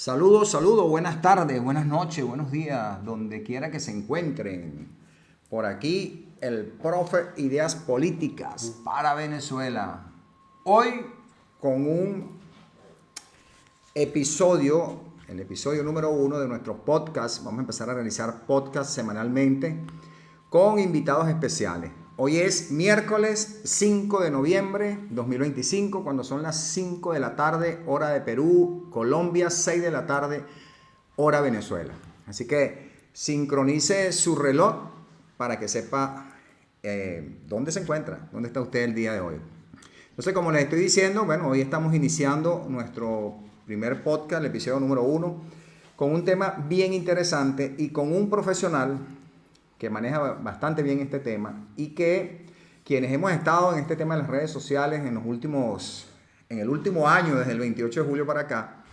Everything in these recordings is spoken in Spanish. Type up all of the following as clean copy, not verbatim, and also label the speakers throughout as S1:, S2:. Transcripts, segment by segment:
S1: Saludos, saludos, buenas tardes, buenas noches, buenos días, donde quiera que se encuentren. Por aquí el profe Ideas Políticas para Venezuela. Hoy con un episodio, el episodio número 1 de nuestro podcast. Vamos a empezar a realizar podcast semanalmente con invitados especiales. Hoy es miércoles 5 de noviembre 2025, cuando son las 5 de la tarde, hora de Perú, Colombia, 6 de la tarde, hora Venezuela. Así que sincronice su reloj para que sepa dónde se encuentra, dónde está usted el día de hoy. Entonces, como les estoy diciendo, bueno, hoy estamos iniciando nuestro primer podcast, el episodio número 1, con un tema bien interesante y con un profesional que maneja bastante bien este tema y que quienes hemos estado en este tema de las redes sociales en el último año, desde el 28 de julio para acá,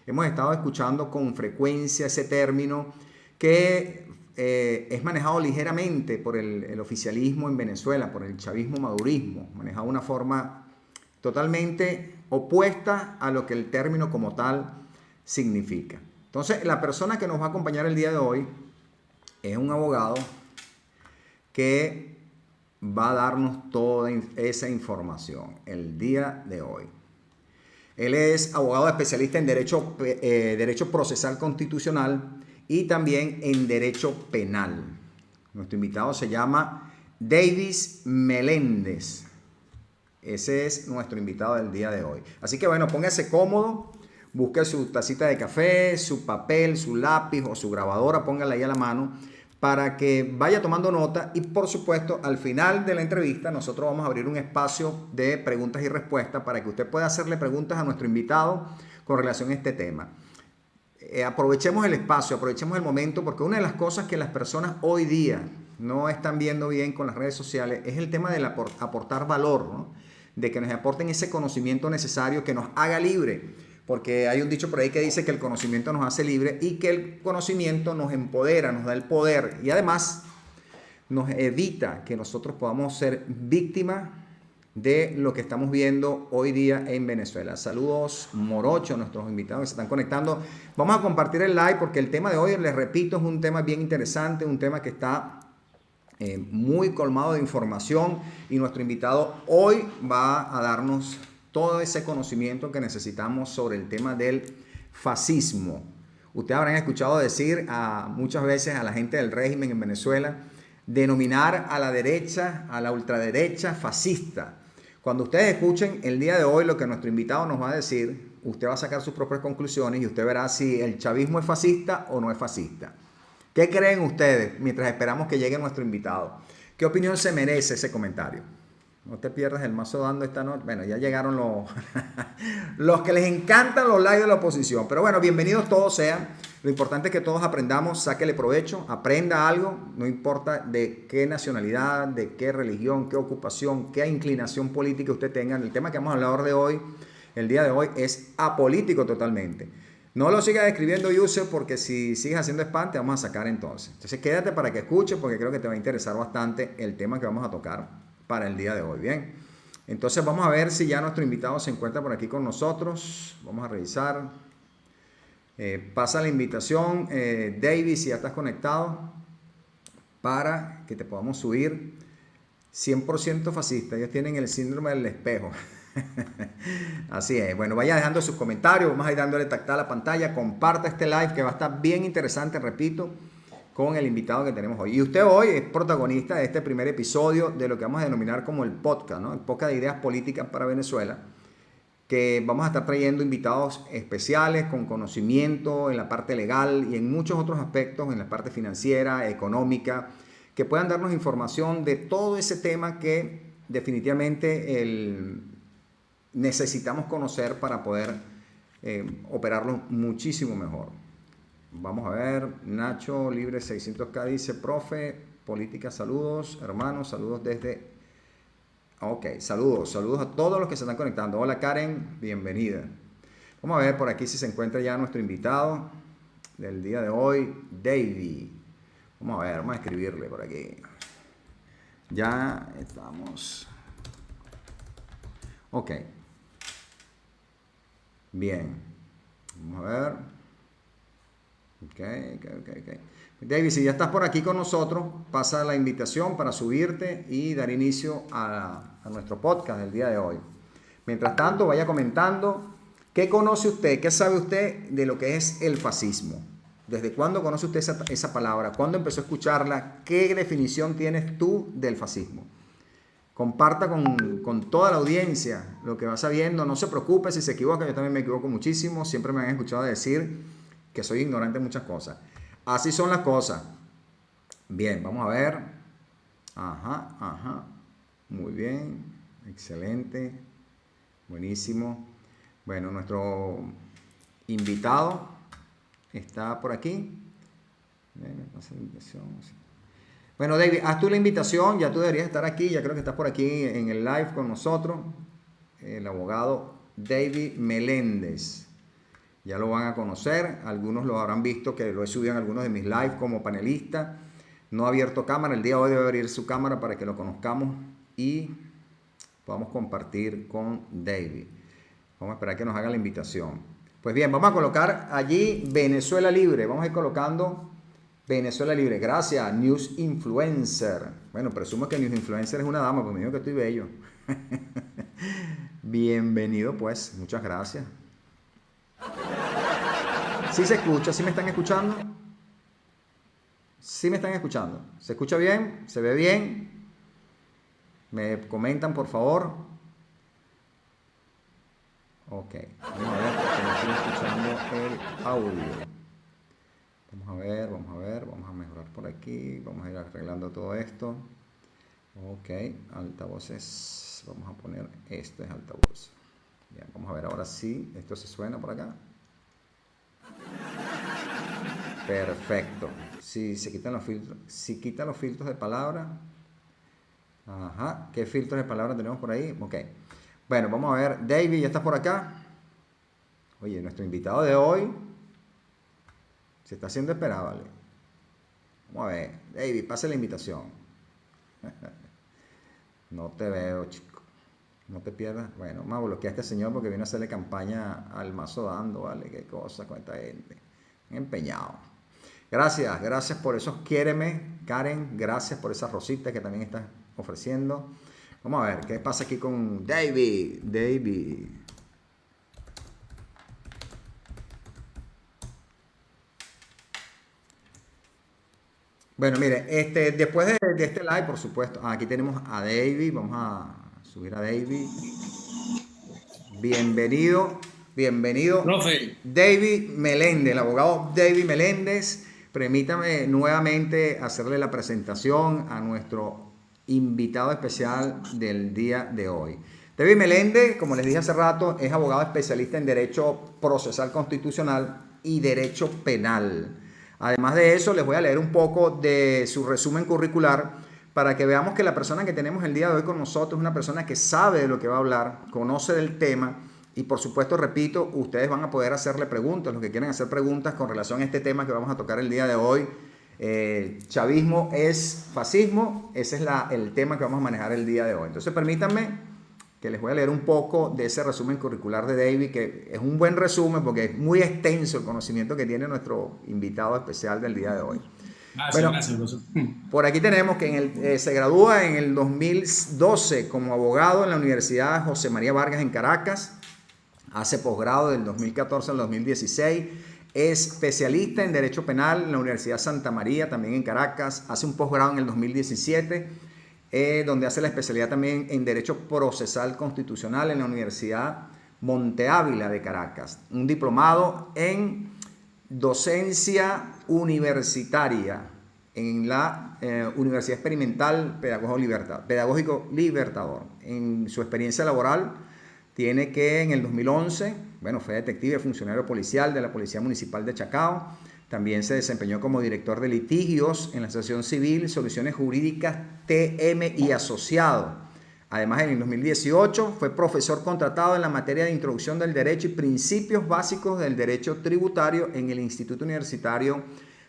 S1: hemos estado escuchando con frecuencia ese término que es manejado ligeramente por el oficialismo en Venezuela, por el chavismo-madurismo, manejado de una forma totalmente opuesta a lo que el término como tal significa. Entonces, la persona que nos va a acompañar el día de hoy es un abogado que va a darnos toda esa información el día de hoy. Él es abogado especialista en derecho procesal constitucional y también en derecho penal. Nuestro invitado se llama Davis Meléndez. Ese es nuestro invitado del día de hoy. Así que bueno, póngase cómodo, busque su tacita de café, su papel, su lápiz o su grabadora, póngala ahí a la mano para que vaya tomando nota y por supuesto al final de la entrevista nosotros vamos a abrir un espacio de preguntas y respuestas para que usted pueda hacerle preguntas a nuestro invitado con relación a este tema. Aprovechemos el espacio, aprovechemos el momento, porque una de las cosas que las personas hoy día no están viendo bien con las redes sociales es el tema de aportar valor, ¿no? De que nos aporten ese conocimiento necesario que nos haga libre. Porque hay un dicho por ahí que dice que el conocimiento nos hace libre y que el conocimiento nos empodera, nos da el poder y además nos evita que nosotros podamos ser víctimas de lo que estamos viendo hoy día en Venezuela. Saludos Morocho, nuestros invitados que se están conectando. Vamos a compartir el live porque el tema de hoy, les repito, es un tema bien interesante, un tema que está muy colmado de información y nuestro invitado hoy va a darnos todo ese conocimiento que necesitamos sobre el tema del fascismo. Ustedes habrán escuchado decir muchas veces a la gente del régimen en Venezuela, denominar a la derecha, a la ultraderecha, fascista. Cuando ustedes escuchen el día de hoy lo que nuestro invitado nos va a decir, usted va a sacar sus propias conclusiones y usted verá si el chavismo es fascista o no es fascista. ¿Qué creen ustedes mientras esperamos que llegue nuestro invitado? ¿Qué opinión se merece ese comentario? No te pierdas el mazo dando esta noche. Bueno, ya llegaron los que les encantan los likes de la oposición. Pero bueno, bienvenidos todos sean. Lo importante es que todos aprendamos, sáquele provecho, aprenda algo, no importa de qué nacionalidad, de qué religión, qué ocupación, qué inclinación política usted tenga. El tema que vamos a hablar de hoy, el día de hoy, es apolítico totalmente. No lo sigas escribiendo, user, porque si sigues haciendo spam te vamos a sacar entonces. Entonces quédate para que escuches porque creo que te va a interesar bastante el tema que vamos a tocar para el día de hoy. Bien, entonces vamos a ver si ya nuestro invitado se encuentra por aquí con nosotros. Vamos a revisar. Pasa la invitación, David, si ya estás conectado, para que te podamos subir. 100% fascista, ellos tienen el síndrome del espejo. Así es. Bueno, vaya dejando sus comentarios, vamos a ir dándole tacta a la pantalla, comparta este live que va a estar bien interesante, repito, con el invitado que tenemos hoy. Y usted hoy es protagonista de este primer episodio de lo que vamos a denominar como el podcast, ¿no? El podcast de ideas políticas para Venezuela, que vamos a estar trayendo invitados especiales con conocimiento en la parte legal y en muchos otros aspectos, en la parte financiera, económica, que puedan darnos información de todo ese tema que definitivamente necesitamos conocer para poder operarlo muchísimo mejor. Vamos a ver, Nacho Libre 600K dice, profe, política, saludos, hermanos, saludos desde... Ok, saludos a todos los que se están conectando. Hola Karen, bienvenida. Vamos a ver por aquí si se encuentra ya nuestro invitado del día de hoy, David. Vamos a ver, vamos a escribirle por aquí. Ya estamos. Ok. Bien. Vamos a ver. Ok. David, si ya estás por aquí con nosotros, pasa la invitación para subirte y dar inicio a nuestro podcast del día de hoy. Mientras tanto, vaya comentando qué conoce usted, qué sabe usted de lo que es el fascismo. ¿Desde cuándo conoce usted esa palabra? ¿Cuándo empezó a escucharla? ¿Qué definición tienes tú del fascismo? Comparta con toda la audiencia lo que va sabiendo. No se preocupe si se equivoca, yo también me equivoco muchísimo. Siempre me han escuchado decir que soy ignorante en muchas cosas. Así son las cosas. Bien, vamos a ver. Ajá. Muy bien. Excelente. Buenísimo. Bueno, nuestro invitado está por aquí. Bueno, David, haz tú la invitación. Ya tú deberías estar aquí. Ya creo que estás por aquí en el live con nosotros. El abogado David Meléndez. Ya lo van a conocer, algunos lo habrán visto que lo he subido en algunos de mis lives como panelista. No ha abierto cámara, el día de hoy debe abrir su cámara para que lo conozcamos y podamos compartir con David. Vamos a esperar que nos haga la invitación. Pues bien, vamos a colocar allí Venezuela Libre. Vamos a ir colocando Venezuela Libre. Gracias, News Influencer. Bueno, presumo que News Influencer es una dama, pues me dijo que estoy bello. Bienvenido pues, muchas gracias. ¿Sí se escucha? ¿Sí me están escuchando? ¿Sí me están escuchando? ¿Se escucha bien? ¿Se ve bien? ¿Me comentan, por favor? Ok. Vamos a ver porque no estoy escuchando el audio. Vamos a ver. Vamos a mejorar por aquí. Vamos a ir arreglando todo esto. Ok. Altavoces. Vamos a poner este es altavoz. Bien, vamos a ver ahora sí. Esto se suena por acá. Perfecto. Si se quitan los filtros, si quitan los filtros de palabra. Ajá. ¿Qué filtros de palabra tenemos por ahí? Ok. Bueno, vamos a ver. David, ¿ya estás por acá? Oye, nuestro invitado de hoy se está haciendo esperar, ¿vale? Vamos a ver. David, pase la invitación. No te veo, chico. No te pierdas. Bueno, vamos a bloquear a este señor porque viene a hacerle campaña al Mazo Dando, ¿vale? Qué cosa con esta gente. Empeñado. Gracias por esos quiéreme, Karen. Gracias por esas rositas que también estás ofreciendo. Vamos a ver qué pasa aquí con David. Bueno, mire, después de este live, por supuesto, aquí tenemos a David. Vamos a subir a David. Bienvenido.
S2: Profe,
S1: David Meléndez, el abogado David Meléndez. Permítame nuevamente hacerle la presentación a nuestro invitado especial del día de hoy. David Meléndez, como les dije hace rato, es abogado especialista en Derecho Procesal Constitucional y Derecho Penal. Además de eso, les voy a leer un poco de su resumen curricular para que veamos que la persona que tenemos el día de hoy con nosotros es una persona que sabe de lo que va a hablar, conoce del tema. Y por supuesto, repito, ustedes van a poder hacerle preguntas, los que quieren hacer preguntas con relación a este tema que vamos a tocar el día de hoy. Chavismo es fascismo, ese es el tema que vamos a manejar el día de hoy. Entonces permítanme que les voy a leer un poco de ese resumen curricular de David, que es un buen resumen porque es muy extenso el conocimiento que tiene nuestro invitado especial del día de hoy.
S2: gracias, profesor.
S1: Por aquí tenemos que se gradúa en el 2012 como abogado en la Universidad José María Vargas en Caracas. Hace posgrado del 2014 al 2016. Es especialista en Derecho Penal en la Universidad Santa María, también en Caracas. Hace un posgrado en el 2017, donde hace la especialidad también en Derecho Procesal Constitucional en la Universidad Monte Ávila de Caracas. Un diplomado en Docencia Universitaria en la Universidad Experimental Pedagógico Libertador. En su experiencia laboral, tiene que en el 2011, fue detective, funcionario policial de la Policía Municipal de Chacao. También se desempeñó como director de litigios en la Asociación Civil Soluciones Jurídicas TM y Asociado. Además, en el 2018 fue profesor contratado en la materia de Introducción del Derecho y Principios Básicos del Derecho Tributario en el Instituto Universitario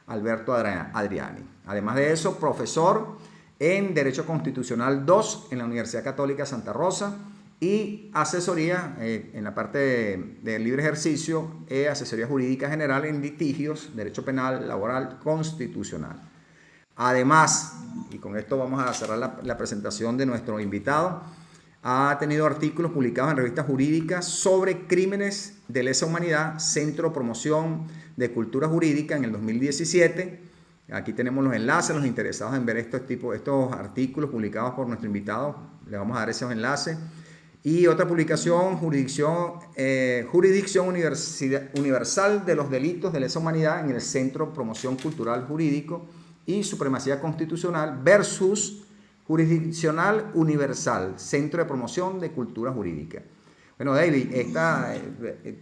S1: Alberto Adriani. Además de eso, profesor en Derecho Constitucional 2 en la Universidad Católica Santa Rosa y asesoría en la parte de libre ejercicio, asesoría jurídica general en litigios, derecho penal, laboral, constitucional. Además, y con esto vamos a cerrar la presentación de nuestro invitado, ha tenido artículos publicados en revistas jurídicas sobre crímenes de lesa humanidad, Centro de Promoción de Cultura Jurídica en el 2017. Aquí tenemos los enlaces, los interesados en ver estos artículos publicados por nuestro invitado, le vamos a dar esos enlaces. Y otra publicación, Jurisdicción Universal de los Delitos de Lesa Humanidad en el Centro de Promoción Cultural Jurídico y Supremacía Constitucional versus Jurisdiccional Universal, Centro de Promoción de Cultura Jurídica. Bueno, David,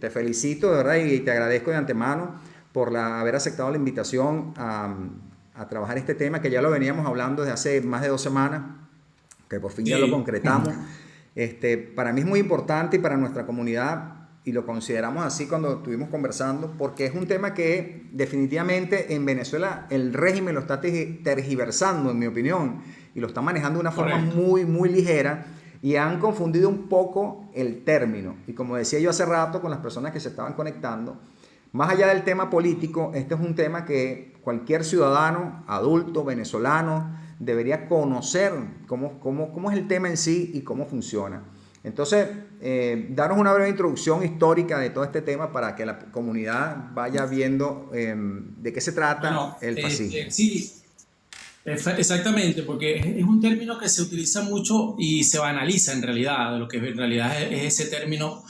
S1: te felicito de verdad y te agradezco de antemano por haber aceptado la invitación a trabajar este tema, que ya lo veníamos hablando desde hace más de 2 semanas, que por fin ya lo concretamos. Para mí es muy importante y para nuestra comunidad, y lo consideramos así cuando estuvimos conversando, porque es un tema que definitivamente en Venezuela el régimen lo está tergiversando, en mi opinión, y lo está manejando de una forma muy, muy ligera, y han confundido un poco el término. Y como decía yo hace rato con las personas que se estaban conectando, más allá del tema político, este es un tema que cualquier ciudadano, adulto, venezolano, debería conocer cómo es el tema en sí y cómo funciona. Entonces, danos una breve introducción histórica de todo este tema para que la comunidad vaya viendo de qué se trata el fascismo.
S2: Sí, exactamente, porque es un término que se utiliza mucho y se banaliza en realidad, de lo que en realidad es ese término,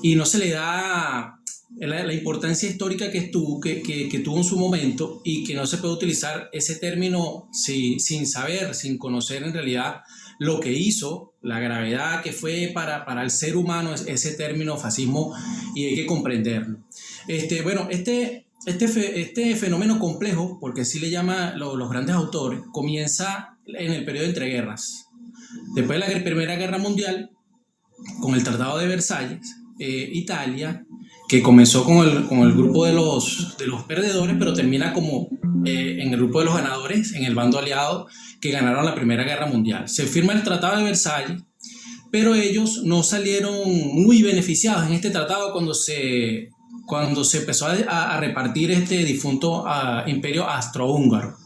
S2: y no se le da la importancia histórica que tuvo en su momento, y que no se puede utilizar ese término sin saber, sin conocer en realidad lo que hizo, la gravedad que fue para el ser humano ese término fascismo, y hay que comprenderlo. Este fenómeno complejo, porque así le llaman los grandes autores, comienza en el periodo de entreguerras. Después de la Primera Guerra Mundial, con el Tratado de Versalles, Italia, que comenzó con el grupo de los perdedores, pero termina en el grupo de los ganadores, en el bando aliado, que ganaron la Primera Guerra Mundial. Se firma el Tratado de Versalles, pero ellos no salieron muy beneficiados en este tratado cuando se empezó a repartir este difunto imperio austrohúngaro.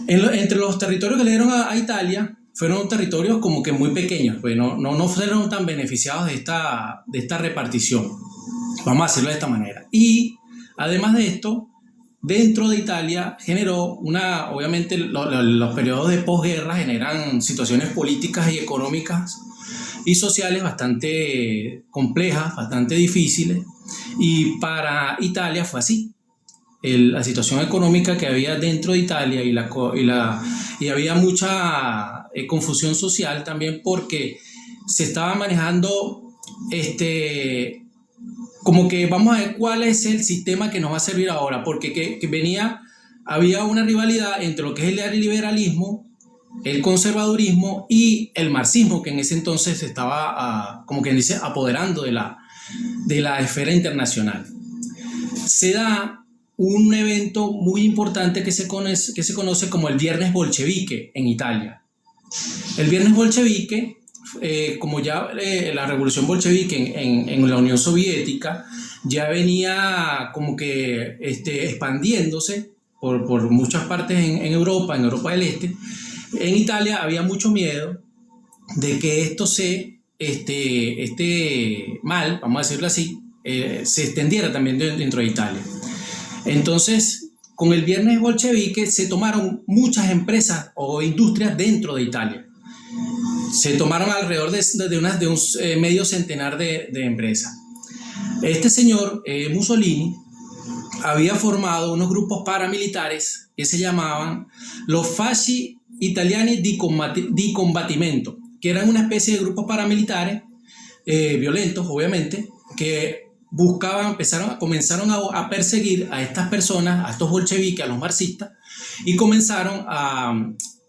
S2: Entre los territorios que le dieron a Italia, fueron territorios como que muy pequeños, pues no fueron tan beneficiados de esta repartición, vamos a decirlo de esta manera. Y además de esto, dentro de Italia generó obviamente los periodos de posguerra generan situaciones políticas y económicas y sociales bastante complejas, bastante difíciles, y para Italia fue así. La situación económica que había dentro de Italia y había mucha confusión social también, porque se estaba manejando como que vamos a ver cuál es el sistema que nos va a servir ahora, porque había una rivalidad entre lo que es el liberalismo, el conservadurismo y el marxismo, que en ese entonces estaba como quien dice apoderando de la esfera internacional. Se da un evento muy importante que se conoce como el Viernes Bolchevique en Italia. El Viernes Bolchevique, como ya la revolución bolchevique en la Unión Soviética ya venía como que expandiéndose por muchas partes en Europa del Este, en Italia había mucho miedo de que este mal, vamos a decirlo así, se extendiera también dentro de Italia. Entonces, con el Viernes Bolchevique se tomaron muchas empresas o industrias dentro de Italia. Se tomaron alrededor de un medio centenar de empresas. Este señor, Mussolini, había formado unos grupos paramilitares que se llamaban los Fasci Italiani di Combattimento, que eran una especie de grupos paramilitares violentos, obviamente, que comenzaron a perseguir a estas personas, a estos bolcheviques, a los marxistas, y comenzaron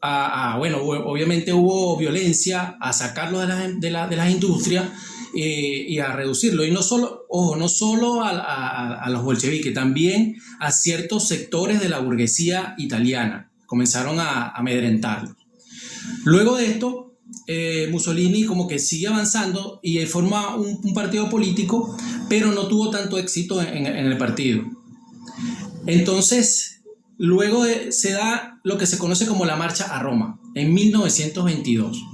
S2: obviamente hubo violencia, a sacarlos de las industrias y a reducirlo. Y no solo a los bolcheviques, también a ciertos sectores de la burguesía italiana. Comenzaron a amedrentarlos. Luego de esto, Mussolini como que sigue avanzando y forma un partido político, pero no tuvo tanto éxito en el partido. Entonces, luego se da lo que se conoce como la Marcha a Roma, en 1922.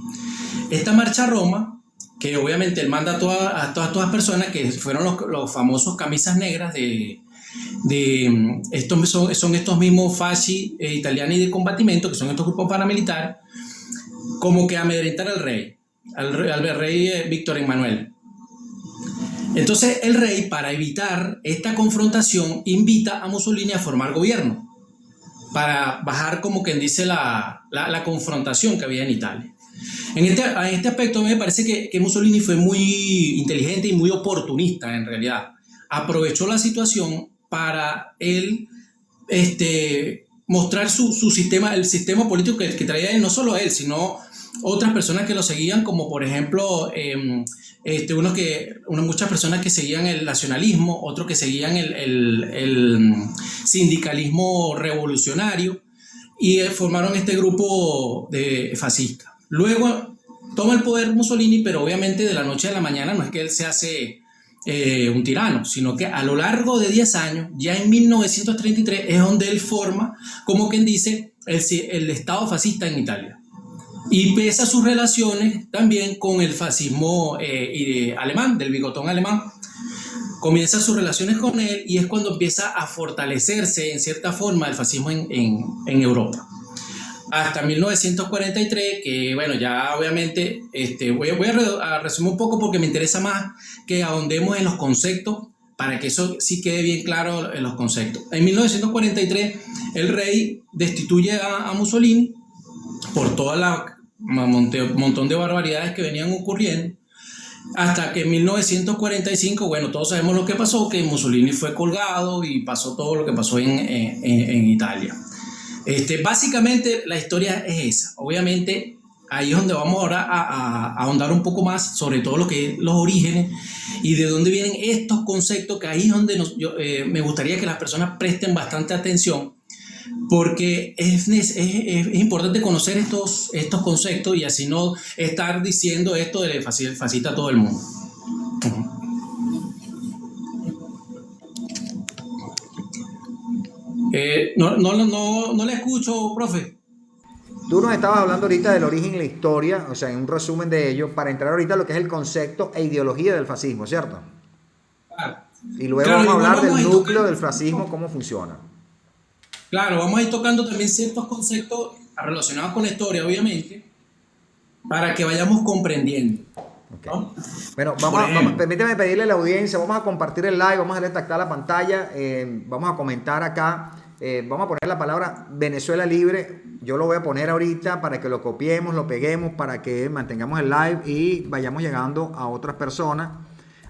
S2: Esta Marcha a Roma, que obviamente él manda a todas las personas, que fueron los famosos camisas negras son estos mismos fasci italiani de combattimento, que son estos grupos paramilitares, como que amedrentar al rey Víctor Emmanuel. Entonces el rey, para evitar esta confrontación, invita a Mussolini a formar gobierno, para bajar, como quien dice, la confrontación que había en Italia. En este aspecto me parece que Mussolini fue muy inteligente y muy oportunista en realidad. Aprovechó la situación para él mostrar su sistema, el sistema político que traía él, no solo él, sino otras personas que lo seguían, como por ejemplo muchas personas que seguían el nacionalismo, otros que seguían el sindicalismo revolucionario, y formaron este grupo de fascista. Luego toma el poder Mussolini, pero obviamente de la noche a la mañana no es que él se hace un tirano, sino que a lo largo de 10 años, ya en 1933, es donde él forma, como quien dice, el Estado fascista en Italia. Y pesa sus relaciones también con el fascismo alemán, del bigotón alemán. Comienza sus relaciones con él y es cuando empieza a fortalecerse en cierta forma el fascismo en Europa. Hasta 1943, que bueno, ya obviamente voy a resumir un poco porque me interesa más que ahondemos en los conceptos, para que eso sí quede bien claro en los conceptos. En 1943 el rey destituye a Mussolini por toda montón de barbaridades que venían ocurriendo, hasta que en 1945, bueno, todos sabemos lo que pasó, que Mussolini fue colgado y pasó todo lo que pasó en Italia. Básicamente la historia es esa. Obviamente ahí es donde vamos ahora a ahondar un poco más sobre todo lo que es los orígenes y de dónde vienen estos conceptos, que ahí es donde me gustaría que las personas presten bastante atención, porque es importante conocer estos conceptos y así no estar diciendo esto de fascista a todo el mundo. No le escucho, profe.
S1: Tú nos estabas hablando ahorita del origen y la historia, o sea, en un resumen de ello, para entrar ahorita a lo que es el concepto e ideología del fascismo, ¿cierto?
S2: Claro.
S1: Y luego vamos a hablar del núcleo del fascismo, cómo funciona.
S2: Claro, vamos a ir tocando también ciertos conceptos relacionados con la historia, obviamente, para que vayamos comprendiendo.
S1: Okay. ¿No? Bueno, permíteme pedirle a la audiencia, vamos a compartir el live, vamos a darle tactar la pantalla, vamos a comentar acá, vamos a poner la palabra Venezuela Libre, yo lo voy a poner ahorita para que lo copiemos, lo peguemos, para que mantengamos el live y vayamos llegando a otras personas.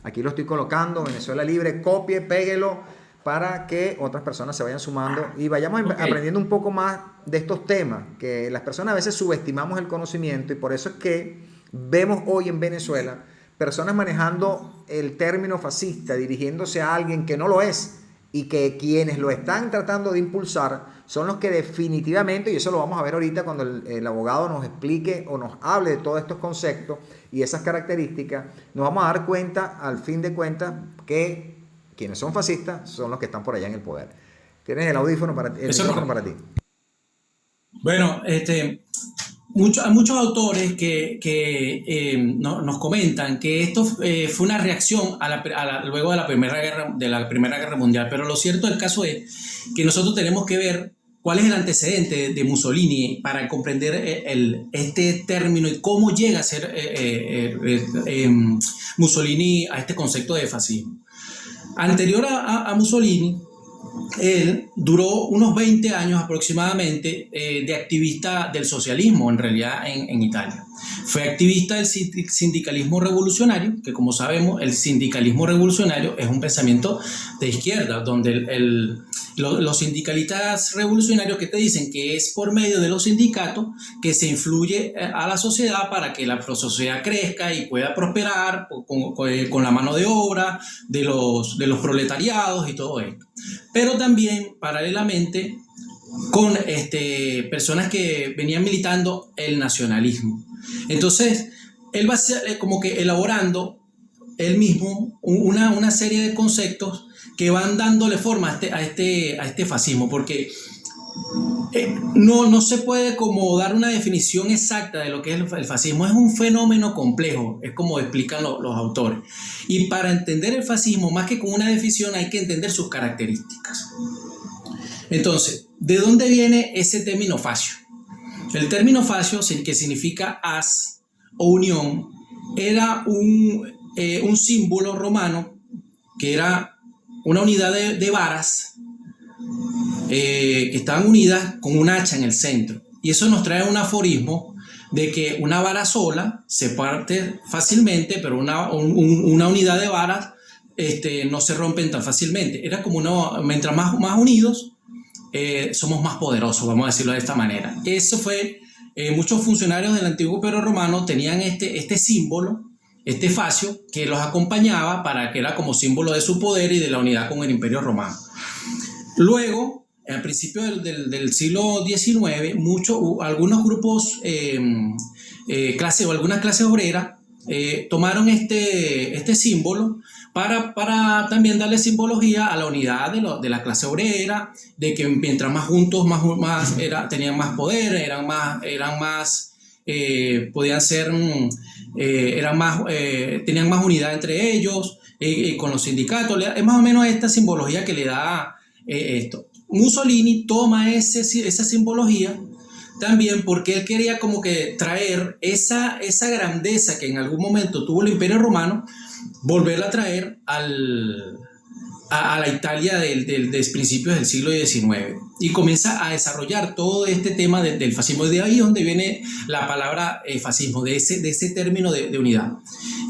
S1: Aquí lo estoy colocando, Venezuela Libre, copie, péguelo, para que otras personas se vayan sumando y vayamos aprendiendo un poco más de estos temas, que las personas a veces subestimamos el conocimiento y por eso es que vemos hoy en Venezuela personas manejando el término fascista, dirigiéndose a alguien que no lo es, y que quienes lo están tratando de impulsar son los que definitivamente, y eso lo vamos a ver ahorita cuando el abogado nos explique o nos hable de todos estos conceptos y esas características, nos vamos a dar cuenta, al fin de cuentas, que quienes son fascistas son los que están por allá en el poder. Tienes el audífono para ti, el micrófono para ti.
S2: Bueno, hay muchos autores que nos comentan que esto fue una reacción luego de la Primera Guerra Mundial, pero lo cierto del caso es que nosotros tenemos que ver cuál es el antecedente de Mussolini para comprender este término y cómo llega a ser Mussolini a este concepto de fascismo. Anterior a Mussolini, él duró unos 20 años aproximadamente de activista del socialismo, en realidad, en Italia. Fue activista del sindicalismo revolucionario, que como sabemos, el sindicalismo revolucionario es un pensamiento de izquierda, donde los sindicalistas revolucionarios que te dicen que es por medio de los sindicatos que se influye a la sociedad para que la sociedad crezca y pueda prosperar con la mano de obra de los proletariados y todo esto. Pero también, paralelamente, con personas que venían militando el nacionalismo. Entonces, él va como que elaborando él mismo una serie de conceptos que van dándole forma a este fascismo, porque no se puede como dar una definición exacta de lo que es el fascismo. Es un fenómeno complejo, es como explican los autores. Y para entender el fascismo, más que con una definición, hay que entender sus características. Entonces, ¿de dónde viene ese término fascio? El término fascio, que significa haz o unión, era un símbolo romano que era una unidad de varas que estaban unidas con un hacha en el centro. Y eso nos trae un aforismo de que una vara sola se parte fácilmente, pero una unidad de varas no se rompen tan fácilmente. Era como mientras más unidos, somos más poderosos, vamos a decirlo de esta manera. Eso fue, muchos funcionarios del antiguo Imperio Romano tenían este símbolo, este fascio, que los acompañaba para que era como símbolo de su poder y de la unidad con el Imperio Romano. Luego, al principio del siglo XIX, algunos grupos, algunas clases obreras tomaron este símbolo para también darle simbología a la unidad de la clase obrera, de que mientras más juntos, tenían más poder, tenían más unidad entre ellos, con los sindicatos. Es más o menos esta simbología que le da esto. Mussolini toma esa simbología también porque él quería como que traer esa grandeza que en algún momento tuvo el Imperio Romano, volverla a traer a la Italia de principios del siglo XIX, y comienza a desarrollar todo este tema del fascismo. De ahí es donde viene la palabra fascismo, de ese término de unidad,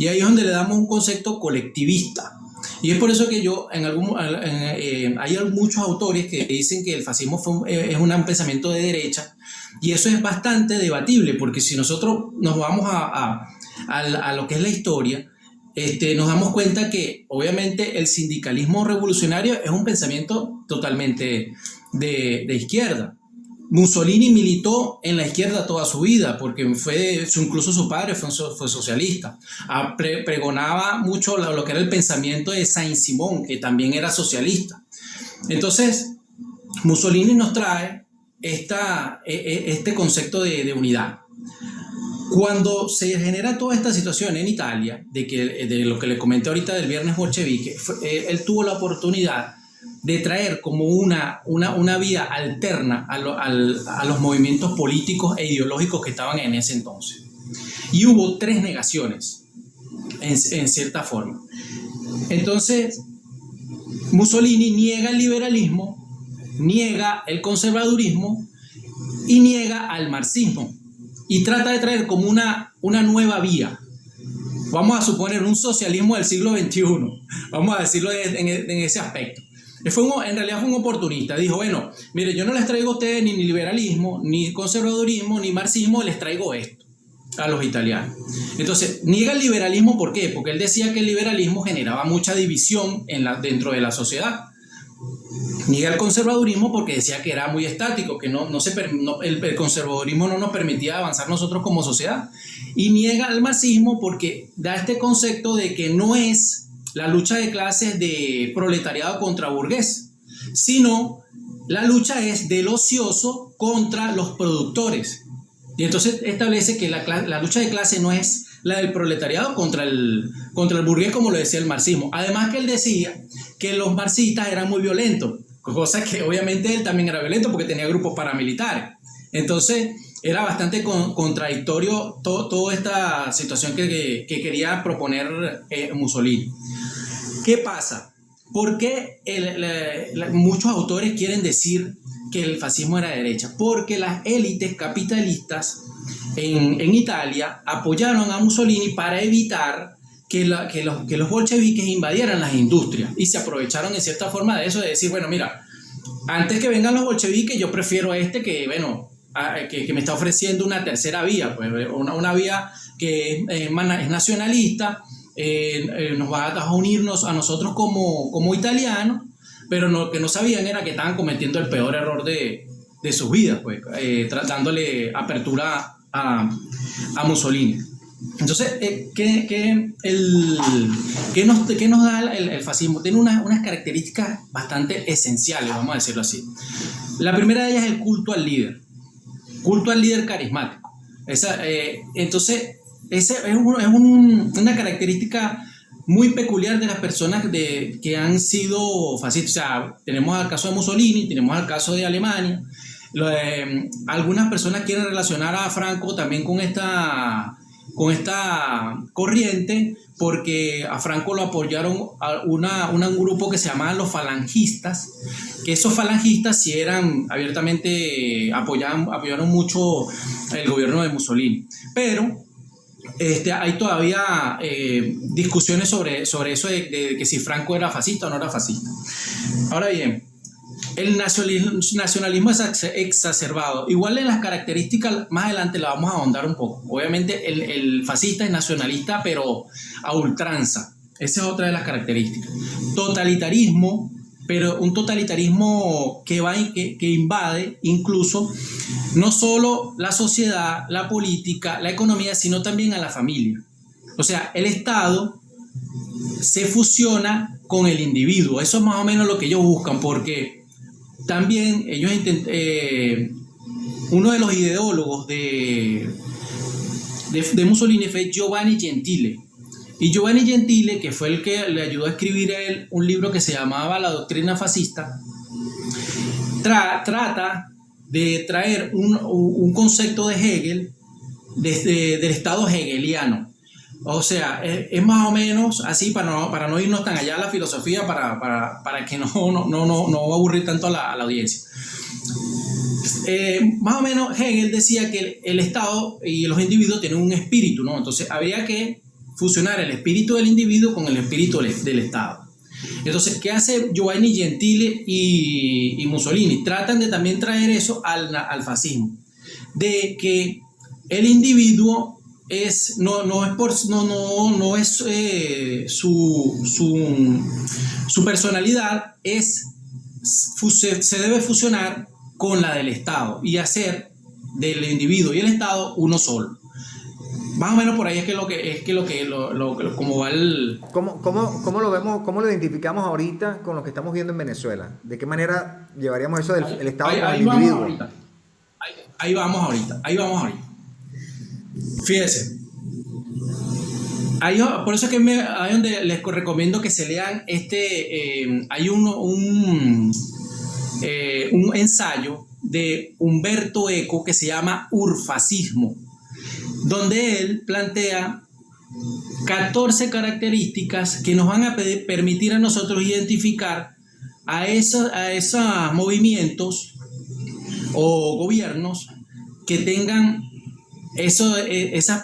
S2: y ahí es donde le damos un concepto colectivista. Y es por eso que hay muchos autores que dicen que el fascismo es un pensamiento de derecha, y eso es bastante debatible, porque si nosotros nos vamos a lo que es la historia, nos damos cuenta que obviamente el sindicalismo revolucionario es un pensamiento totalmente de izquierda. Mussolini militó en la izquierda toda su vida, porque incluso su padre fue socialista. Pregonaba mucho lo que era el pensamiento de Saint-Simon, que también era socialista. Entonces, Mussolini nos trae este concepto de unidad. Cuando se genera toda esta situación en Italia, de lo que le comenté ahorita del viernes bolchevique, él tuvo la oportunidad de traer como una vía alterna a los movimientos políticos e ideológicos que estaban en ese entonces. Y hubo 3 negaciones, en cierta forma. Entonces, Mussolini niega el liberalismo, niega el conservadurismo y niega al marxismo. Y trata de traer como una nueva vía. Vamos a suponer un socialismo del siglo XXI. Vamos a decirlo en ese aspecto. En realidad fue un oportunista. Dijo, bueno, mire, yo no les traigo a ustedes ni liberalismo, ni conservadurismo, ni marxismo, les traigo esto a los italianos. Entonces, niega el liberalismo, ¿por qué? Porque él decía que el liberalismo generaba mucha división dentro de la sociedad. Niega el conservadurismo porque decía que era muy estático, que el conservadurismo no nos permitía avanzar nosotros como sociedad. Y niega el marxismo porque da este concepto de que no es la lucha de clases de proletariado contra burgués, sino la lucha es del ocioso contra los productores. Y entonces establece que la lucha de clase no es la del proletariado contra el burgués, como lo decía el marxismo. Además que él decía que los marxistas eran muy violentos, cosa que obviamente él también era violento porque tenía grupos paramilitares. Entonces era bastante contradictorio toda esta situación que quería proponer Mussolini. ¿Qué pasa? ¿Por qué muchos autores quieren decir que el fascismo era de derecha? Porque las élites capitalistas en Italia apoyaron a Mussolini para evitar que los bolcheviques invadieran las industrias, y se aprovecharon en cierta forma de eso, de decir, bueno, mira, antes que vengan los bolcheviques, yo prefiero que me está ofreciendo una tercera vía, pues, una vía que es nacionalista, nos va a unirnos a nosotros como italianos, pero lo que no sabían era que estaban cometiendo el peor error de sus vidas, pues, dándole apertura a Mussolini. Entonces, ¿qué nos da el fascismo? Tiene unas características bastante esenciales, vamos a decirlo así. La primera de ellas es el culto al líder carismático. Entonces, esa es una característica muy peculiar de las personas que han sido fascistas. O sea, tenemos el caso de Mussolini, tenemos el caso de Alemania. Algunas personas quieren relacionar a Franco también con esta corriente, porque a Franco lo apoyaron un grupo que se llamaban los falangistas, que esos falangistas sí eran abiertamente, apoyaron mucho el gobierno de Mussolini, pero hay todavía discusiones sobre eso de que si Franco era fascista o no era fascista. Ahora bien, el nacionalismo es exacerbado. Igual en las características, más adelante la vamos a ahondar un poco. Obviamente el fascista es nacionalista, pero a ultranza. Esa es otra de las características. Totalitarismo, pero un totalitarismo que invade incluso no solo la sociedad, la política, la economía, sino también a la familia. O sea, el Estado se fusiona con el individuo. Eso es más o menos lo que ellos buscan, porque también ellos uno de los ideólogos de Mussolini fue Giovanni Gentile. Y Giovanni Gentile, que fue el que le ayudó a escribir a él un libro que se llamaba La doctrina fascista, trata de traer un concepto de Hegel del Estado hegeliano. O sea, es más o menos así, para no irnos tan allá a la filosofía, para que no aburrir tanto a la audiencia. Más o menos Hegel decía que el Estado y los individuos tienen un espíritu, ¿no? Entonces habría que fusionar el espíritu del individuo con el espíritu del Estado. Entonces, ¿qué hace Giovanni Gentile y Mussolini? Tratan de también traer eso al fascismo, de que el individuo su personalidad se debe fusionar con la del Estado y hacer del individuo y el Estado uno solo. Más o menos por ahí cómo va el...
S1: ¿Cómo lo vemos, cómo lo identificamos ahorita con lo que estamos viendo en Venezuela? ¿De qué manera llevaríamos eso del Estado con el individuo?
S2: Ahí vamos ahorita. Fíjense. Por eso es que ahí donde les recomiendo que se lean hay un ensayo de Umberto Eco que se llama Urfascismo, donde él plantea 14 características que nos van a permitir a nosotros identificar a esos movimientos o gobiernos que tengan esas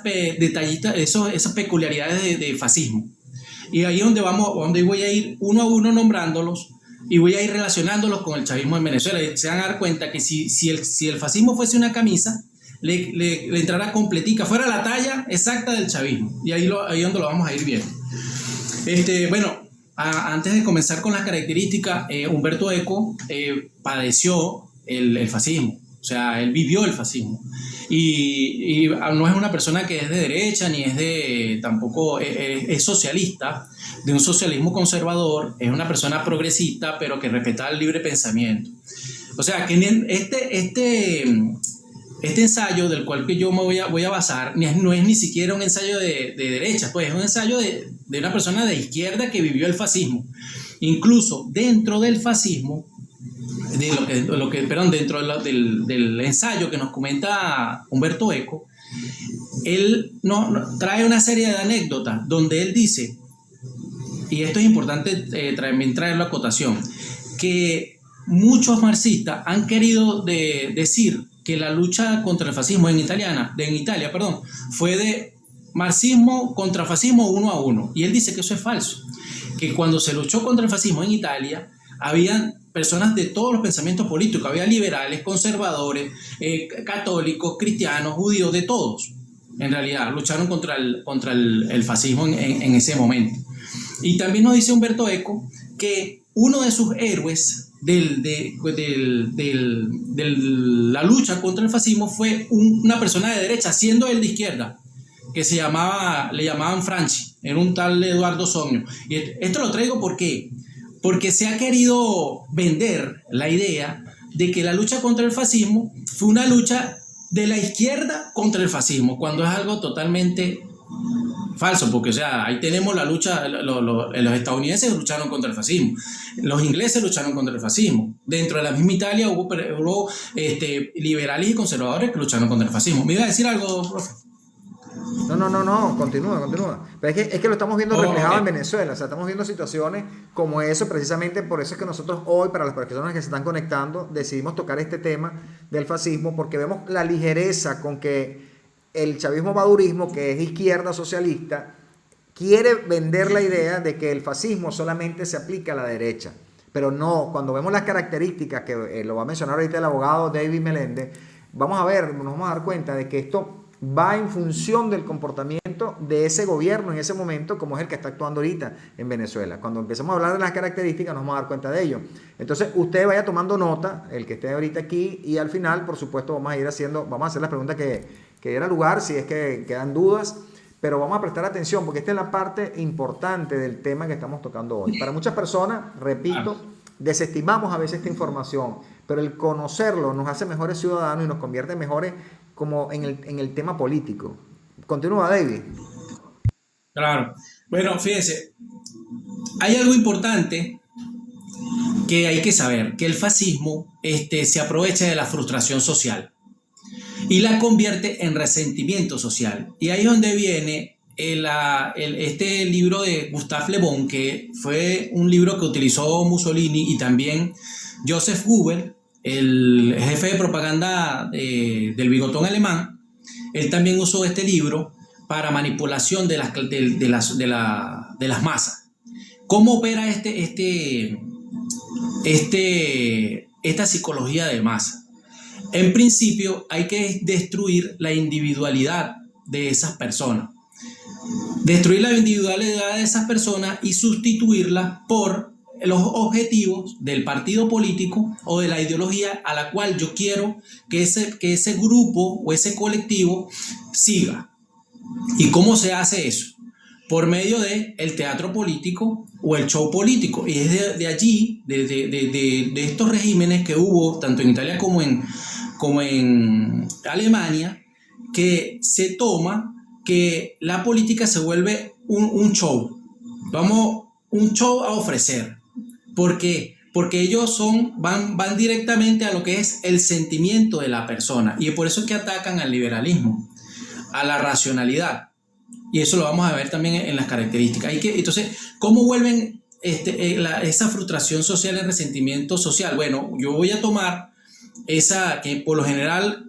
S2: detallitas, esas peculiaridades de fascismo. Y ahí es donde voy a ir uno a uno nombrándolos y voy a ir relacionándolos con el chavismo en Venezuela. Y se van a dar cuenta que si el fascismo fuese una camisa, le entrará completica, fuera la talla exacta del chavismo. Y ahí es donde lo vamos a ir viendo. Antes de comenzar con las características, Umberto Eco padeció el fascismo. O sea, él vivió el fascismo. Y no es una persona que es de derecha, ni tampoco es socialista, de un socialismo conservador, es una persona progresista, pero que respeta el libre pensamiento. O sea, que este ensayo del cual que yo me voy a basar no es ni siquiera un ensayo de derecha, pues es un ensayo de una persona de izquierda que vivió el fascismo. Incluso dentro del fascismo, dentro del ensayo que nos comenta Umberto Eco, él trae una serie de anécdotas donde él dice, y esto es importante también traerlo a cotación, que muchos marxistas han querido decir que la lucha contra el fascismo en Italia fue de marxismo contra fascismo 1-1, y él dice que eso es falso, que cuando se luchó contra el fascismo en Italia habían personas de todos los pensamientos políticos, había liberales, conservadores, católicos, cristianos, judíos, de todos. En realidad, lucharon contra el fascismo en ese momento. Y también nos dice Umberto Eco que uno de sus héroes de la lucha contra el fascismo fue una persona de derecha, siendo él de izquierda, que le llamaban Franchi, era un tal Eduardo Somio. Y esto lo traigo porque se ha querido vender la idea de que la lucha contra el fascismo fue una lucha de la izquierda contra el fascismo, cuando es algo totalmente falso, porque o sea, ahí tenemos la lucha, los estadounidenses lucharon contra el fascismo, los ingleses lucharon contra el fascismo, dentro de la misma Italia hubo liberales y conservadores que lucharon contra el fascismo. ¿Me iba a decir algo, profe?
S1: No, continúa. Pero es que lo estamos viendo reflejado en Venezuela, o sea, estamos viendo situaciones como eso, precisamente por eso es que nosotros hoy, para las personas que se están conectando, decidimos tocar este tema del fascismo, porque vemos la ligereza con que el chavismo madurismo, que es izquierda socialista, quiere vender la idea de que el fascismo solamente se aplica a la derecha. Pero no, cuando vemos las características, que lo va a mencionar ahorita el abogado David Meléndez, nos vamos a dar cuenta de que esto va en función del comportamiento de ese gobierno en ese momento, como es el que está actuando ahorita en Venezuela. Cuando empezamos a hablar de las características nos vamos a dar cuenta de ello. Entonces usted vaya tomando nota, el que esté ahorita aquí, y al final, por supuesto, vamos a hacer las preguntas que diera lugar, si es que quedan dudas, pero vamos a prestar atención, porque esta es la parte importante del tema que estamos tocando hoy. Para muchas personas, repito, desestimamos a veces esta información, pero el conocerlo nos hace mejores ciudadanos y nos convierte en mejores como en el tema político. Continúa, David.
S2: Claro. Bueno, fíjense, hay algo importante que hay que saber, que el fascismo se aprovecha de la frustración social y la convierte en resentimiento social. Y ahí es donde viene este libro de Gustave Le Bon, que fue un libro que utilizó Mussolini y también Joseph Goebbels, el jefe de propaganda del bigotón alemán. Él también usó este libro para manipulación de las masas. ¿Cómo opera esta psicología de masa? En principio hay que destruir la individualidad de esas personas. Destruir la individualidad de esas personas y sustituirla por los objetivos del partido político o de la ideología a la cual yo quiero que ese grupo o ese colectivo siga. ¿Y cómo se hace eso? Por medio del teatro político o el show político. Y es de allí, de estos regímenes que hubo tanto en Italia como en Alemania, que se toma que la política se vuelve un show. Un show a ofrecer. ¿Por qué? Porque ellos van directamente a lo que es el sentimiento de la persona, y por eso es que atacan al liberalismo, a la racionalidad, y eso lo vamos a ver también en las características. Entonces, ¿cómo vuelven esa frustración social en resentimiento social? Bueno, yo voy a tomar que por lo general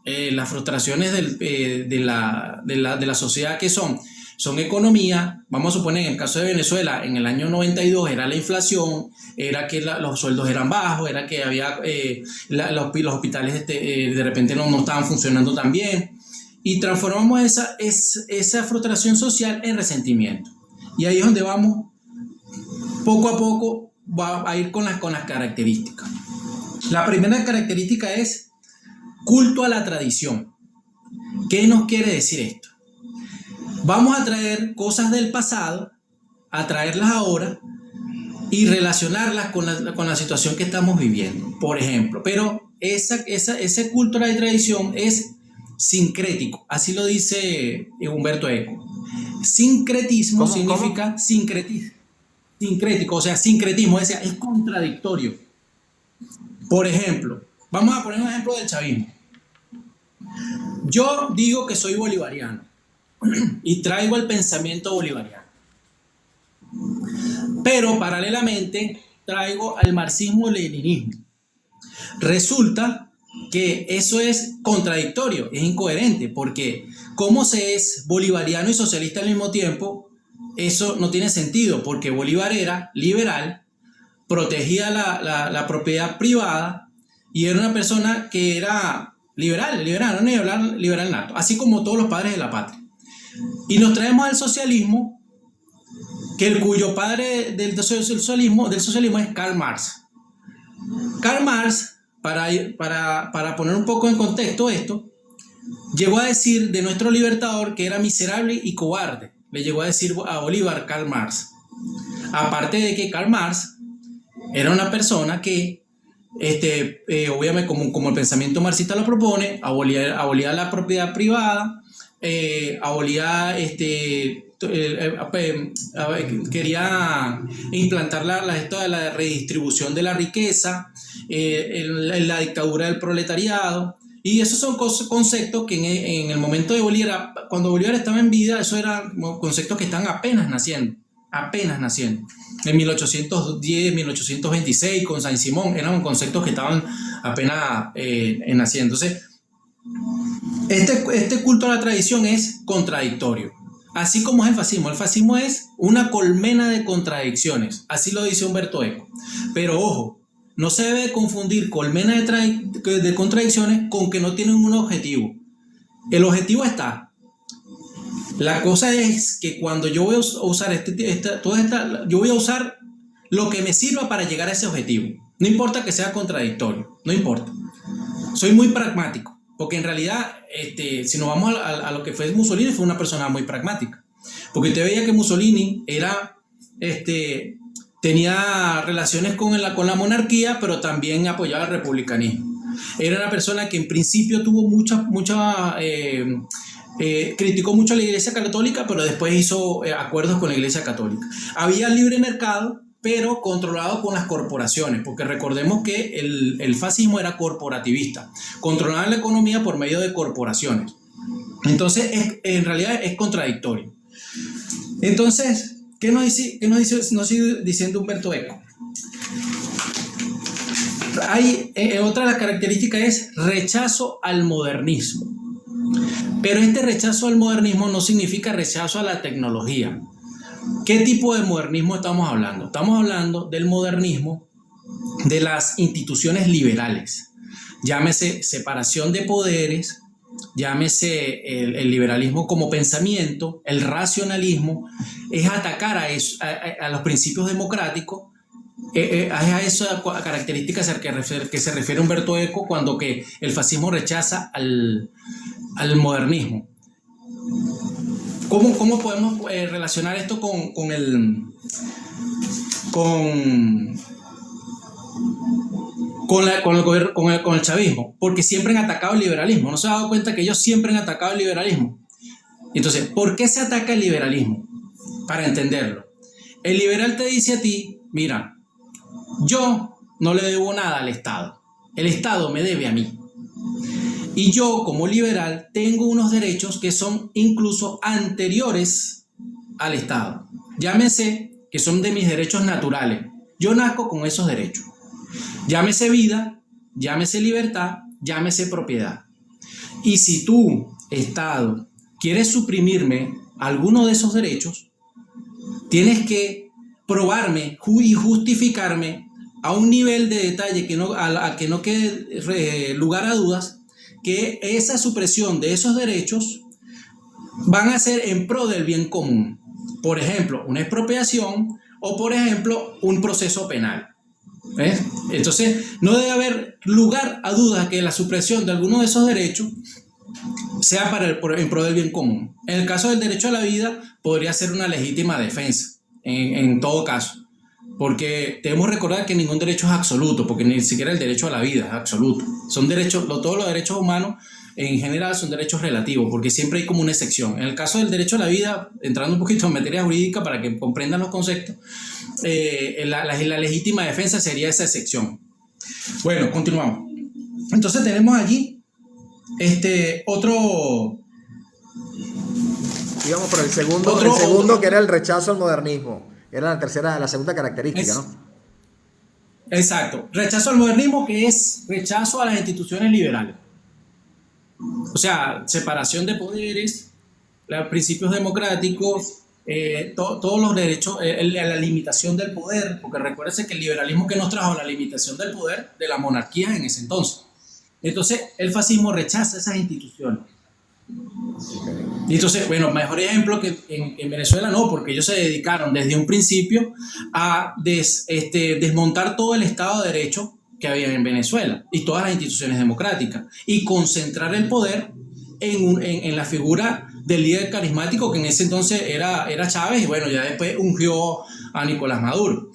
S2: las frustraciones de la sociedad que son economía. Vamos a suponer, en el caso de Venezuela, en el año 92 era la inflación, era que los sueldos eran bajos, era que había los hospitales de repente no estaban funcionando tan bien, y transformamos esa frustración social en resentimiento. Y ahí es donde vamos, poco a poco, va a ir con las características. La primera característica es culto a la tradición. ¿Qué nos quiere decir esto? Vamos a traer cosas del pasado, a traerlas ahora y relacionarlas con la situación que estamos viviendo, por ejemplo. Pero ese culto a la tradición es sincrético, así lo dice Humberto Eco. Sincretismo significa sincrético, o sea, sincretismo, es contradictorio. Por ejemplo, vamos a poner un ejemplo del chavismo. Yo digo que soy bolivariano y traigo el pensamiento bolivariano, pero paralelamente traigo al marxismo-leninismo. Resulta que eso es contradictorio, es incoherente, porque ¿cómo se es bolivariano y socialista al mismo tiempo? Eso no tiene sentido, porque Bolívar era liberal, protegía la propiedad privada y era una persona que era liberal, no liberal nato, así como todos los padres de la patria. Y nos traemos al socialismo, cuyo padre del socialismo es Karl Marx. Karl Marx, para poner un poco en contexto esto, llegó a decir de nuestro libertador que era miserable y cobarde. Le llegó a decir a Bolívar Karl Marx. Aparte de que Karl Marx era una persona que, obviamente, como el pensamiento marxista lo propone, abolía la propiedad privada, quería implantar la redistribución de la riqueza, la dictadura del proletariado. Y esos son conceptos que en el momento de Bolívar, cuando Bolívar estaba en vida, esos eran conceptos que están apenas naciendo. En 1810, 1826, con Saint Simón, eran conceptos que estaban apenas naciendo. Entonces, este culto a la tradición es contradictorio. Así como es el fascismo es una colmena de contradicciones, así lo dice Humberto Eco. Pero ojo, no se debe confundir colmena de contradicciones con que no tienen un objetivo. El objetivo está. La cosa es que cuando yo voy a usar yo voy a usar lo que me sirva para llegar a ese objetivo. No importa que sea contradictorio, no importa. Soy muy pragmático, porque en realidad, si nos vamos a lo que fue Mussolini, fue una persona muy pragmática. Porque usted veía que Mussolini tenía relaciones con la monarquía, pero también apoyaba el republicanismo. Era una persona que en principio tuvo criticó mucho a la Iglesia Católica, pero después hizo acuerdos con la Iglesia Católica. Había libre mercado, pero controlado con las corporaciones, porque recordemos que el fascismo era corporativista, controlaban la economía por medio de corporaciones. Entonces, en realidad es contradictorio. Entonces, ¿qué nos sigue diciendo Humberto Eco? Otra de las características es rechazo al modernismo. Pero este rechazo al modernismo no significa rechazo a la tecnología. ¿Qué tipo de modernismo estamos hablando? Estamos hablando del modernismo de las instituciones liberales. Llámese separación de poderes, llámese el liberalismo como pensamiento, el racionalismo, es atacar a los principios democráticos, a esa característica que se refiere Humberto Eco cuando que el fascismo rechaza al modernismo. ¿Cómo podemos relacionar esto con el chavismo? Porque siempre han atacado el liberalismo. ¿No se ha dado cuenta que ellos siempre han atacado el liberalismo? Entonces, ¿por qué se ataca el liberalismo? Para entenderlo. El liberal te dice a ti, mira, yo no le debo nada al Estado. El Estado me debe a mí. Y yo, como liberal, tengo unos derechos que son incluso anteriores al Estado. Llámese que son de mis derechos naturales. Yo nazco con esos derechos. Llámese vida, llámese libertad, llámese propiedad. Y si tú, Estado, quieres suprimirme alguno de esos derechos, tienes que probarme y justificarme a un nivel de detalle que no quede lugar a dudas, que esa supresión de esos derechos van a ser en pro del bien común. Por ejemplo, una expropiación o, por ejemplo, un proceso penal. ¿Ves? Entonces, no debe haber lugar a dudas que la supresión de alguno de esos derechos sea en pro del bien común. En el caso del derecho a la vida, podría ser una legítima defensa, en todo caso. Porque debemos recordar que ningún derecho es absoluto, porque ni siquiera el derecho a la vida es absoluto. Son derechos, todos los derechos humanos en general son derechos relativos, porque siempre hay como una excepción. En el caso del derecho a la vida, entrando un poquito en materia jurídica para que comprendan los conceptos, la legítima defensa sería esa excepción. Bueno, continuamos. Entonces tenemos allí otro...
S1: Íbamos por el segundo que era el rechazo al modernismo. Era la segunda característica, ¿no?
S2: Exacto. Rechazo al modernismo, que es rechazo a las instituciones liberales. O sea, separación de poderes, los principios democráticos, todos los derechos, la limitación del poder, porque recuérdense que el liberalismo que nos trajo la limitación del poder de las monarquías en ese entonces. Entonces, el fascismo rechaza esas instituciones. Y entonces, bueno, mejor ejemplo que en Venezuela no, porque ellos se dedicaron desde un principio a desmontar todo el Estado de Derecho que había en Venezuela y todas las instituciones democráticas y concentrar el poder en la figura del líder carismático que en ese entonces era Chávez y bueno, ya después ungió a Nicolás Maduro.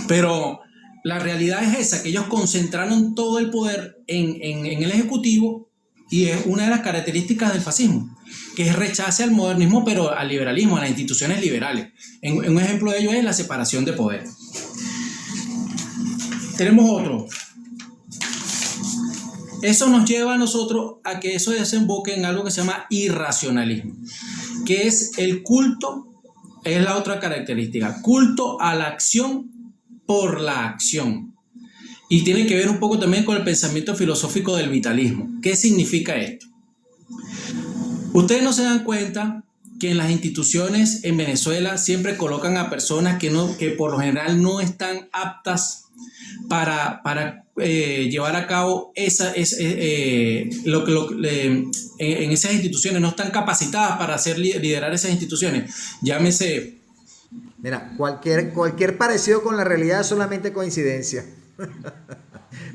S2: Pero la realidad es esa, que ellos concentraron todo el poder en el Ejecutivo y es una de las características del fascismo, que es rechace al modernismo pero al liberalismo, a las instituciones liberales. Un ejemplo de ello es la separación de poder. Tenemos otro. Eso nos lleva a nosotros a que eso desemboque en algo que se llama irracionalismo, que es el culto, es la otra característica, culto a la acción por la acción. Y tiene que ver un poco también con el pensamiento filosófico del vitalismo. ¿Qué significa esto? Ustedes no se dan cuenta que en las instituciones en Venezuela siempre colocan a personas que por lo general no están aptas para llevar a cabo en esas instituciones, no están capacitadas para liderar esas instituciones. Llámese.
S1: Mira, cualquier parecido con la realidad es solamente coincidencia.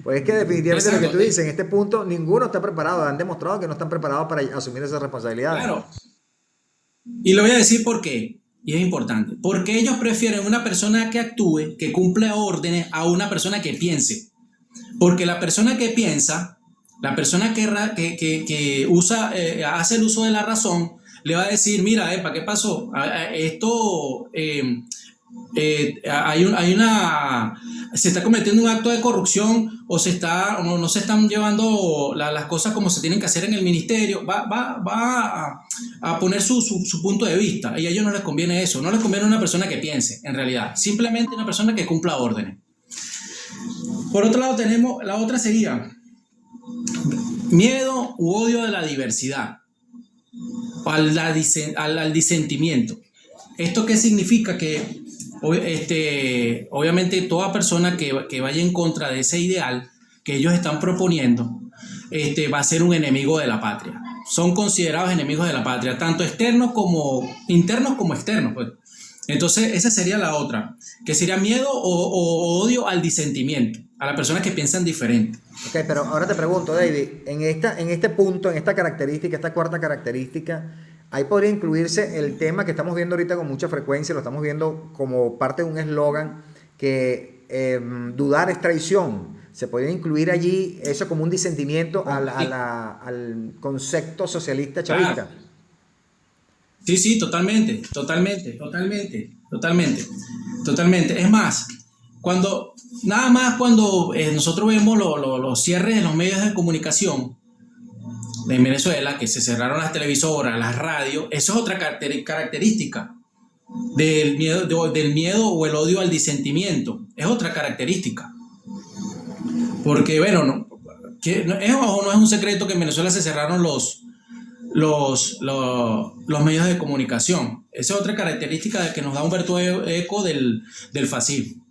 S1: Pues es que definitivamente lo que tú dices, en este punto ninguno está preparado, han demostrado que no están preparados para asumir esa responsabilidad.
S2: Claro. Y lo voy a decir por qué, y es importante. Porque ellos prefieren una persona que actúe, que cumpla órdenes, a una persona que piense. Porque la persona que piensa, la persona que usa, hace el uso de la razón, le va a decir, mira, ¿para qué pasó? Esto, se está cometiendo un acto de corrupción o no se están llevando las cosas como se tienen que hacer en el ministerio. Va a poner su punto de vista y a ellos no les conviene eso. No les conviene una persona que piense, en realidad. Simplemente una persona que cumpla órdenes. Por otro lado tenemos, la otra sería miedo u odio de la diversidad, al disentimiento. ¿Esto qué significa? Que obviamente toda persona que vaya en contra de ese ideal que ellos están proponiendo va a ser un enemigo de la patria. Son considerados enemigos de la patria, tanto internos como externos, pues. Entonces esa sería la otra, que sería miedo o odio al disentimiento, a las personas que piensan diferente.
S1: Ok, pero ahora te pregunto, David, en este punto, en esta característica, esta cuarta característica, ahí podría incluirse el tema que estamos viendo ahorita con mucha frecuencia, lo estamos viendo como parte de un eslogan, que dudar es traición. ¿Se podría incluir allí eso como un disentimiento al concepto socialista chavista?
S2: Claro. Sí, totalmente. Es más, cuando nosotros vemos los cierres de los medios de comunicación en Venezuela, que se cerraron las televisoras, las radios, eso es otra característica del miedo o el odio al disentimiento. Es otra característica. Porque, bueno, no es un secreto que en Venezuela se cerraron los medios de comunicación. Esa es otra característica que nos da Humberto Eco del fascismo.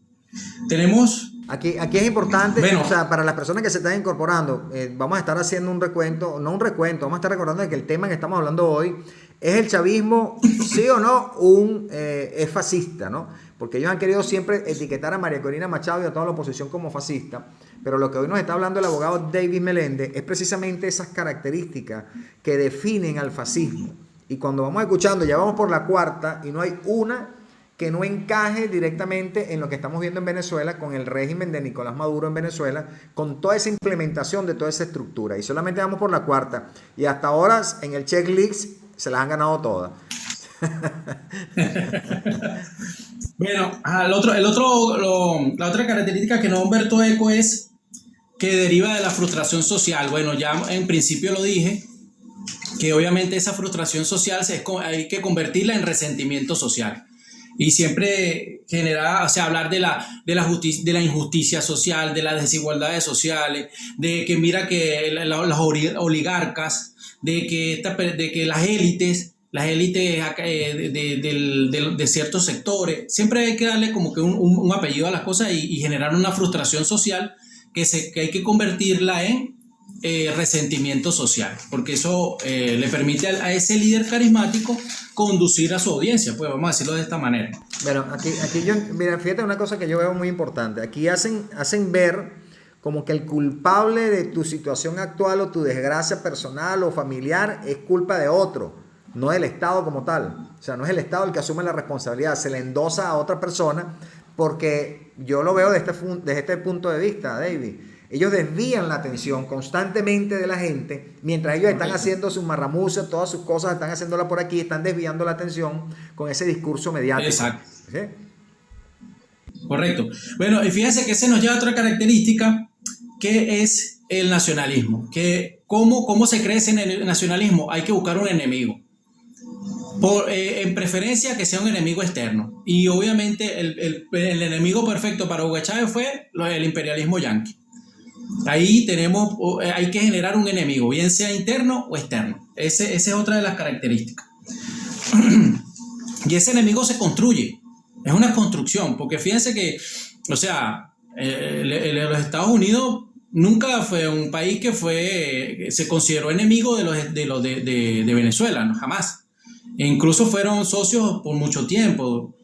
S2: Tenemos...
S1: Aquí es importante, bueno, o sea, para las personas que se están incorporando, vamos a estar haciendo un recuento, vamos a estar recordando de que el tema que estamos hablando hoy es el chavismo, sí o no, es fascista, ¿no? Porque ellos han querido siempre etiquetar a María Corina Machado y a toda la oposición como fascista, pero lo que hoy nos está hablando el abogado David Meléndez es precisamente esas características que definen al fascismo. Y cuando vamos escuchando, ya vamos por la cuarta y no hay una que no encaje directamente en lo que estamos viendo en Venezuela con el régimen de Nicolás Maduro en Venezuela, con toda esa implementación de toda esa estructura. Y solamente vamos por la cuarta. Y hasta ahora en el checklist se las han ganado todas.
S2: Bueno, la otra característica que no Humberto Eco es que deriva de la frustración social. Bueno, ya en principio lo dije, que obviamente esa frustración social hay que convertirla en resentimiento social. Y siempre hablar de la injusticia social, de las desigualdades sociales, de que mira que los oligarcas, de que las élites de ciertos sectores, siempre hay que darle como que un apellido a las cosas y generar una frustración social que hay que convertirla en resentimiento social, porque eso le permite a ese líder carismático conducir a su audiencia, pues vamos a decirlo de esta manera.
S1: Bueno, aquí mira, fíjate una cosa que yo veo muy importante. Aquí hacen ver como que el culpable de tu situación actual o tu desgracia personal o familiar es culpa de otro, no del Estado como tal. O sea, no es el Estado el que asume la responsabilidad, se le endosa a otra persona, porque yo lo veo desde este punto de vista, David. Ellos desvían la atención constantemente de la gente, mientras ellos están haciendo sus marramuces, todas sus cosas, están haciéndola por aquí, están desviando la atención con ese discurso mediático.
S2: Exacto.
S1: ¿Sí?
S2: Correcto. Bueno, y fíjense que se nos lleva a otra característica, que es el nacionalismo. Que ¿cómo se crece en el nacionalismo? Hay que buscar un enemigo. En preferencia que sea un enemigo externo. Y obviamente el enemigo perfecto para Hugo Chávez fue el imperialismo yanqui. Ahí hay que generar un enemigo, bien sea interno o externo. Esa es otra de las características. Y ese enemigo se construye. Es una construcción, porque fíjense que, o sea, los Estados Unidos nunca fue un país que se consideró enemigo de Venezuela, no, jamás. E incluso fueron socios por mucho tiempo.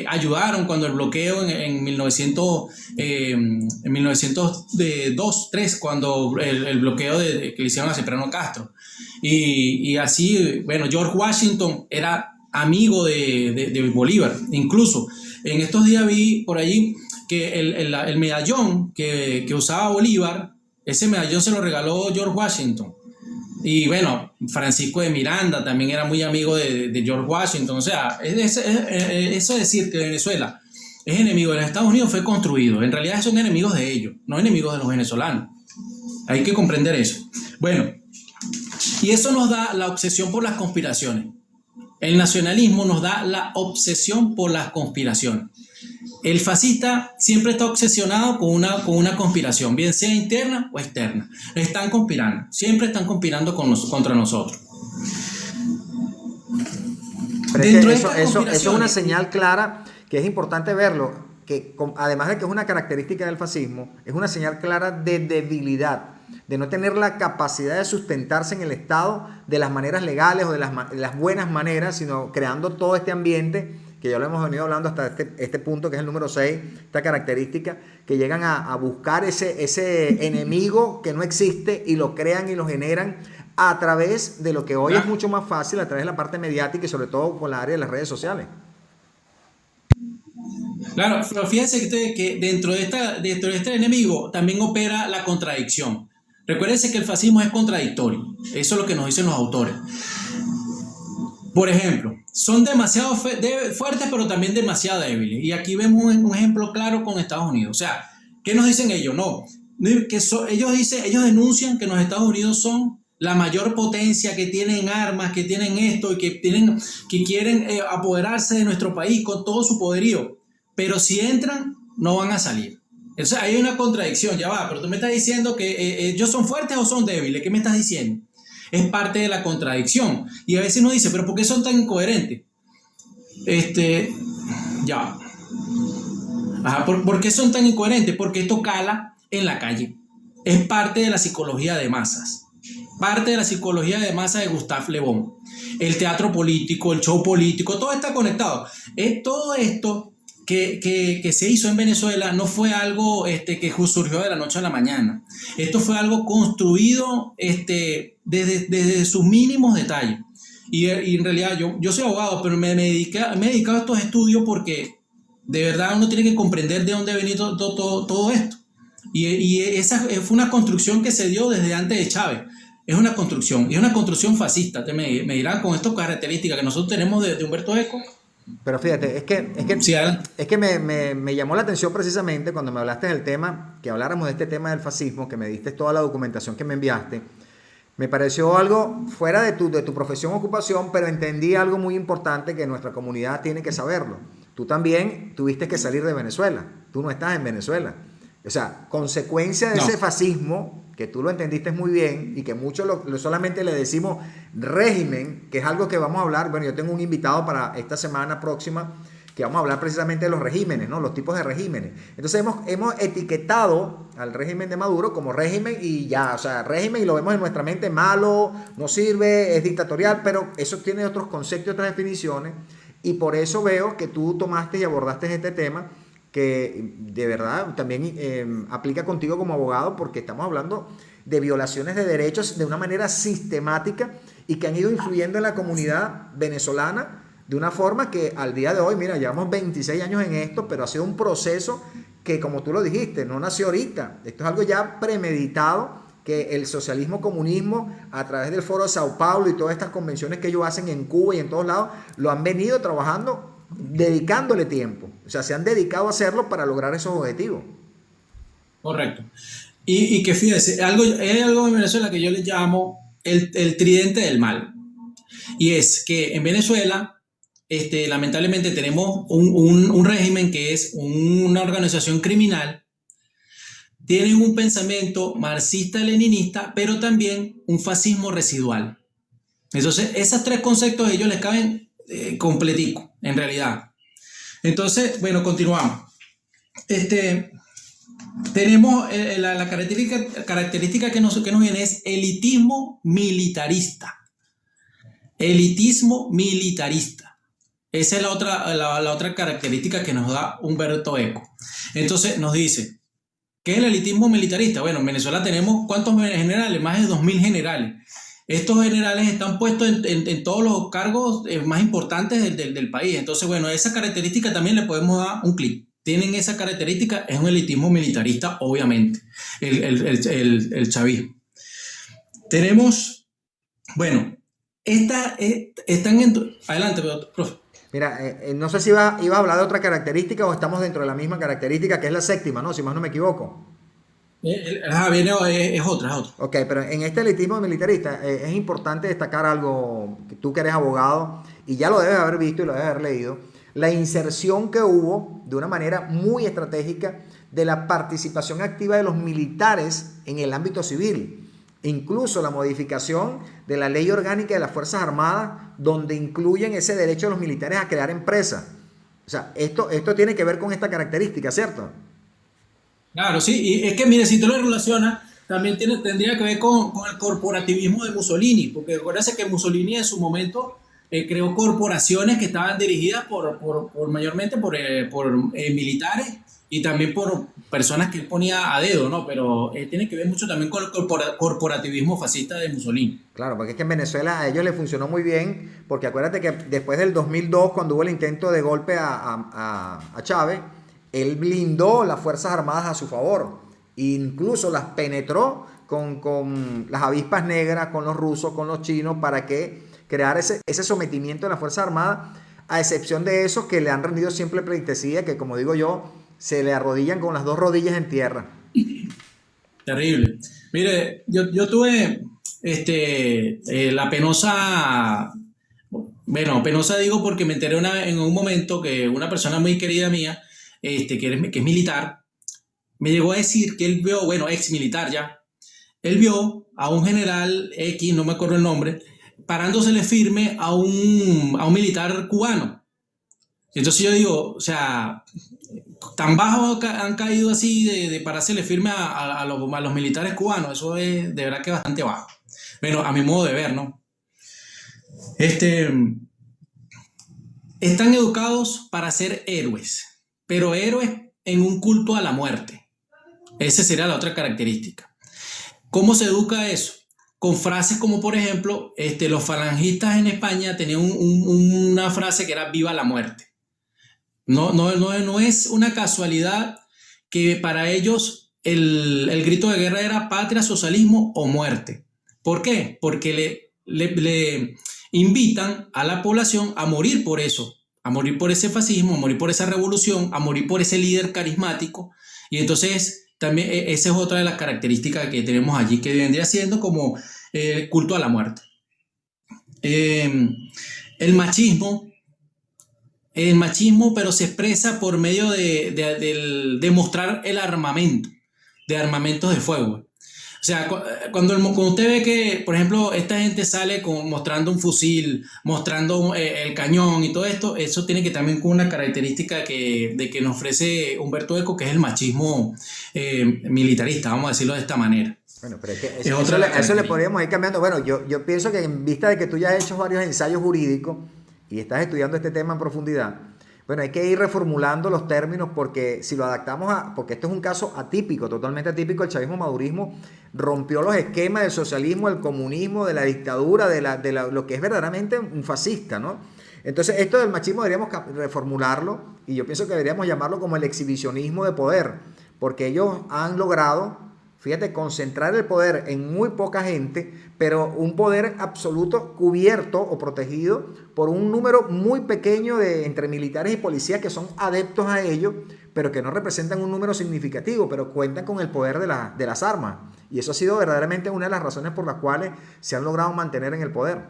S2: Ayudaron cuando el bloqueo en 1902-3, cuando el bloqueo que le hicieron a Cipriano Castro. Y así, bueno, George Washington era amigo de Bolívar. Incluso en estos días vi por allí que el medallón que usaba Bolívar, ese medallón se lo regaló George Washington. Y bueno, Francisco de Miranda también era muy amigo de George Washington. O sea, eso decir que Venezuela es enemigo de los Estados Unidos fue construido. En realidad son enemigos de ellos, no enemigos de los venezolanos. Hay que comprender eso. Bueno, y eso nos da la obsesión por las conspiraciones. El nacionalismo nos da la obsesión por las conspiraciones. El fascista siempre está obsesionado con una conspiración, bien sea interna o externa. Están conspirando, siempre están conspirando contra nosotros.
S1: Pero es que eso es una señal clara que es importante verlo, que además de que es una característica del fascismo, es una señal clara de debilidad, de no tener la capacidad de sustentarse en el Estado de las maneras legales o de las buenas maneras, sino creando todo este ambiente que ya lo hemos venido hablando hasta este punto, que es el número 6, esta característica, que llegan a buscar ese enemigo que no existe y lo crean y lo generan a través de lo que hoy es mucho más fácil, a través de la parte mediática y sobre todo con la área de las redes sociales.
S2: Claro, pero fíjense que dentro de este enemigo también opera la contradicción. Recuérdense que el fascismo es contradictorio, eso es lo que nos dicen los autores. Por ejemplo, son demasiado fuertes, pero también demasiado débiles. Y aquí vemos un ejemplo claro con Estados Unidos. O sea, ¿qué nos dicen ellos? No, ellos denuncian que los Estados Unidos son la mayor potencia, que tienen armas, que tienen esto y que quieren apoderarse de nuestro país con todo su poderío. Pero si entran, no van a salir. O sea, hay una contradicción, ya va, pero tú me estás diciendo que ellos son fuertes o son débiles. ¿Qué me estás diciendo? Es parte de la contradicción. Y a veces uno dice, ¿pero por qué son tan incoherentes? ¿Por qué son tan incoherentes? Porque esto cala en la calle. Es parte de la psicología de masas. Parte de la psicología de masas de Gustave Le Bon. El teatro político, el show político, todo está conectado. Todo esto que se hizo en Venezuela no fue algo que surgió de la noche a la mañana. Esto fue algo construido desde sus mínimos detalles. Y en realidad yo soy abogado, pero me he dedicado a estos estudios porque de verdad uno tiene que comprender de dónde ha venido todo esto. Y esa fue una construcción que se dio desde antes de Chávez. Es una construcción fascista. Me dirán con estas características que nosotros tenemos de Humberto Eco.
S1: Pero fíjate, es que me llamó la atención precisamente cuando me hablaste del tema, que habláramos de este tema del fascismo, que me diste toda la documentación que me enviaste. Me pareció algo fuera de tu profesión o ocupación, pero entendí algo muy importante que nuestra comunidad tiene que saberlo. Tú también tuviste que salir de Venezuela. Tú no estás en Venezuela. O sea, consecuencia de ese fascismo, que tú lo entendiste muy bien y que muchos solamente le decimos régimen, que es algo que vamos a hablar. Bueno, yo tengo un invitado para esta semana próxima que vamos a hablar precisamente de los regímenes, ¿no? Los tipos de regímenes. Entonces hemos etiquetado al régimen de Maduro como régimen y ya, o sea, régimen, y lo vemos en nuestra mente: malo, no sirve, es dictatorial, pero eso tiene otros conceptos, otras definiciones, y por eso veo que tú tomaste y abordaste este tema, que de verdad también aplica contigo como abogado, porque estamos hablando de violaciones de derechos de una manera sistemática y que han ido influyendo en la comunidad venezolana de una forma que al día de hoy, mira, llevamos 26 años en esto, pero ha sido un proceso que, como tú lo dijiste, no nació ahorita. Esto es algo ya premeditado, que el socialismo, comunismo, a través del Foro de Sao Paulo y todas estas convenciones que ellos hacen en Cuba y en todos lados, lo han venido trabajando, dedicándole tiempo. O sea, se han dedicado a hacerlo para lograr esos objetivos.
S2: Correcto. Y que fíjese, hay algo en Venezuela que yo le llamo el tridente del mal. Y es que en Venezuela, lamentablemente tenemos un régimen que es una organización criminal, tienen un pensamiento marxista-leninista, pero también un fascismo residual. Entonces, esos tres conceptos a ellos les caben completico, en realidad. Entonces, bueno, continuamos. Tenemos la característica que nos viene es elitismo militarista. Elitismo militarista. Esa es la otra característica que nos da Humberto Eco. Entonces nos dice, ¿qué es el elitismo militarista? Bueno, en Venezuela tenemos ¿cuántos generales? Más de 2000 generales. Estos generales están puestos en todos los cargos más importantes del país. Entonces, bueno, esa característica también le podemos dar un clic. Tienen esa característica, es un elitismo militarista, obviamente, el chavismo. Tenemos, bueno, están en... Adelante, profe.
S1: Mira, no sé si iba a hablar de otra característica o estamos dentro de la misma característica, que es la séptima, ¿no? Si más no me equivoco.
S2: Viene, es otra.
S1: Ok, pero en este elitismo militarista es importante destacar algo, que tú que eres abogado, y ya lo debes haber visto y lo debes haber leído, la inserción que hubo de una manera muy estratégica de la participación activa de los militares en el ámbito civil. Incluso la modificación de la ley orgánica de las Fuerzas Armadas, donde incluyen ese derecho de los militares a crear empresas. O sea, esto tiene que ver con esta característica, ¿cierto?
S2: Claro, sí, y es que mire, si tú lo relacionas, también tendría que ver con el corporativismo de Mussolini, porque recuerda que Mussolini en su momento creó corporaciones que estaban dirigidas mayormente por militares y también por personas que él ponía a dedo, ¿no? Pero tiene que ver mucho también con el corporativismo fascista de Mussolini.
S1: Claro, porque es que en Venezuela a ellos les funcionó muy bien, porque acuérdate que después del 2002, cuando hubo el intento de golpe a Chávez, él blindó las Fuerzas Armadas a su favor, incluso las penetró con las avispas negras, con los rusos, con los chinos, para que crear ese sometimiento de las Fuerzas Armadas, a excepción de esos que le han rendido siempre pleitesía, que como digo yo, se le arrodillan con las dos rodillas en tierra.
S2: Terrible. Mire, yo tuve la penosa, bueno, penosa digo porque me enteré en un momento que una persona muy querida mía, que es militar, me llegó a decir que él vio, bueno, ex militar ya, él vio a un general X, no me acuerdo el nombre, parándosele firme a un militar cubano. Entonces yo digo, o sea, tan bajo han caído así de parársele firme a los militares cubanos, eso es de verdad que bastante bajo. Bueno, a mi modo de ver, ¿no? Están educados para ser héroes, pero héroes en un culto a la muerte. Esa sería la otra característica. ¿Cómo se educa eso? Con frases como, por ejemplo, los falangistas en España tenían una frase que era "viva la muerte". No es una casualidad que para ellos el grito de guerra era patria, socialismo o muerte. ¿Por qué? Porque le invitan a la población a morir por eso, a morir por ese fascismo, a morir por esa revolución, a morir por ese líder carismático. Y entonces también esa es otra de las características que tenemos allí, que vendría siendo como culto a la muerte. El machismo, pero se expresa por medio de mostrar el armamento, de armamentos de fuego. O sea, cuando usted ve que, por ejemplo, esta gente sale mostrando un fusil, mostrando el cañón y todo esto, eso tiene que también con una característica de que nos ofrece Humberto Eco, que es el machismo militarista, vamos a decirlo de esta manera.
S1: Bueno, pero es que
S2: Es otra de las
S1: eso le
S2: características.
S1: podríamos ir cambiando. Bueno, yo pienso que en vista de que tú ya has hecho varios ensayos jurídicos y estás estudiando este tema en profundidad, bueno, hay que ir reformulando los términos porque si lo adaptamos porque esto es un caso atípico, totalmente atípico, el chavismo-madurismo rompió los esquemas del socialismo, del comunismo, de la dictadura, lo que es verdaderamente un fascista, ¿no? Entonces, esto del machismo deberíamos reformularlo y yo pienso que deberíamos llamarlo como el exhibicionismo de poder, porque ellos han logrado, fíjate, concentrar el poder en muy poca gente, pero un poder absoluto cubierto o protegido por un número muy pequeño de entre militares y policías que son adeptos a ello, pero que no representan un número significativo, pero cuentan con el poder de las armas. Y eso ha sido verdaderamente una de las razones por las cuales se han logrado mantener en el poder.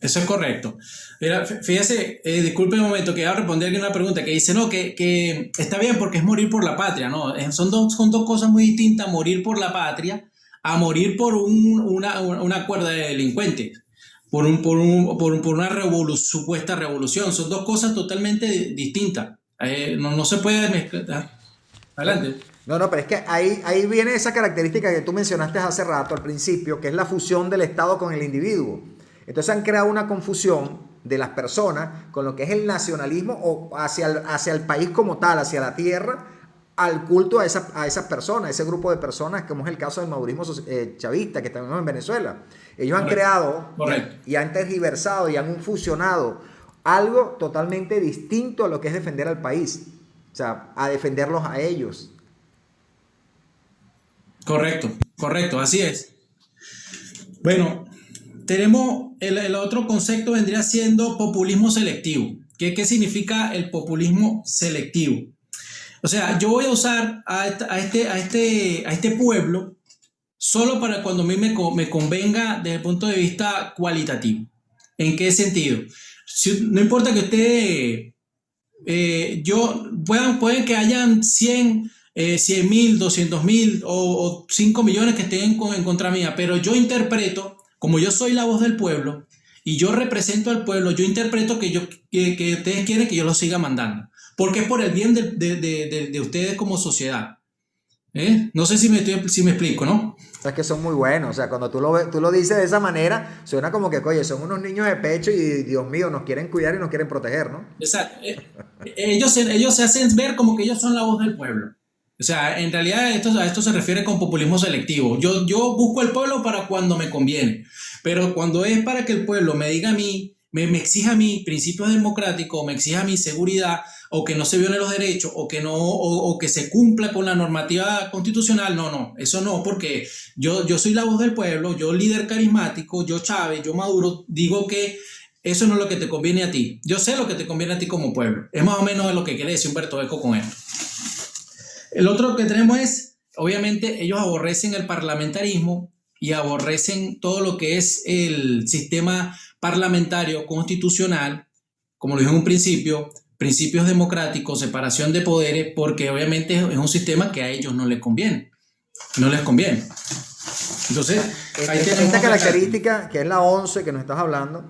S2: Eso es correcto. Mira, fíjese, disculpe un momento, que voy a responder aquí una pregunta que dice, no, que está bien porque es morir por la patria, ¿no? Son dos cosas muy distintas, morir por la patria a morir por una cuerda de delincuentes, por una supuesta revolución. Son dos cosas totalmente distintas. No se puede mezclar. Adelante.
S1: No, pero es que ahí viene esa característica que tú mencionaste hace rato, al principio, que es la fusión del Estado con el individuo. Entonces han creado una confusión de las personas con lo que es el nacionalismo o hacia el país como tal, hacia la tierra, al culto a esas personas, a ese grupo de personas, como es el caso del madurismo chavista que tenemos en Venezuela. Ellos han creado y han tergiversado y han fusionado algo totalmente distinto a lo que es defender al país, o sea, a defenderlos a ellos.
S2: Correcto, así es. Bueno, tenemos el otro concepto vendría siendo populismo selectivo. ¿Qué significa el populismo selectivo? O sea, yo voy a usar a este pueblo solo para cuando a mí me convenga desde el punto de vista cualitativo. ¿En qué sentido? No importa que pueden que hayan 100.000, 200.000 o 5 millones que estén en contra mía, pero yo interpreto, como yo soy la voz del pueblo y yo represento al pueblo, yo interpreto que ustedes quieren que yo los siga mandando, porque es por el bien de ustedes como sociedad. No sé si me explico, ¿no?
S1: Es que son muy buenos, o sea, cuando tú lo dices de esa manera, suena como que, oye, son unos niños de pecho y Dios mío, nos quieren cuidar y nos quieren proteger, ¿no?
S2: Exacto. Ellos se hacen ver como que ellos son la voz del pueblo. O sea, en realidad a esto se refiere con populismo selectivo. Yo busco al pueblo para cuando me conviene, pero cuando es para que el pueblo me diga a mí, me exija a mí principios democráticos, me exija a mí seguridad, o que no se violen los derechos, o que se cumpla con la normativa constitucional, no, eso no, porque yo soy la voz del pueblo, yo líder carismático, yo Chávez, yo Maduro, digo que eso no es lo que te conviene a ti. Yo sé lo que te conviene a ti como pueblo. Es más o menos lo que quiere decir Humberto Eco con esto. El otro que tenemos es, obviamente, ellos aborrecen el parlamentarismo y aborrecen todo lo que es el sistema parlamentario constitucional, como lo dije en un principio, principios democráticos, separación de poderes, porque obviamente es un sistema que a ellos no les conviene. No les conviene. Entonces,
S1: esta característica, que es la 11 que nos estás hablando,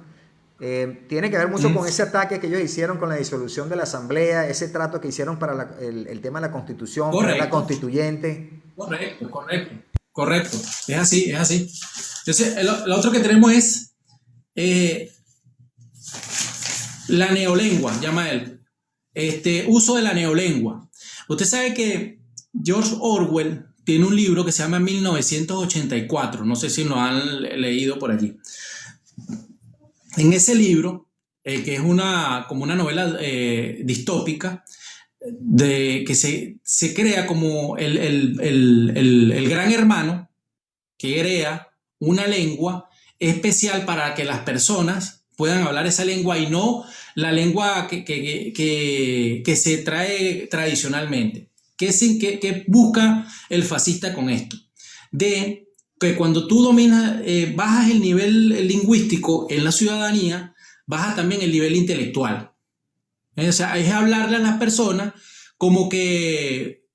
S1: tiene que ver mucho con ese ataque que ellos hicieron con la disolución de la asamblea, ese trato que hicieron para el tema de la constitución, para la constituyente.
S2: Correcto. Es así. Entonces, lo otro que tenemos es la neolengua, llama él. Uso de la neolengua. Usted sabe que George Orwell tiene un libro que se llama 1984. No sé si lo han leído por allí. En ese libro, que es como una novela distópica, que se crea como el gran hermano que crea una lengua especial para que las personas puedan hablar esa lengua y no la lengua que se trae tradicionalmente. ¿Qué busca el fascista con esto? De que cuando tú dominas, bajas el nivel lingüístico en la ciudadanía, baja también el nivel intelectual. O sea, es hablarle a las personas como que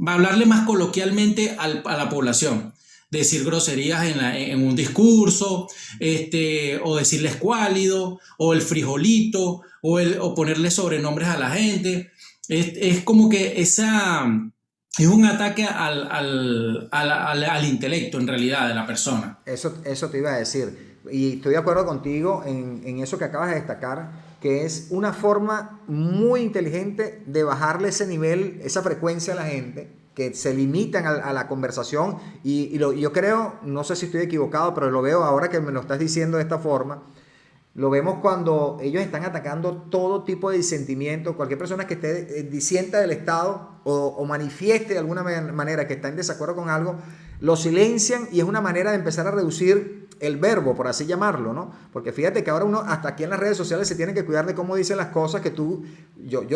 S2: hablarle más coloquialmente a la población. Decir groserías en un discurso, o decirle escuálido, o el frijolito, o ponerle sobrenombres a la gente. Es como que es un ataque al intelecto, en realidad, de la persona.
S1: Eso te iba a decir. Y estoy de acuerdo contigo en eso que acabas de destacar, que es una forma muy inteligente de bajarle ese nivel, esa frecuencia a la gente, que se limitan a la conversación. Yo creo, no sé si estoy equivocado, pero lo veo ahora que me lo estás diciendo de esta forma. Lo vemos cuando ellos están atacando todo tipo de disentimiento. Cualquier persona que esté disienta del Estado o manifieste de alguna manera que está en desacuerdo con algo, lo silencian, y es una manera de empezar a reducir el verbo, por así llamarlo, ¿no? Porque fíjate que ahora uno, hasta aquí en las redes sociales, se tiene que cuidar de cómo dicen las cosas que yo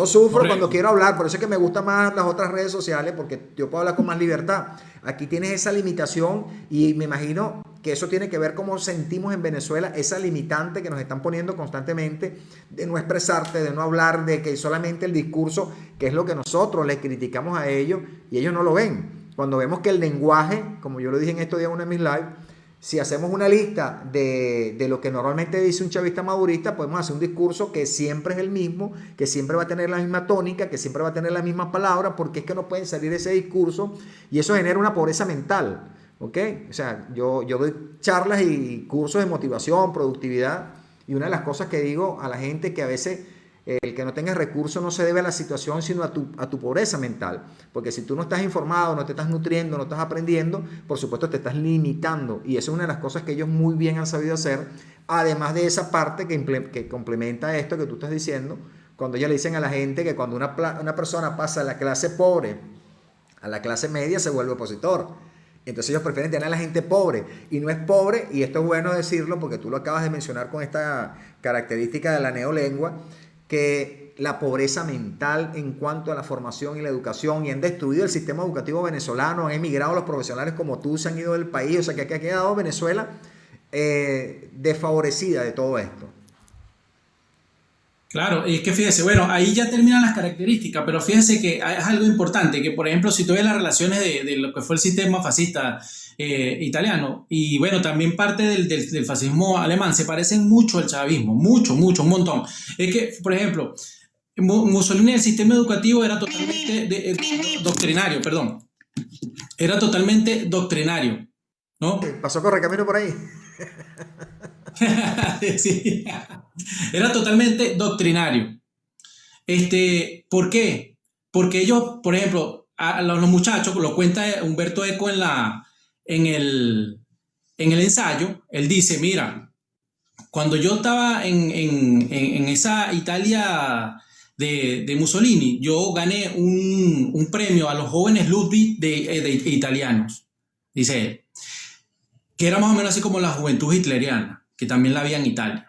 S1: sufro. Correcto. Cuando quiero hablar, por eso es que me gustan más las otras redes sociales, porque yo puedo hablar con más libertad. Aquí tienes esa limitación, y me imagino que eso tiene que ver cómo sentimos en Venezuela esa limitante que nos están poniendo constantemente de no expresarte, de no hablar, de que solamente el discurso, que es lo que nosotros les criticamos a ellos, y ellos no lo ven. Cuando vemos que el lenguaje, como yo lo dije en estos días en uno de mis lives, si hacemos una lista de lo que normalmente dice un chavista madurista, podemos hacer un discurso que siempre es el mismo, que siempre va a tener la misma tónica, que siempre va a tener las mismas palabras, porque es que no pueden salir de ese discurso, y eso genera una pobreza mental. ¿Ok? O sea, yo doy charlas y cursos de motivación, productividad, y una de las cosas que digo a la gente, que a veces el que no tengas recursos no se debe a la situación, sino a tu pobreza mental. Porque si tú no estás informado, no te estás nutriendo, no estás aprendiendo, por supuesto te estás limitando. Y eso es una de las cosas que ellos muy bien han sabido hacer, además de esa parte que complementa esto que tú estás diciendo, cuando ellos le dicen a la gente que cuando una persona pasa de la clase pobre a la clase media, se vuelve opositor. Entonces ellos prefieren tener a la gente pobre, y no es pobre, y esto es bueno decirlo porque tú lo acabas de mencionar con esta característica de la neolengua, que la pobreza mental en cuanto a la formación y la educación, y han destruido el sistema educativo venezolano, han emigrado los profesionales como tú, se han ido del país, o sea que aquí ha quedado Venezuela desfavorecida de todo esto.
S2: Claro, y es que fíjese, bueno, ahí ya terminan las características, pero fíjese que es algo importante, que por ejemplo, si tú ves las relaciones de lo que fue el sistema fascista italiano, y bueno, también parte del fascismo alemán, se parecen mucho al chavismo, mucho, un montón. Es que, por ejemplo, Mussolini, el sistema educativo era totalmente doctrinario, perdón, era totalmente doctrinario, ¿no?
S1: Pasó Correcamino por ahí.
S2: Sí. Era totalmente doctrinario. ¿Por qué? Porque ellos, por ejemplo, a los muchachos, lo cuenta Umberto Eco en el ensayo, él dice, mira, cuando yo estaba en esa Italia de Mussolini, yo gané un premio a los jóvenes Ludwig de italianos, dice él, que era más o menos así como la juventud hitleriana, que también la había en Italia.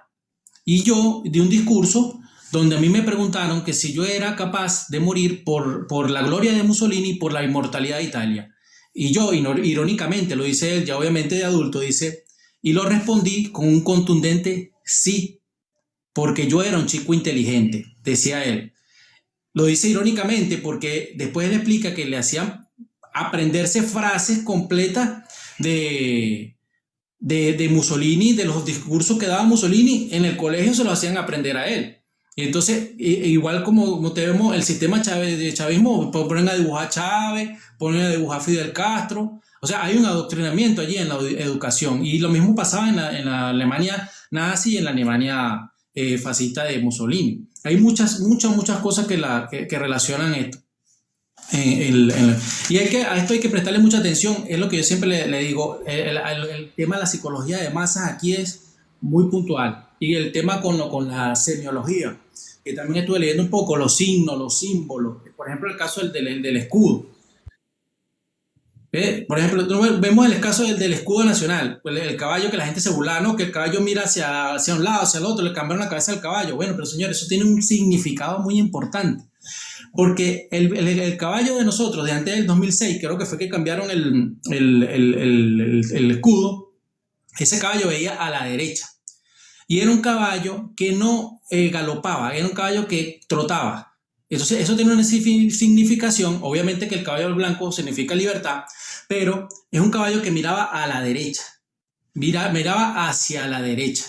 S2: Y yo di un discurso donde a mí me preguntaron que si yo era capaz de morir por la gloria de Mussolini y por la inmortalidad de Italia. Y yo, irónicamente, lo dice él, ya obviamente de adulto, dice, y lo respondí con un contundente sí, porque yo era un chico inteligente, decía él. Lo dice irónicamente porque después él explica que le hacían aprenderse frases completas de Mussolini, de los discursos que daba Mussolini en el colegio, se lo hacían aprender a él. Y entonces, igual como tenemos el sistema de chavismo, ponen a dibujar a Chávez, ponen a dibujar a Fidel Castro. O sea, hay un adoctrinamiento allí en la educación. Y lo mismo pasaba en la Alemania nazi y en la Alemania fascista de Mussolini. Hay muchas cosas que relacionan esto. Y a esto hay que prestarle mucha atención, es lo que yo siempre le digo, el tema de la psicología de masas aquí es muy puntual, y el tema con la semiología, que también estuve leyendo un poco, los signos, los símbolos, por ejemplo el caso del escudo. Por ejemplo, vemos el caso del escudo nacional, el caballo, que la gente se burla, ¿no? Que el caballo mira hacia un lado, hacia el otro, le cambiaron la cabeza al caballo. Bueno, pero señores, eso tiene un significado muy importante. Porque el caballo de nosotros, de antes del 2006, creo que fue que cambiaron el escudo, ese caballo veía a la derecha. Y era un caballo que no galopaba, era un caballo que trotaba. Entonces eso tiene una significación, obviamente que el caballo blanco significa libertad, pero es un caballo que miraba a la derecha, miraba hacia la derecha.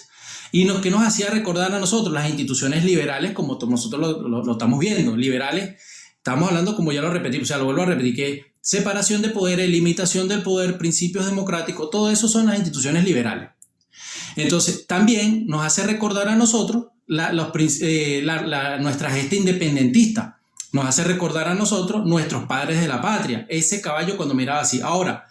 S2: Y que nos hacía recordar a nosotros las instituciones liberales, como nosotros lo estamos viendo, liberales, estamos hablando, como ya lo repetí, o sea, lo vuelvo a repetir, que separación de poderes, limitación del poder, principios democráticos, todo eso son las instituciones liberales. Entonces, también nos hace recordar a nosotros nuestra gesta independentista, nos hace recordar a nosotros nuestros padres de la patria, ese caballo cuando miraba así. Ahora,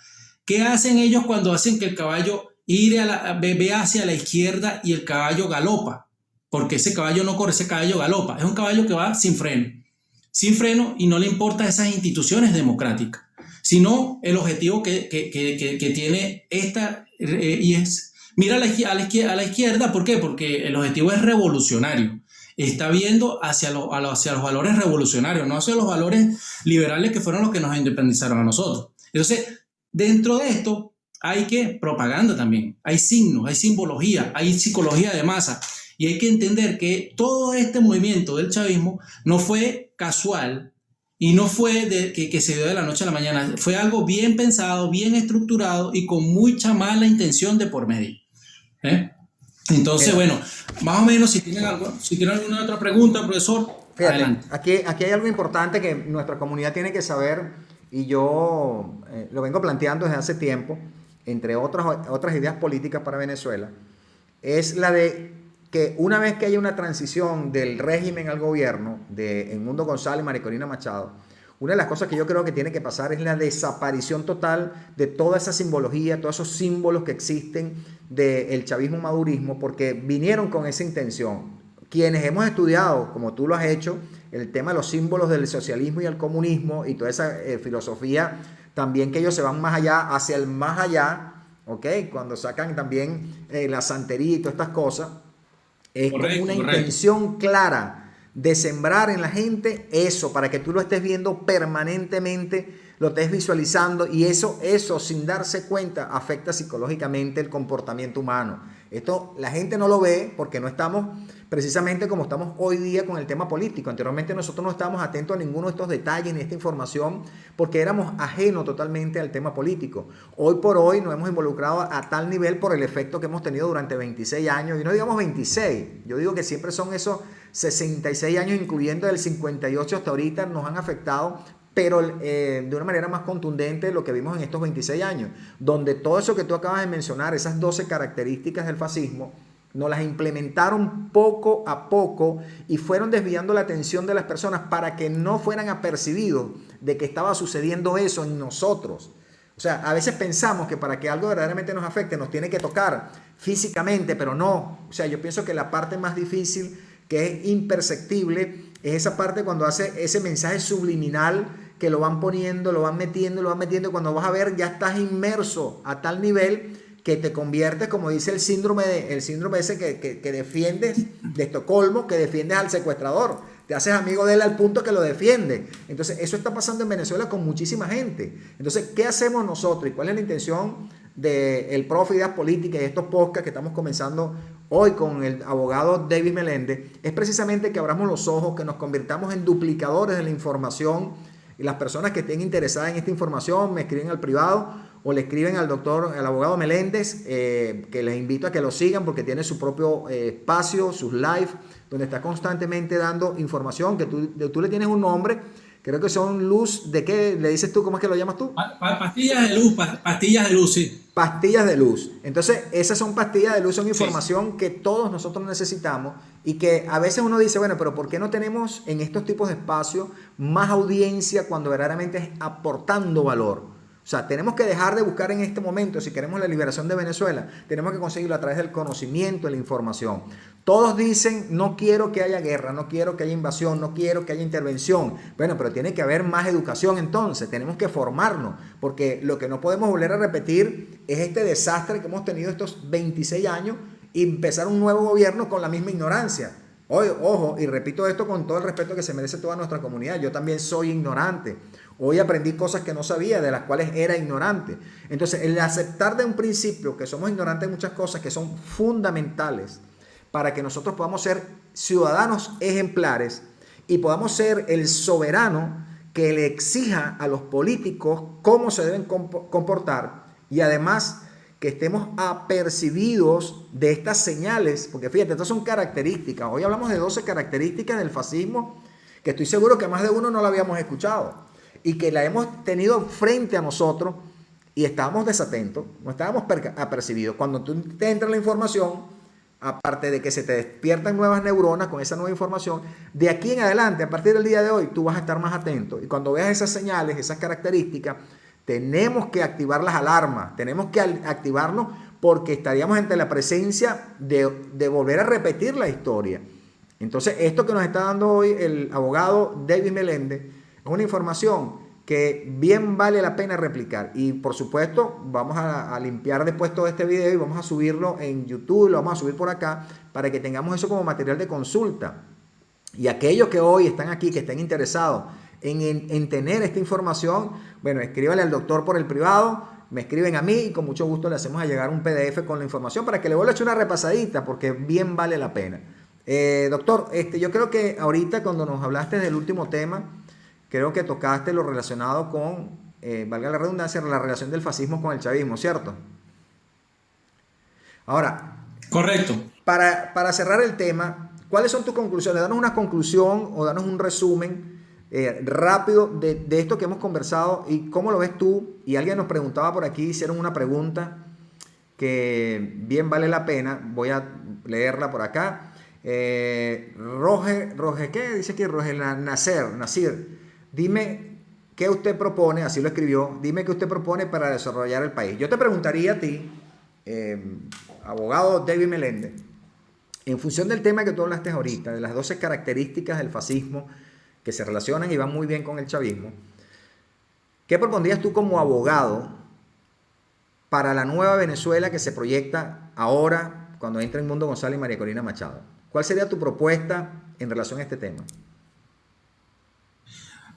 S2: ¿qué hacen ellos cuando hacen que el caballo ve hacia la izquierda y el caballo galopa? Porque ese caballo no corre, ese caballo galopa. Es un caballo que va sin freno y no le importa esas instituciones democráticas, sino el objetivo que tiene esta y es mira a la izquierda. ¿Por qué? Porque el objetivo es revolucionario. Está viendo hacia los valores revolucionarios, no hacia los valores liberales que fueron los que nos independizaron a nosotros. Entonces, dentro de esto hay propaganda también, hay signos, hay simbología, hay psicología de masa. Y hay que entender que todo este movimiento del chavismo no fue casual y no fue que se dio de la noche a la mañana. Fue algo bien pensado, bien estructurado y con mucha mala intención de por medio. Entonces, bueno, más o menos, si tienen alguna otra pregunta, profesor,
S1: fíjate,
S2: adelante.
S1: Aquí hay algo importante que nuestra comunidad tiene que saber, y yo lo vengo planteando desde hace tiempo, entre otras ideas políticas para Venezuela, es la de que una vez que haya una transición del régimen al gobierno de Edmundo González y María Corina Machado, una de las cosas que yo creo que tiene que pasar es la desaparición total de toda esa simbología, todos esos símbolos que existen del chavismo-madurismo, porque vinieron con esa intención. Quienes hemos estudiado, como tú lo has hecho, el tema de los símbolos del socialismo y el comunismo y toda esa filosofía, también que ellos se van más allá, hacia el más allá, ¿ok? Cuando sacan también la santería y todas estas cosas, es correcto, una intención clara de sembrar en la gente eso, para que tú lo estés viendo permanentemente, lo estés visualizando, y eso sin darse cuenta afecta psicológicamente el comportamiento humano. Esto la gente no lo ve porque no estamos precisamente como estamos hoy día con el tema político. Anteriormente nosotros no estábamos atentos a ninguno de estos detalles ni esta información porque éramos ajenos totalmente al tema político. Hoy por hoy nos hemos involucrado a tal nivel por el efecto que hemos tenido durante 26 años, y no digamos 26, yo digo que siempre son esos 66 años, incluyendo el 58 hasta ahorita, nos han afectado, pero de una manera más contundente de lo que vimos en estos 26 años, donde todo eso que tú acabas de mencionar, esas 12 características del fascismo, nos las implementaron poco a poco y fueron desviando la atención de las personas para que no fueran apercibidos de que estaba sucediendo eso en nosotros. O sea, a veces pensamos que para que algo verdaderamente nos afecte nos tiene que tocar físicamente, pero no. O sea, yo pienso que la parte más difícil, que es imperceptible, es esa parte cuando hace ese mensaje subliminal que lo van poniendo, lo van metiendo, y cuando vas a ver ya estás inmerso a tal nivel que te conviertes, como dice el síndrome ese que defiendes de Estocolmo, que defiendes al secuestrador, te haces amigo de él al punto que lo defiende. Entonces eso está pasando en Venezuela con muchísima gente. Entonces, ¿qué hacemos nosotros y cuál es la intención del Profe Ideas Políticas y estos podcasts que estamos comenzando hoy con el abogado David Meléndez? Es precisamente que abramos los ojos, que nos convirtamos en duplicadores de la información, y las personas que estén interesadas en esta información me escriben al privado o le escriben al abogado Meléndez, que les invito a que lo sigan porque tiene su propio espacio, sus live, donde está constantemente dando información, que tú le tienes un nombre, creo que son luz, ¿de qué le dices tú? ¿Cómo es que lo llamas tú?
S2: Pastillas de luz, pastillas de luz, sí.
S1: Pastillas de luz. Entonces, esas son pastillas de luz, son información que todos nosotros necesitamos y que a veces uno dice, bueno, pero ¿por qué no tenemos en estos tipos de espacios más audiencia cuando verdaderamente es aportando valor? O sea, tenemos que dejar de buscar en este momento, si queremos la liberación de Venezuela, tenemos que conseguirlo a través del conocimiento, de la información. Todos dicen, no quiero que haya guerra, no quiero que haya invasión, no quiero que haya intervención. Bueno, pero tiene que haber más educación entonces, tenemos que formarnos, porque lo que no podemos volver a repetir es este desastre que hemos tenido estos 26 años y empezar un nuevo gobierno con la misma ignorancia. Hoy, ojo, y repito esto con todo el respeto que se merece toda nuestra comunidad, yo también soy ignorante. Hoy aprendí cosas que no sabía, de las cuales era ignorante. Entonces, el aceptar de un principio que somos ignorantes de muchas cosas que son fundamentales para que nosotros podamos ser ciudadanos ejemplares y podamos ser el soberano que le exija a los políticos cómo se deben comportar, y además que estemos apercibidos de estas señales, porque fíjate, estas son características. Hoy hablamos de 12 características del fascismo, que estoy seguro que más de uno no la habíamos escuchado y que la hemos tenido frente a nosotros y estábamos desatentos, no estábamos apercibidos. Cuando tú te entra la información, aparte de que se te despiertan nuevas neuronas con esa nueva información, de aquí en adelante, a partir del día de hoy, tú vas a estar más atento. Y cuando veas esas señales, esas características, tenemos que activar las alarmas, tenemos que activarnos, porque estaríamos ante la presencia de volver a repetir la historia. Entonces, esto que nos está dando hoy el abogado David Meléndez es una información que bien vale la pena replicar. Y por supuesto, vamos a limpiar después todo este video y vamos a subirlo en YouTube, lo vamos a subir por acá para que tengamos eso como material de consulta. Y aquellos que hoy están aquí, que estén interesados en tener esta información, bueno, escríbanle al doctor por el privado, me escriben a mí y con mucho gusto le hacemos a llegar un PDF con la información para que le vuelva a echar una repasadita, porque bien vale la pena. Doctor, yo creo que ahorita cuando nos hablaste del último tema, creo que tocaste lo relacionado con, valga la redundancia, la relación del fascismo con el chavismo, ¿cierto? Ahora,
S2: correcto.
S1: Para cerrar el tema, ¿cuáles son tus conclusiones? Danos una conclusión o danos un resumen rápido de esto que hemos conversado y cómo lo ves tú. Y alguien nos preguntaba por aquí, hicieron una pregunta que bien vale la pena, voy a leerla por acá. Roger, ¿qué? Dice aquí Roger Nasir, dime qué usted propone, así lo escribió, dime qué usted propone para desarrollar el país. Yo te preguntaría a ti, abogado David Meléndez, en función del tema que tú hablaste ahorita, de las 12 características del fascismo que se relacionan y van muy bien con el chavismo, ¿qué propondrías tú como abogado para la nueva Venezuela que se proyecta ahora cuando entra en Mundo González y María Corina Machado? ¿Cuál sería tu propuesta en relación a este tema?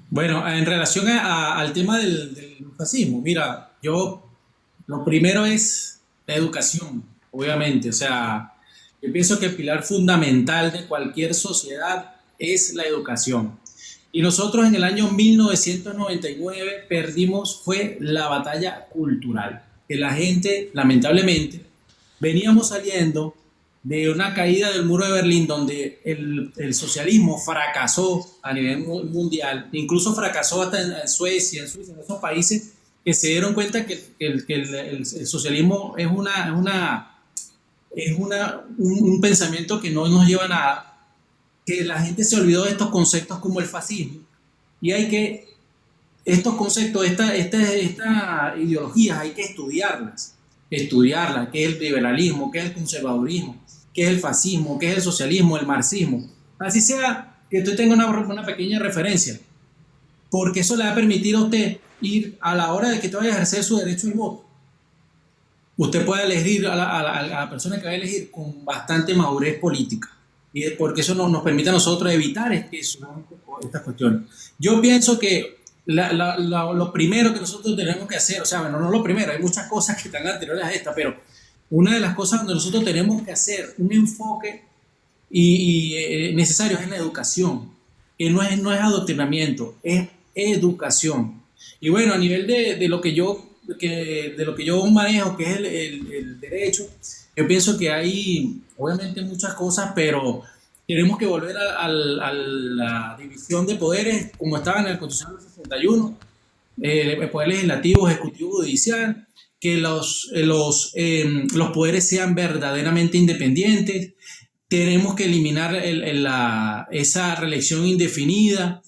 S2: Bueno, en relación al tema del fascismo, mira, lo primero es la educación, obviamente. O sea, yo pienso que el pilar fundamental de cualquier sociedad es la educación. Y nosotros en el año 1999 fue la batalla cultural. Que la gente, lamentablemente, veníamos saliendo de una caída del muro de Berlín donde el socialismo fracasó a nivel mundial, incluso fracasó hasta en Suecia, en esos países que se dieron cuenta que el socialismo es un pensamiento que no nos lleva a nada, que la gente se olvidó de estos conceptos como el fascismo, y estos conceptos, estas ideologías hay que estudiarlas, qué es el liberalismo, qué es el conservadurismo, qué es el fascismo, qué es el socialismo, el marxismo. Así sea que usted tenga una pequeña referencia, porque eso le va a permitir a usted ir a la hora de que te vaya a ejercer su derecho al voto. Usted puede elegir a la persona que va a elegir con bastante madurez política, y porque eso nos permite a nosotros evitar estas cuestiones. Yo pienso que lo primero que nosotros tenemos que hacer, o sea, bueno, no lo primero, hay muchas cosas que están anteriores a esta, pero una de las cosas donde nosotros tenemos que hacer un enfoque necesario es en la educación, que no es adoctrinamiento, es educación. Y bueno, a nivel de lo que yo manejo, que es el derecho, yo pienso que hay obviamente muchas cosas, pero tenemos que volver a la división de poderes como estaba en el Constitución del 61, el poder legislativo, ejecutivo, judicial, que los poderes sean verdaderamente independientes. Tenemos que eliminar esa reelección indefinida.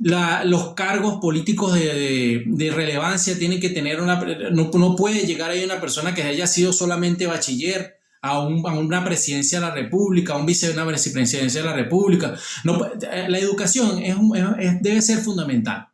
S2: Los cargos políticos de relevancia tienen que tener no puede llegar ahí una persona que haya sido solamente bachiller a una presidencia de la República, a una vicepresidencia de la República. La educación debe ser fundamental.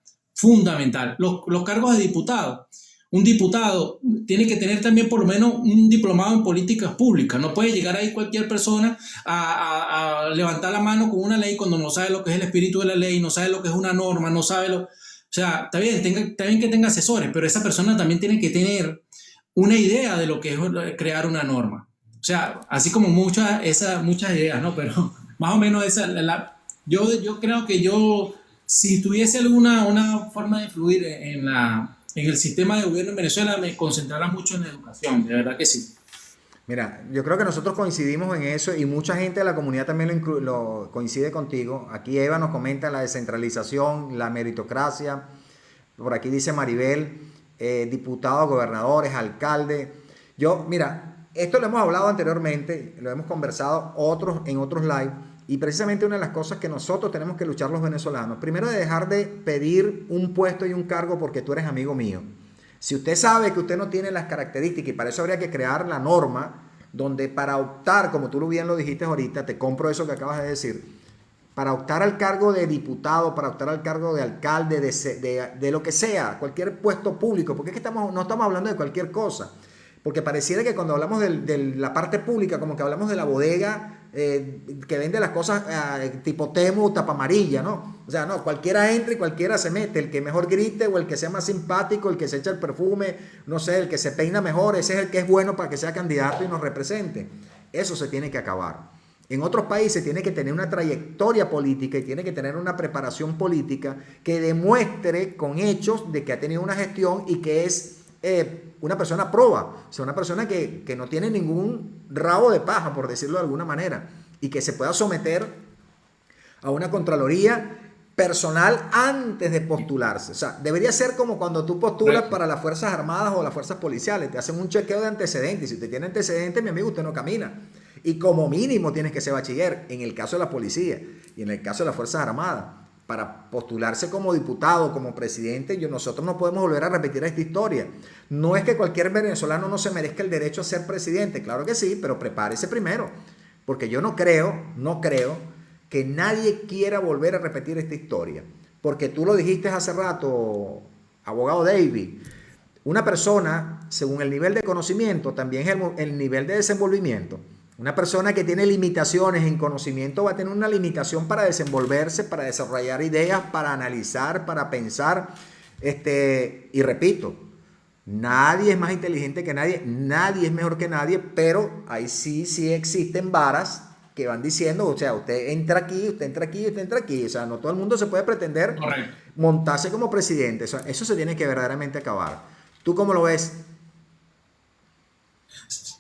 S2: Los cargos de diputado. Un diputado tiene que tener también por lo menos un diplomado en políticas públicas. No puede llegar ahí cualquier persona a levantar la mano con una ley cuando no sabe lo que es el espíritu de la ley, no sabe lo que es una norma, no sabe lo... O sea, está bien que tenga asesores, pero esa persona también tiene que tener una idea de lo que es crear una norma. O sea, así como muchas ideas, ¿no? Pero más o menos Yo creo que yo, si tuviese alguna una forma de influir en el sistema de gobierno en Venezuela, me concentrara mucho en la educación, de verdad que sí.
S1: Mira, yo creo que nosotros coincidimos en eso y mucha gente de la comunidad también lo coincide contigo. Aquí Eva nos comenta la descentralización, la meritocracia. Por aquí dice Maribel, diputados, gobernadores, alcaldes. Yo, mira, esto lo hemos hablado anteriormente, lo hemos conversado en otros live, y precisamente una de las cosas que nosotros tenemos que luchar los venezolanos, primero de dejar de pedir un puesto y un cargo porque tú eres amigo mío. Si usted sabe que usted no tiene las características, y para eso habría que crear la norma donde para optar, como tú bien lo dijiste ahorita, te compro eso que acabas de decir, para optar al cargo de diputado, para optar al cargo de alcalde, de lo que sea, cualquier puesto público, porque es que no estamos hablando de cualquier cosa, porque pareciera que cuando hablamos de la parte pública, como que hablamos de la bodega que vende las cosas tipo Temu, tapa amarilla, ¿no? O sea, no, cualquiera entra y cualquiera se mete, el que mejor grite o el que sea más simpático, el que se echa el perfume, no sé, el que se peina mejor, ese es el que es bueno para que sea candidato y nos represente. Eso se tiene que acabar. En otros países tiene que tener una trayectoria política y tiene que tener una preparación política que demuestre con hechos de que ha tenido una gestión y que es una persona proba, o sea, una persona que no tiene ningún rabo de paja, por decirlo de alguna manera, y que se pueda someter a una contraloría personal antes de postularse. O sea, debería ser como cuando tú postulas para las Fuerzas Armadas o las Fuerzas Policiales, te hacen un chequeo de antecedentes, y si usted tiene antecedentes, mi amigo, usted no camina. Y como mínimo tienes que ser bachiller, en el caso de la policía y en el caso de las Fuerzas Armadas. Para postularse como diputado, como presidente, nosotros no podemos volver a repetir esta historia. No es que cualquier venezolano no se merezca el derecho a ser presidente, claro que sí, pero prepárese primero, porque yo no creo que nadie quiera volver a repetir esta historia, porque tú lo dijiste hace rato, abogado David, una persona, según el nivel de conocimiento, también es el nivel de desenvolvimiento. Una persona que tiene limitaciones en conocimiento va a tener una limitación para desenvolverse, para desarrollar ideas, para analizar, para pensar. Y repito, nadie es más inteligente que nadie, nadie es mejor que nadie, pero ahí sí existen varas que van diciendo, o sea, usted entra aquí, usted entra aquí, usted entra aquí. O sea, no todo el mundo se puede pretender montarse como presidente. O sea, eso se tiene que verdaderamente acabar. ¿Tú cómo lo ves?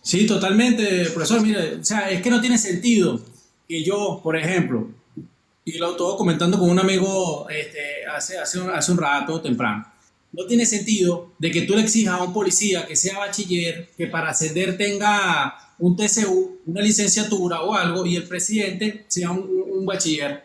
S2: Sí, totalmente, profesor. Mire, o sea, es que no tiene sentido que yo, por ejemplo, y lo estuve comentando con un amigo hace un rato temprano, no tiene sentido de que tú le exijas a un policía que sea bachiller, que para ascender tenga un TCU, una licenciatura o algo, y el presidente sea un bachiller.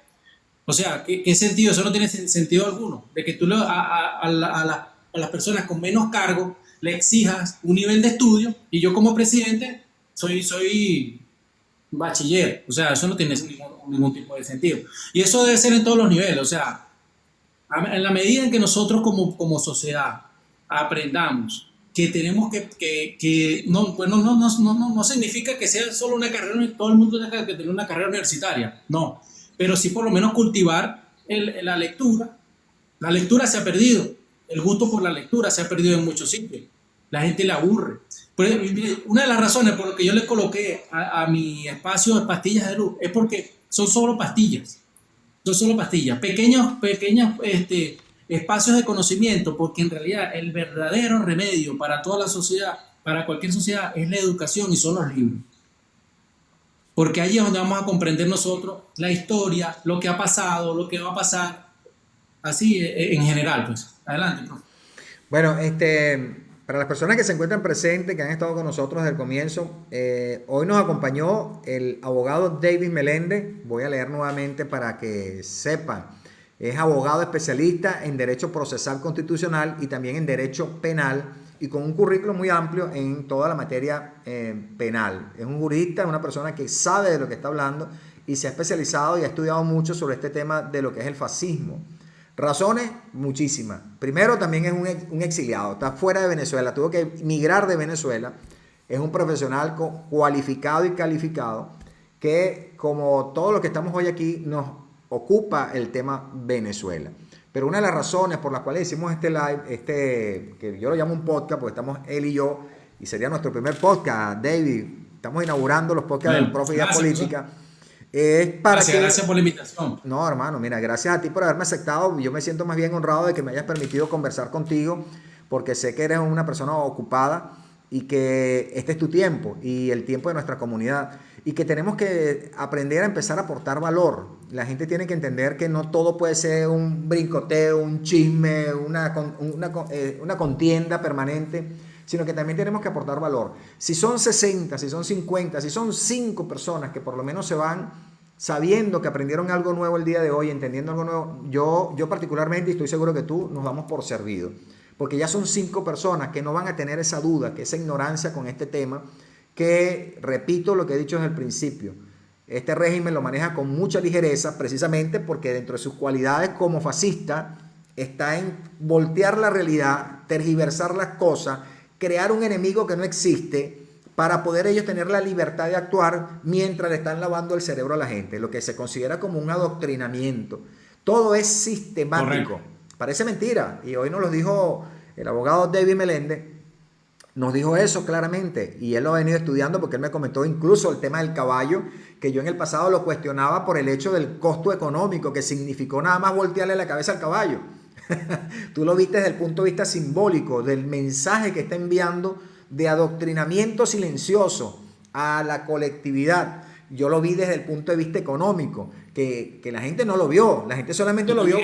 S2: O sea, ¿qué sentido? Eso no tiene sentido alguno. De que tú a las personas con menos cargo le exijas un nivel de estudio y yo como presidente soy bachiller. O sea, eso no tiene ningún tipo de sentido. Y eso debe ser en todos los niveles. O sea, en la medida en que nosotros como sociedad aprendamos que tenemos que no, pues no significa que sea solo una carrera, todo el mundo tenga que tener una carrera universitaria, no, pero sí por lo menos cultivar la lectura. La lectura se ha perdido, el gusto por la lectura se ha perdido en muchos sitios, la gente le aburre. Pero, una de las razones por las que yo le coloqué a mi espacio de pastillas de luz es porque son solo pastillas, pequeños espacios de conocimiento, porque en realidad el verdadero remedio para toda la sociedad, para cualquier sociedad, es la educación y son los libros. Porque allí es donde vamos a comprender nosotros la historia, lo que ha pasado, lo que va a pasar, así en general, pues. Adelante, profe.
S1: Bueno, para las personas que se encuentran presentes, que han estado con nosotros desde el comienzo, hoy nos acompañó el abogado David Meléndez. Voy a leer nuevamente para que sepan. Es abogado especialista en Derecho Procesal Constitucional y también en Derecho Penal, y con un currículo muy amplio en toda la materia penal. Es un jurista, es una persona que sabe de lo que está hablando y se ha especializado y ha estudiado mucho sobre este tema de lo que es el fascismo. Razones, muchísimas. Primero, también es un exiliado, está fuera de Venezuela, tuvo que migrar de Venezuela. Es un profesional cualificado y calificado que, como todos los que estamos hoy aquí, nos ocupa el tema Venezuela. Pero una de las razones por las cuales hicimos este live, que yo lo llamo un podcast, porque estamos él y yo, y sería nuestro primer podcast, David. Estamos inaugurando los podcasts del Profe y la Política. Es para
S2: Gracias por la invitación.
S1: No, hermano, mira, gracias a ti por haberme aceptado. Yo me siento más bien honrado de que me hayas permitido conversar contigo, porque sé que eres una persona ocupada y que este es tu tiempo y el tiempo de nuestra comunidad, y que tenemos que aprender a empezar a aportar valor. La gente tiene que entender que no todo puede ser un brincoteo, un chisme, una contienda permanente, sino que también tenemos que aportar valor. Si son 60, si son 50, si son 5 personas que por lo menos se van sabiendo que aprendieron algo nuevo el día de hoy, entendiendo algo nuevo, yo particularmente, y estoy seguro que tú, nos damos por servido. Porque ya son 5 personas que no van a tener esa duda, que esa ignorancia con este tema, que, repito lo que he dicho desde el principio, este régimen lo maneja con mucha ligereza, precisamente porque dentro de sus cualidades como fascista está en voltear la realidad, tergiversar las cosas, crear un enemigo que no existe, para poder ellos tener la libertad de actuar mientras le están lavando el cerebro a la gente, lo que se considera como un adoctrinamiento. Todo es sistemático.
S2: Correcto.
S1: Parece mentira, y hoy nos lo dijo el abogado David Meléndez, nos dijo eso claramente, y él lo ha venido estudiando porque él me comentó incluso el tema del caballo, que yo en el pasado lo cuestionaba por el hecho del costo económico que significó nada más voltearle la cabeza al caballo. Tú lo viste desde el punto de vista simbólico, del mensaje que está enviando de adoctrinamiento silencioso a la colectividad. Yo lo vi desde el punto de vista económico, que la gente no lo vio, la gente solamente lo vio.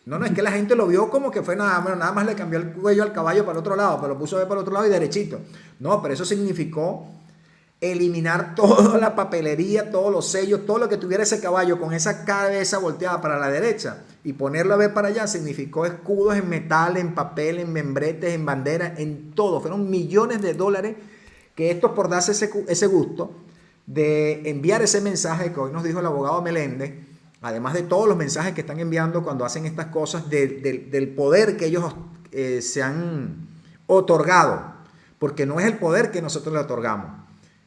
S1: No, es que la gente lo vio como que fue nada más le cambió el cuello al caballo para el otro lado, pero lo puso para el otro lado y derechito. No, pero eso significó eliminar toda la papelería, todos los sellos, todo lo que tuviera ese caballo con esa cabeza volteada para la derecha y ponerlo a ver para allá. Significó escudos en metal, en papel, en membretes, en banderas, en todo. Fueron millones de dólares que estos, por darse ese gusto de enviar ese mensaje que hoy nos dijo el abogado Meléndez, además de todos los mensajes que están enviando cuando hacen estas cosas, del poder que ellos se han otorgado, porque no es el poder que nosotros le otorgamos.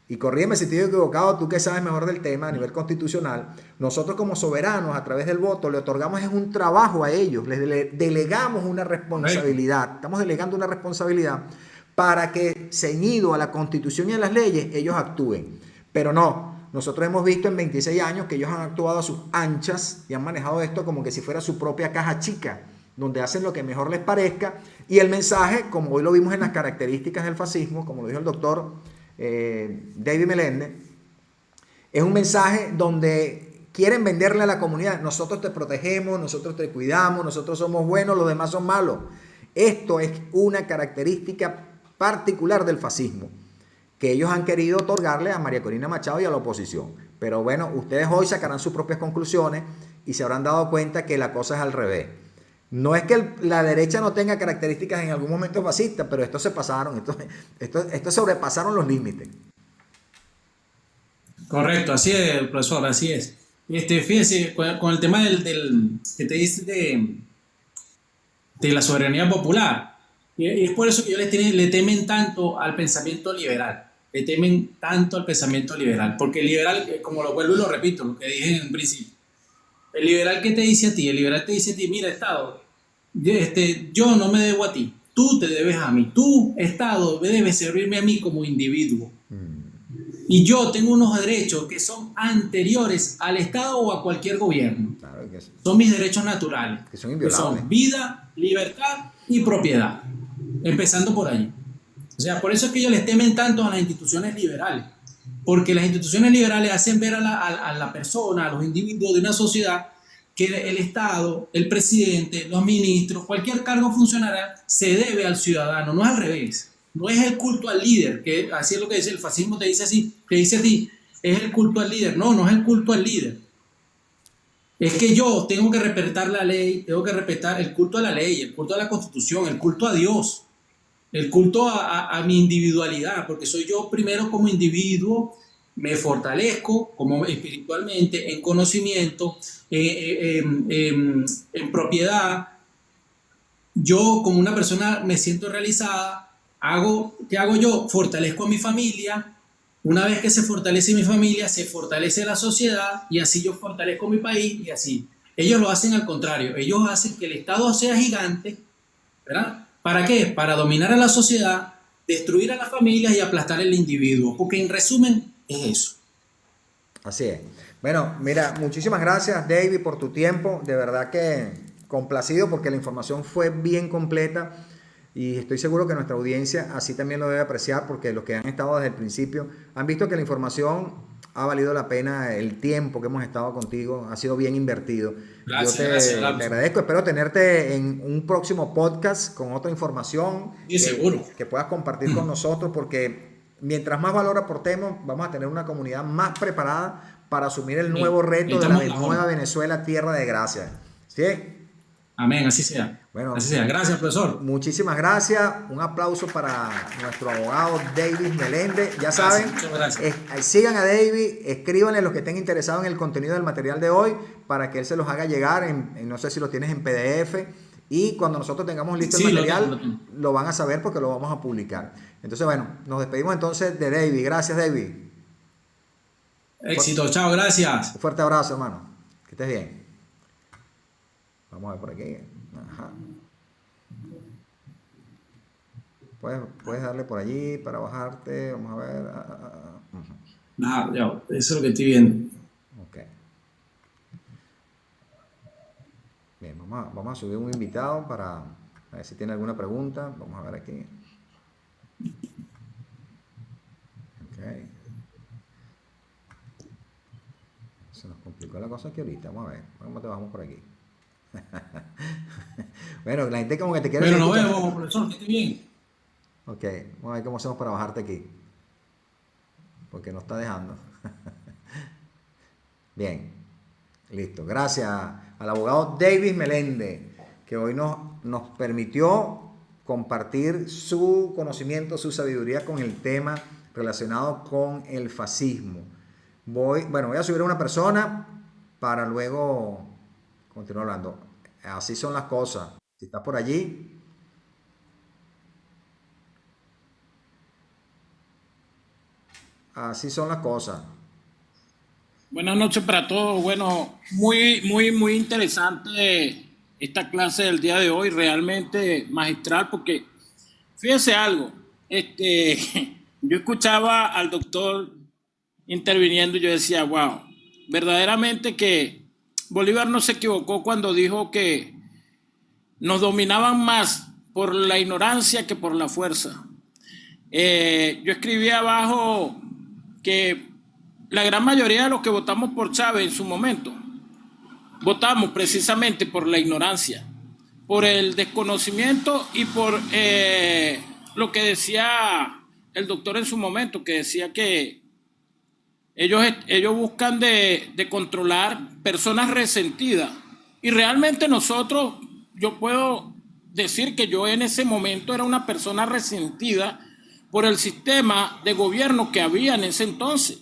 S1: Y corrígeme si estoy equivocado, tú que sabes mejor del tema a nivel constitucional, nosotros como soberanos a través del voto le otorgamos es un trabajo a ellos, les delegamos una responsabilidad, estamos delegando una responsabilidad para que, ceñido a la Constitución y a las leyes, ellos actúen. Pero no, nosotros hemos visto en 26 años que ellos han actuado a sus anchas y han manejado esto como que si fuera su propia caja chica, donde hacen lo que mejor les parezca, y el mensaje, como hoy lo vimos en las características del fascismo, como lo dijo el doctor David Meléndez, es un mensaje donde quieren venderle a la comunidad: nosotros te protegemos, nosotros te cuidamos, nosotros somos buenos, los demás son malos. Esto es una característica particular del fascismo que ellos han querido otorgarle a María Corina Machado y a la oposición. Pero bueno, ustedes hoy sacarán sus propias conclusiones y se habrán dado cuenta que la cosa es al revés. No es que la derecha no tenga características en algún momento fascistas, pero estos se pasaron, estos sobrepasaron los límites.
S2: Correcto, así es, profesor, así es. Fíjese, con el tema del que te dice de la soberanía popular, y es por eso que ellos le temen tanto al pensamiento liberal, porque el liberal, como lo vuelvo y lo repito, lo que dije en un principio, el liberal que te dice a ti, el liberal te dice a ti: mira, Estado, yo no me debo a ti, tú te debes a mí, tú, Estado, debes servirme a mí como individuo. Y yo tengo unos derechos que son anteriores al Estado o a cualquier gobierno. Claro que sí. Son mis derechos naturales,
S1: que son inviolables.
S2: Que son vida, libertad y propiedad. Empezando por ahí. O sea, por eso es que ellos les temen tanto a las instituciones liberales. Porque las instituciones liberales hacen ver a la persona, a los individuos de una sociedad, que el Estado, el presidente, los ministros, cualquier cargo funcionario se debe al ciudadano, no es al revés. No es el culto al líder, que así es lo que dice el fascismo, te dice así, te dice a ti, es el culto al líder. No, no es el culto al líder. Es que yo tengo que respetar la ley, tengo que respetar el culto a la ley, el culto a la Constitución, el culto a Dios, el culto a mi individualidad, porque soy yo primero como individuo, me fortalezco como espiritualmente, en conocimiento, en propiedad. Yo como una persona me siento realizada. ¿Qué hago yo? Fortalezco a mi familia. Una vez que se fortalece mi familia, se fortalece la sociedad, y así yo fortalezco mi país, y así. Ellos lo hacen al contrario. Ellos hacen que el Estado sea gigante, ¿verdad? ¿Para qué? Para dominar a la sociedad, destruir a las familias y aplastar al individuo. Porque en resumen es eso.
S1: Así es. Bueno, mira, muchísimas gracias, David, por tu tiempo. De verdad que complacido porque la información fue bien completa y estoy seguro que nuestra audiencia así también lo debe apreciar porque los que han estado desde el principio han visto que la información ha valido la pena, el tiempo que hemos estado contigo ha sido bien invertido.
S2: Gracias,
S1: Te agradezco, espero tenerte en un próximo podcast con otra información
S2: Sí, seguro.
S1: que puedas compartir con nosotros porque mientras más valor aportemos, vamos a tener una comunidad más preparada para asumir el nuevo reto de la nueva Venezuela, tierra de gracia. ¿Sí?
S2: Amén, así sea.
S1: Bueno,
S2: así sea. Gracias, profesor.
S1: Muchísimas gracias. Un aplauso para nuestro abogado David Meléndez. Ya saben, sigan a David, escríbanle los que estén interesados en el contenido del material de hoy para que él se los haga llegar. No sé si lo tienes en PDF. Y cuando nosotros tengamos listo el material, lo van a saber porque lo vamos a publicar. Entonces, bueno, nos despedimos entonces de David. Gracias, David.
S2: Éxito, chao, gracias.
S1: Un fuerte abrazo, hermano. Que estés bien. Vamos a ver por aquí. Ajá. Puedes darle por allí para bajarte. Vamos a ver.
S2: Ya, eso es lo que estoy viendo.
S1: Ok. Bien, vamos a subir un invitado para ver si tiene alguna pregunta. Vamos a ver aquí. Ok. Se nos complicó la cosa aquí ahorita. Vamos a ver. ¿Cómo te bajamos por aquí? Bueno, la gente como que te quiere...
S2: Pero nos vemos, profesor, que esté bien.
S1: Ok, vamos a ver cómo hacemos para bajarte aquí. Porque no está dejando. Bien, listo. Gracias al abogado David Meléndez, que hoy nos permitió compartir su conocimiento, su sabiduría con el tema relacionado con el fascismo. Voy a subir a una persona para luego continuar hablando. Así son las cosas. Si estás por allí, así son las cosas.
S3: Buenas noches para todos. Bueno, muy interesante esta clase del día de hoy, realmente magistral, porque fíjese algo, yo escuchaba al doctor interviniendo y yo decía, wow, verdaderamente que Bolívar no se equivocó cuando dijo que nos dominaban más por la ignorancia que por la fuerza. Yo escribí abajo que la gran mayoría de los que votamos por Chávez en su momento, votamos precisamente por la ignorancia, por el desconocimiento y por lo que decía el doctor en su momento, que decía que ellos buscan de controlar personas resentidas. Y realmente nosotros, yo puedo decir que yo en ese momento era una persona resentida por el sistema de gobierno que había en ese entonces,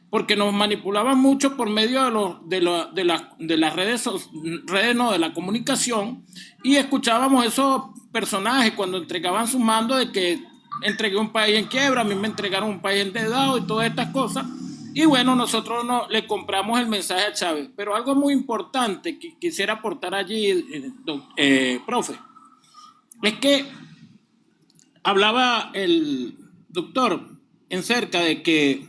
S3: porque nos manipulaban mucho por medio de las redes de la comunicación, y escuchábamos esos personajes cuando entregaban su mando de que entregué un país en quiebra, a mí me entregaron un país endeudado y todas estas cosas. Y bueno, nosotros le compramos el mensaje a Chávez. Pero algo muy importante que quisiera aportar allí, profe, es que hablaba el doctor en cerca de que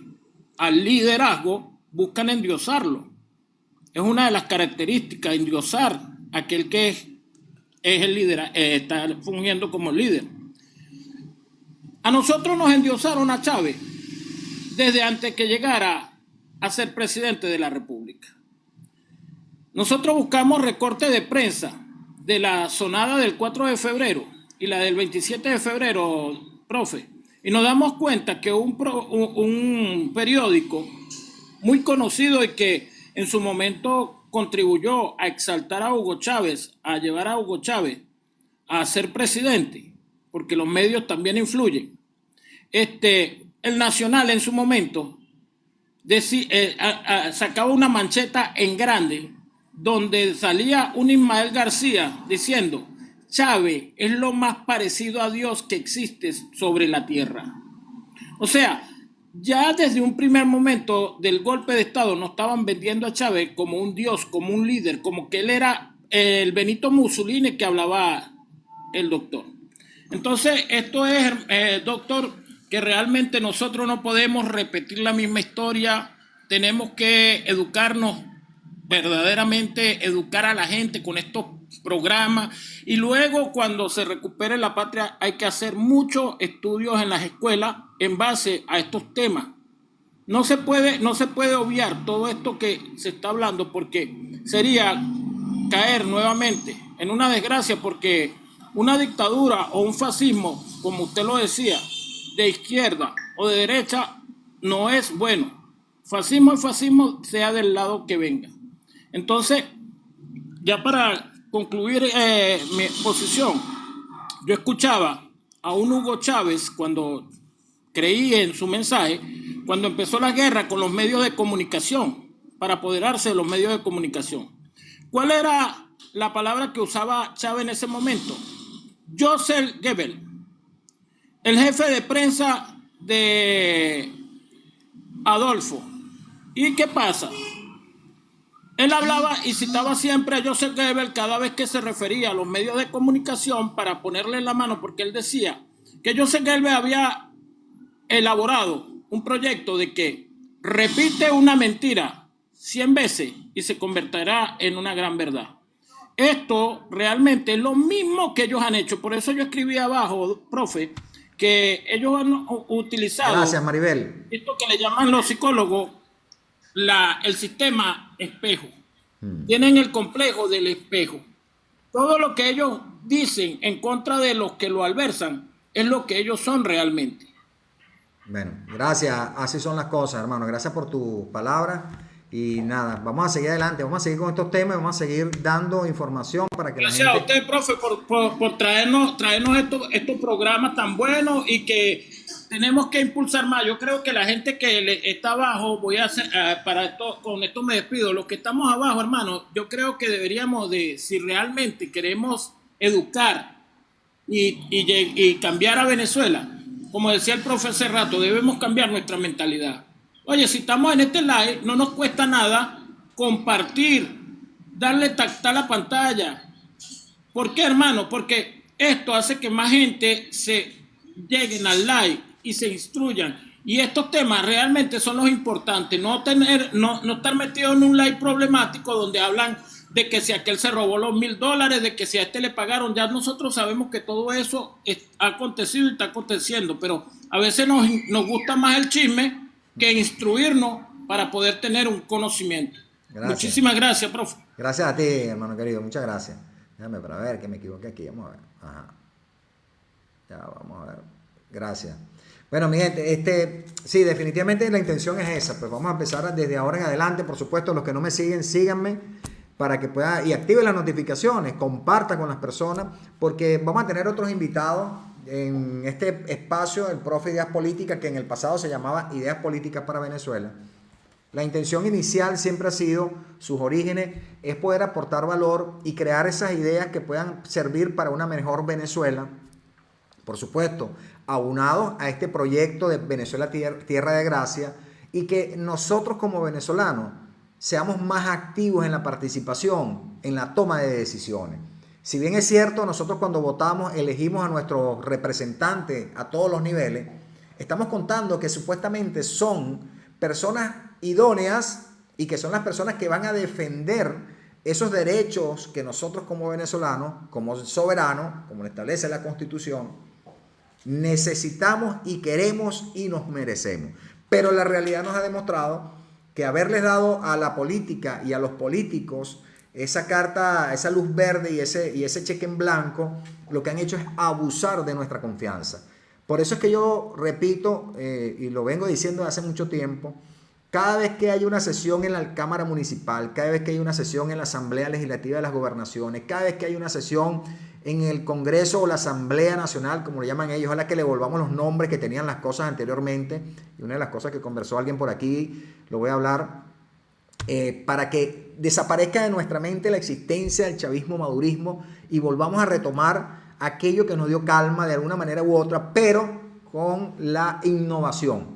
S3: al liderazgo buscan endiosarlo. Es una de las características, endiosar a aquel que es el líder, está fungiendo como líder. A nosotros nos endiosaron a Chávez desde antes que llegara a ser presidente de la República. Nosotros buscamos recortes de prensa de la sonada del 4 de febrero y la del 27 de febrero, profe, y nos damos cuenta que un periódico muy conocido y que en su momento contribuyó a exaltar a Hugo Chávez, a llevar a Hugo Chávez a ser presidente, porque los medios también influyen. El Nacional en su momento sacaba una mancheta en grande donde salía un Ismael García diciendo: Chávez es lo más parecido a Dios que existe sobre la tierra. O sea, ya desde un primer momento del golpe de Estado nos estaban vendiendo a Chávez como un Dios, como un líder, como que él era el Benito Mussolini que hablaba el doctor. Entonces, esto es, doctor, que realmente nosotros no podemos repetir la misma historia. tenemos que educarnos, verdaderamente educar a la gente con estos programas, y luego cuando se recupere la patria hay que hacer muchos estudios en las escuelas en base a estos temas. No se puede obviar todo esto que se está hablando, porque sería caer nuevamente en una desgracia, porque una dictadura o un fascismo, como usted lo decía, de izquierda o de derecha, no es bueno. Fascismo es fascismo, sea del lado que venga. Entonces, ya para concluir mi posición, yo escuchaba a un Hugo Chávez cuando creí en su mensaje, cuando empezó la guerra con los medios de comunicación, para apoderarse de los medios de comunicación. ¿Cuál era la palabra que usaba Chávez en ese momento? Joseph Goebbels, el jefe de prensa de Adolfo. ¿Y qué pasa? Él hablaba y citaba siempre a Joseph Goebbels cada vez que se refería a los medios de comunicación para ponerle la mano, porque él decía que Joseph Goebbels había elaborado un proyecto de que repite una mentira 100 veces y se convertirá en una gran verdad. Esto realmente es lo mismo que ellos han hecho. Por eso yo escribí abajo, profe, que ellos han utilizado...
S1: Gracias, Maribel.
S3: Esto que le llaman los psicólogos el sistema espejo. Tienen el complejo del espejo. Todo lo que ellos dicen en contra de los que lo adversan es lo que ellos son realmente.
S1: Bueno, gracias. Así son las cosas, hermano. Gracias por tus palabras. Y nada, vamos a seguir adelante, vamos a seguir con estos temas, vamos a seguir dando información para que
S3: gracias
S1: la gente...
S3: a usted, profe, por traernos estos programas tan buenos, y que tenemos que impulsar más. Yo creo que la gente que está abajo, voy a hacer, con esto me despido, los que estamos abajo, hermano, yo creo que deberíamos de, si realmente queremos educar y cambiar a Venezuela, como decía el profe hace rato, debemos cambiar nuestra mentalidad. Oye, si estamos en este live, no nos cuesta nada compartir, darle tactar a la pantalla. ¿Por qué, hermano? Porque esto hace que más gente se lleguen al live y se instruyan. Y estos temas realmente son los importantes. No estar metido en un live problemático donde hablan de que si aquel se robó los $1,000, de que si a este le pagaron. Ya nosotros sabemos que todo eso ha acontecido y está aconteciendo. Pero a veces nos gusta más el chisme que instruirnos para poder tener un conocimiento. Gracias. Muchísimas gracias, profe.
S1: Gracias a ti, hermano querido, muchas gracias. Déjame para ver que me equivoqué aquí, vamos a ver. Ajá. Ya, vamos a ver. Gracias. Bueno, mi gente, sí, definitivamente la intención es esa, pues vamos a empezar desde ahora en adelante. Por supuesto, los que no me siguen, síganme para que puedan, y activen las notificaciones, compartan con las personas, porque vamos a tener otros invitados en este espacio, el profe Ideas Políticas, que en el pasado se llamaba Ideas Políticas para Venezuela. La intención inicial siempre ha sido, sus orígenes, es poder aportar valor y crear esas ideas que puedan servir para una mejor Venezuela. Por supuesto, aunados a este proyecto de Venezuela Tierra de Gracia, y que nosotros como venezolanos seamos más activos en la participación, en la toma de decisiones. Si bien es cierto, nosotros cuando votamos elegimos a nuestros representantes a todos los niveles, estamos contando que supuestamente son personas idóneas y que son las personas que van a defender esos derechos que nosotros como venezolanos, como soberanos, como lo establece la Constitución, necesitamos y queremos y nos merecemos. Pero la realidad nos ha demostrado que haberles dado a la política y a los políticos esa carta, esa luz verde y ese cheque en blanco, lo que han hecho es abusar de nuestra confianza. Por eso es que yo repito, y lo vengo diciendo hace mucho tiempo, cada vez que hay una sesión en la Cámara Municipal, cada vez que hay una sesión en la Asamblea Legislativa de las Gobernaciones, cada vez que hay una sesión en el Congreso o la Asamblea Nacional, como le llaman ellos, ojalá que le volvamos los nombres que tenían las cosas anteriormente, y una de las cosas que conversó alguien por aquí, lo voy a hablar, para que desaparezca de nuestra mente la existencia del chavismo, madurismo, y volvamos a retomar aquello que nos dio calma de alguna manera u otra, pero con la innovación,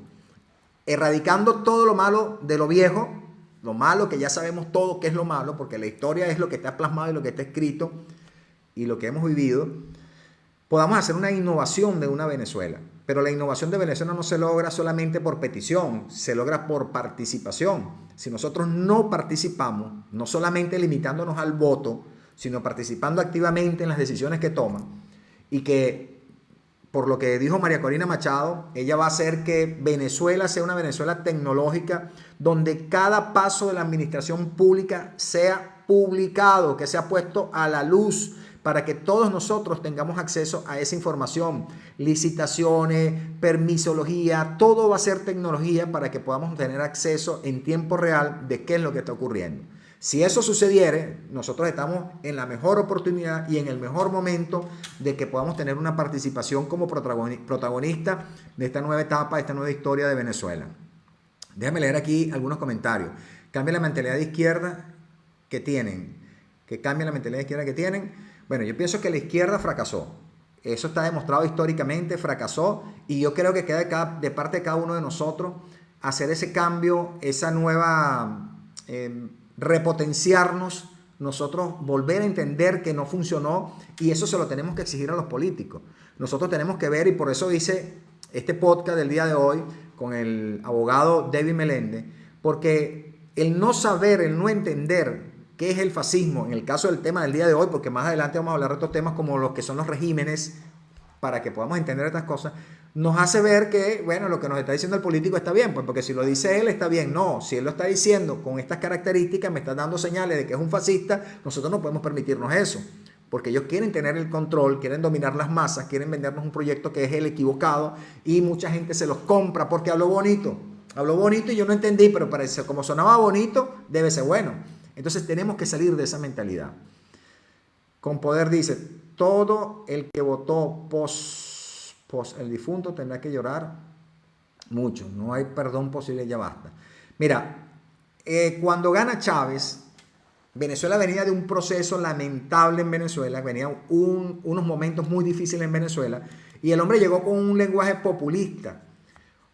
S1: erradicando todo lo malo de lo viejo, lo malo que ya sabemos todo que es lo malo, porque la historia es lo que está plasmado y lo que está escrito y lo que hemos vivido. Podamos hacer una innovación de una Venezuela. pero la innovación de Venezuela no se logra solamente por petición, se logra por participación. Si nosotros no participamos, no solamente limitándonos al voto, sino participando activamente en las decisiones que toman, y que, por lo que dijo María Corina Machado, ella va a hacer que Venezuela sea una Venezuela tecnológica, donde cada paso de la administración pública sea publicado, que sea puesto a la luz, para que todos nosotros tengamos acceso a esa información. Licitaciones, permisología, todo va a ser tecnología para que podamos tener acceso en tiempo real de qué es lo que está ocurriendo. Si eso sucediere, nosotros estamos en la mejor oportunidad y en el mejor momento de que podamos tener una participación como protagonista de esta nueva etapa, de esta nueva historia de Venezuela. Déjame leer aquí algunos comentarios. Cambia la mentalidad de izquierda que tienen. Que cambia la mentalidad de izquierda que tienen. Bueno, yo pienso que la izquierda fracasó. Eso está demostrado históricamente, fracasó. Y yo creo que queda de parte de cada uno de nosotros hacer ese cambio, esa nueva... repotenciarnos, nosotros volver a entender que no funcionó, y eso se lo tenemos que exigir a los políticos. Nosotros tenemos que ver, y por eso hice este podcast del día de hoy con el abogado David Meléndez, porque el no saber, el no entender qué es el fascismo, en el caso del tema del día de hoy, porque más adelante vamos a hablar de otros temas como los que son los regímenes, para que podamos entender estas cosas, nos hace ver que, bueno, lo que nos está diciendo el político está bien, pues porque si lo dice él está bien. No, si él lo está diciendo con estas características, me está dando señales de que es un fascista, nosotros no podemos permitirnos eso, porque ellos quieren tener el control, quieren dominar las masas, quieren vendernos un proyecto que es el equivocado, y mucha gente se los compra porque habló bonito y yo no entendí, pero parece como sonaba bonito, debe ser bueno. Entonces tenemos que salir de esa mentalidad. Con Poder dice, todo el que votó el difunto tendrá que llorar mucho. No hay perdón posible, ya basta. Mira, cuando gana Chávez, Venezuela venía de un proceso lamentable en Venezuela, venía unos momentos muy difíciles en Venezuela, y el hombre llegó con un lenguaje populista.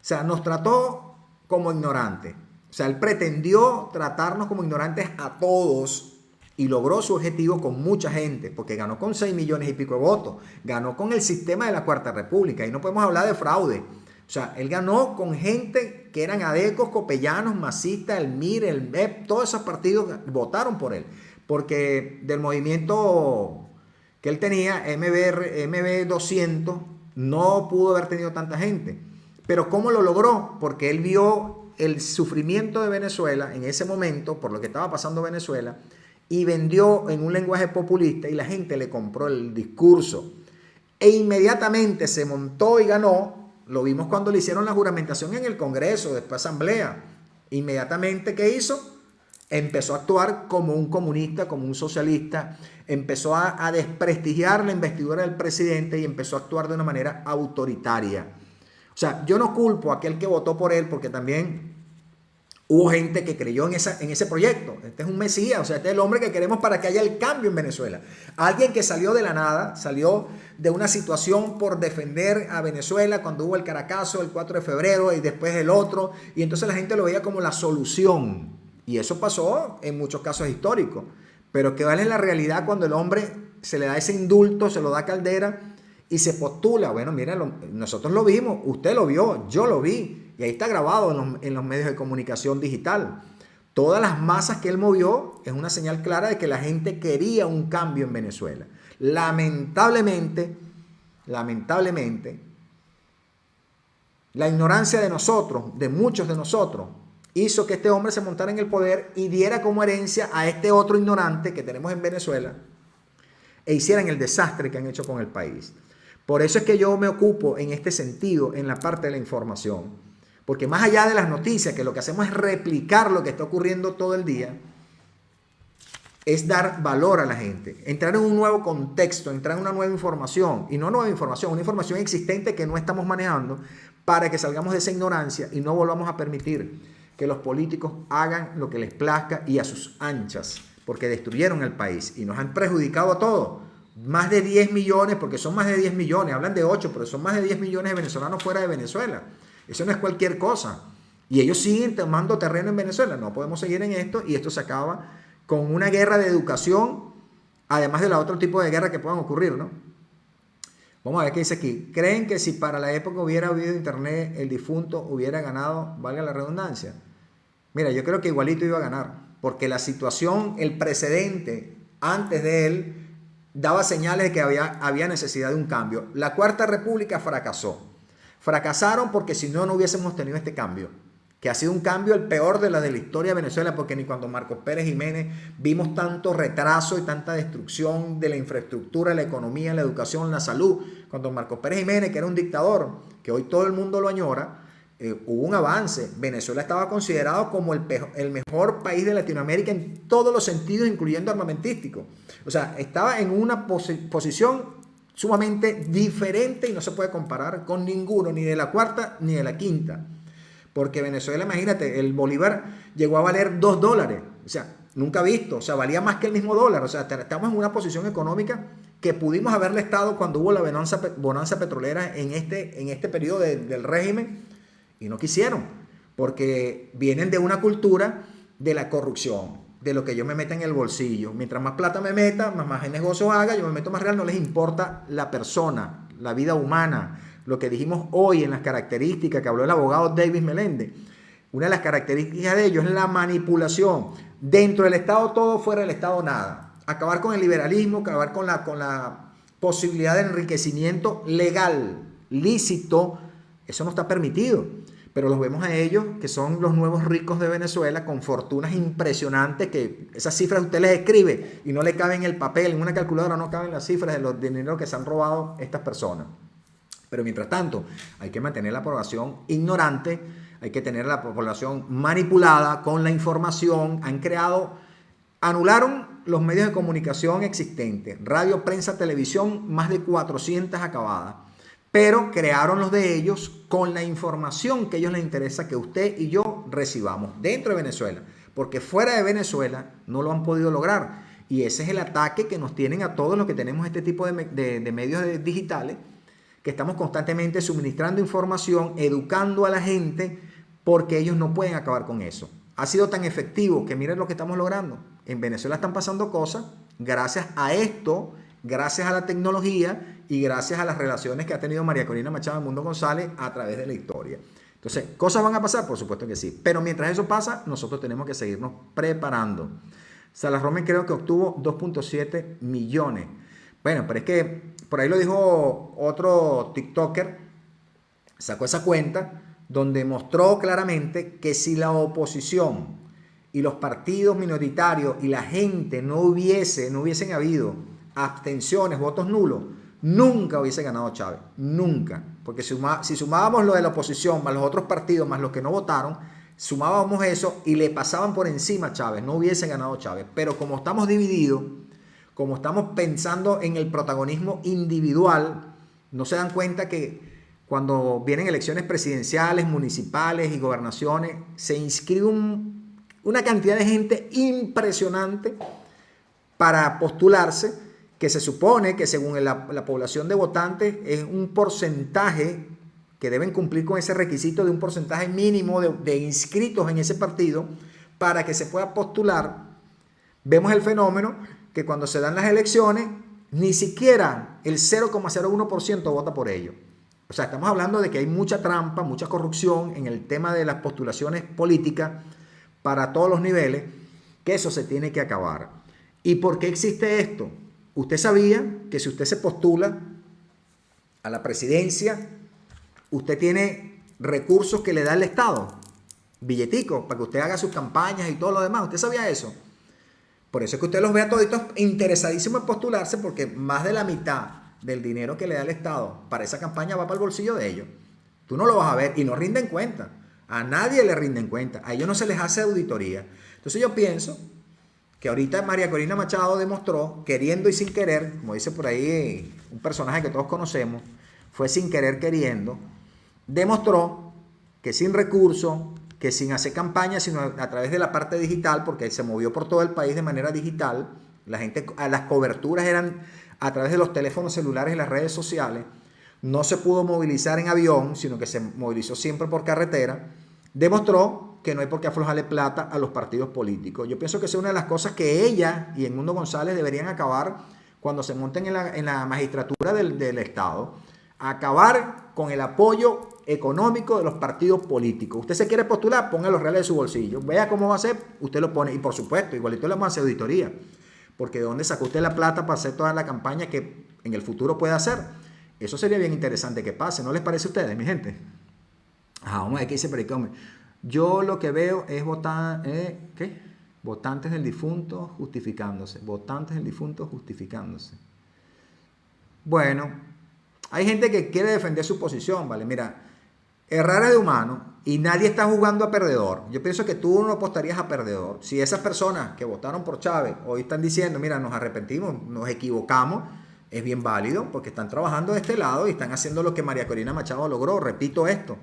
S1: O sea, nos trató como ignorantes. O sea, él pretendió tratarnos como ignorantes a todos, y logró su objetivo con mucha gente, porque ganó con 6 millones y pico de votos, ganó con el sistema de la Cuarta República, y no podemos hablar de fraude. O sea, él ganó con gente que eran adecos, copellanos, masistas, el MIR, el MEP, todos esos partidos votaron por él, porque del movimiento que él tenía, MB 200, no pudo haber tenido tanta gente. Pero ¿cómo lo logró? Porque él vio el sufrimiento de Venezuela en ese momento, por lo que estaba pasando en Venezuela, y vendió en un lenguaje populista, y la gente le compró el discurso. E inmediatamente se montó y ganó. Lo vimos cuando le hicieron la juramentación en el Congreso, después Asamblea. Inmediatamente, ¿qué hizo? Empezó a actuar como un comunista, como un socialista. Empezó a desprestigiar la investidura del presidente y empezó a actuar de una manera autoritaria. O sea, yo no culpo a aquel que votó por él, porque también hubo gente que creyó en ese proyecto. Este es un mesías, o sea, este es el hombre que queremos para que haya el cambio en Venezuela. Alguien que salió de la nada, salió de una situación por defender a Venezuela cuando hubo el Caracazo, el 4 de febrero y después el otro, y entonces la gente lo veía como la solución. Y eso pasó en muchos casos históricos. Pero ¿qué vale la realidad cuando el hombre se le da ese indulto, se lo da Caldera y se postula? Bueno, mira, nosotros lo vimos, usted lo vio, yo lo vi. Y ahí está grabado en los medios de comunicación digital. Todas las masas que él movió es una señal clara de que la gente quería un cambio en Venezuela. Lamentablemente, la ignorancia de nosotros, de muchos de nosotros, hizo que este hombre se montara en el poder y diera como herencia a este otro ignorante que tenemos en Venezuela, e hicieran el desastre que han hecho con el país. Por eso es que yo me ocupo en este sentido, en la parte de la información. Porque más allá de las noticias, que lo que hacemos es replicar lo que está ocurriendo todo el día, es dar valor a la gente, entrar en un nuevo contexto, entrar en una nueva información, y no nueva información, una información existente que no estamos manejando, para que salgamos de esa ignorancia y no volvamos a permitir que los políticos hagan lo que les plazca y a sus anchas, porque destruyeron el país y nos han perjudicado a todos. Más de 10 millones, porque son más de 10 millones, hablan de 8, pero son más de 10 millones de venezolanos fuera de Venezuela. Eso no es cualquier cosa. Y ellos siguen tomando terreno en Venezuela. No podemos seguir en esto, y esto se acaba con una guerra de educación, además de la otro tipo de guerra que puedan ocurrir, ¿no? Vamos a ver qué dice aquí. ¿Creen que si para la época hubiera habido internet, el difunto hubiera ganado, valga la redundancia? Mira, yo creo que igualito iba a ganar, porque la situación, el precedente antes de él, daba señales de que había necesidad de un cambio. La Cuarta República fracasó. Fracasaron porque si no, no hubiésemos tenido este cambio, que ha sido un cambio el peor de la historia de Venezuela, porque ni cuando Marcos Pérez Jiménez vimos tanto retraso y tanta destrucción de la infraestructura, la economía, la educación, la salud. Cuando Marcos Pérez Jiménez, que era un dictador, que hoy todo el mundo lo añora, hubo un avance. Venezuela estaba considerado como el mejor país de Latinoamérica en todos los sentidos, incluyendo armamentístico. O sea, estaba en una posición sumamente diferente y no se puede comparar con ninguno, ni de la cuarta ni de la quinta. Porque Venezuela, imagínate, el bolívar llegó a valer $2. O sea, nunca visto. O sea, valía más que el mismo dólar. O sea, estamos en una posición económica que pudimos haberle estado cuando hubo la bonanza petrolera en este periodo del régimen, y no quisieron, porque vienen de una cultura de la corrupción, de lo que yo me meta en el bolsillo. Mientras más plata me meta, más negocios haga, yo me meto más real, no les importa la persona, la vida humana. Lo que dijimos hoy en las características que habló el abogado Davis Meléndez, una de las características de ellos es la manipulación. Dentro del Estado todo, fuera del Estado nada. Acabar con el liberalismo, acabar con la posibilidad de enriquecimiento legal, lícito, eso no está permitido. Pero los vemos a ellos, que son los nuevos ricos de Venezuela, con fortunas impresionantes, que esas cifras usted les escribe y no le caben en el papel, en una calculadora no caben las cifras de los dinero que se han robado estas personas. Pero mientras tanto, hay que mantener la población ignorante, hay que tener la población manipulada con la información. Anularon los medios de comunicación existentes, radio, prensa, televisión, más de 400 acabadas. Pero crearon los de ellos con la información que a ellos les interesa que usted y yo recibamos dentro de Venezuela, porque fuera de Venezuela no lo han podido lograr. Y ese es el ataque que nos tienen a todos los que tenemos este tipo de medios digitales, que estamos constantemente suministrando información, educando a la gente, porque ellos no pueden acabar con eso. Ha sido tan efectivo que miren lo que estamos logrando. En Venezuela están pasando cosas gracias a esto, gracias a la tecnología y gracias a las relaciones que ha tenido María Corina Machado y Mundo González a través de la historia. Entonces, ¿cosas van a pasar? Por supuesto que sí. Pero mientras eso pasa, nosotros tenemos que seguirnos preparando. Salas Romen creo que obtuvo 2.7 millones. Bueno, pero es que por ahí lo dijo otro TikToker, sacó esa cuenta donde mostró claramente que si la oposición y los partidos minoritarios y la gente no hubiesen habido abstenciones, votos nulos, nunca hubiese ganado Chávez, nunca. Porque si sumábamos lo de la oposición, más los otros partidos, más los que no votaron, sumábamos eso y le pasaban por encima a Chávez, no hubiese ganado Chávez. Pero como estamos divididos, como estamos pensando en el protagonismo individual, no se dan cuenta que cuando vienen elecciones presidenciales, municipales y gobernaciones, se inscribe una cantidad de gente impresionante para postularse, que se supone que según la población de votantes es un porcentaje que deben cumplir con ese requisito de un porcentaje mínimo de inscritos en ese partido para que se pueda postular. Vemos el fenómeno que cuando se dan las elecciones, ni siquiera el 0,01% vota por ellos. O sea, estamos hablando de que hay mucha trampa, mucha corrupción en el tema de las postulaciones políticas para todos los niveles, que eso se tiene que acabar. ¿Y por qué existe esto? Usted sabía que si usted se postula a la presidencia, usted tiene recursos que le da el Estado, billeticos, para que usted haga sus campañas y todo lo demás. ¿Usted sabía eso? Por eso es que usted los ve a toditos interesadísimos en postularse, porque más de la mitad del dinero que le da el Estado para esa campaña va para el bolsillo de ellos. Tú no lo vas a ver y no rinden cuenta. A nadie le rinden cuenta. A ellos no se les hace auditoría. Entonces yo pienso que ahorita María Corina Machado demostró, queriendo y sin querer, como dice por ahí un personaje que todos conocemos, fue sin querer queriendo, demostró que sin recursos, que sin hacer campaña, sino a través de la parte digital, porque se movió por todo el país de manera digital, la gente, las coberturas eran a través de los teléfonos celulares y las redes sociales, no se pudo movilizar en avión, sino que se movilizó siempre por carretera, demostró que no hay por qué aflojarle plata a los partidos políticos. Yo pienso que esa es una de las cosas que ella y el Mundo González deberían acabar cuando se monten en la magistratura del Estado, a acabar con el apoyo económico de los partidos políticos. Usted se quiere postular, ponga los reales de su bolsillo. Vea cómo va a ser, usted lo pone. Y por supuesto, igualito le vamos a hacer auditoría. Porque ¿de dónde sacó usted la plata para hacer toda la campaña que en el futuro puede hacer? Eso sería bien interesante que pase. ¿No les parece a ustedes, mi gente? Vamos a ver qué dice Pericón. Yo lo que veo es ¿qué? Votantes del difunto justificándose. Votantes del difunto justificándose. Bueno, hay gente que quiere defender su posición, ¿vale? Mira, errar es de humano y nadie está jugando a perdedor. Yo pienso que tú no apostarías a perdedor. Si esas personas que votaron por Chávez hoy están diciendo, mira, nos arrepentimos, nos equivocamos, es bien válido porque están trabajando de este lado y están haciendo lo que María Corina Machado logró. Repito esto.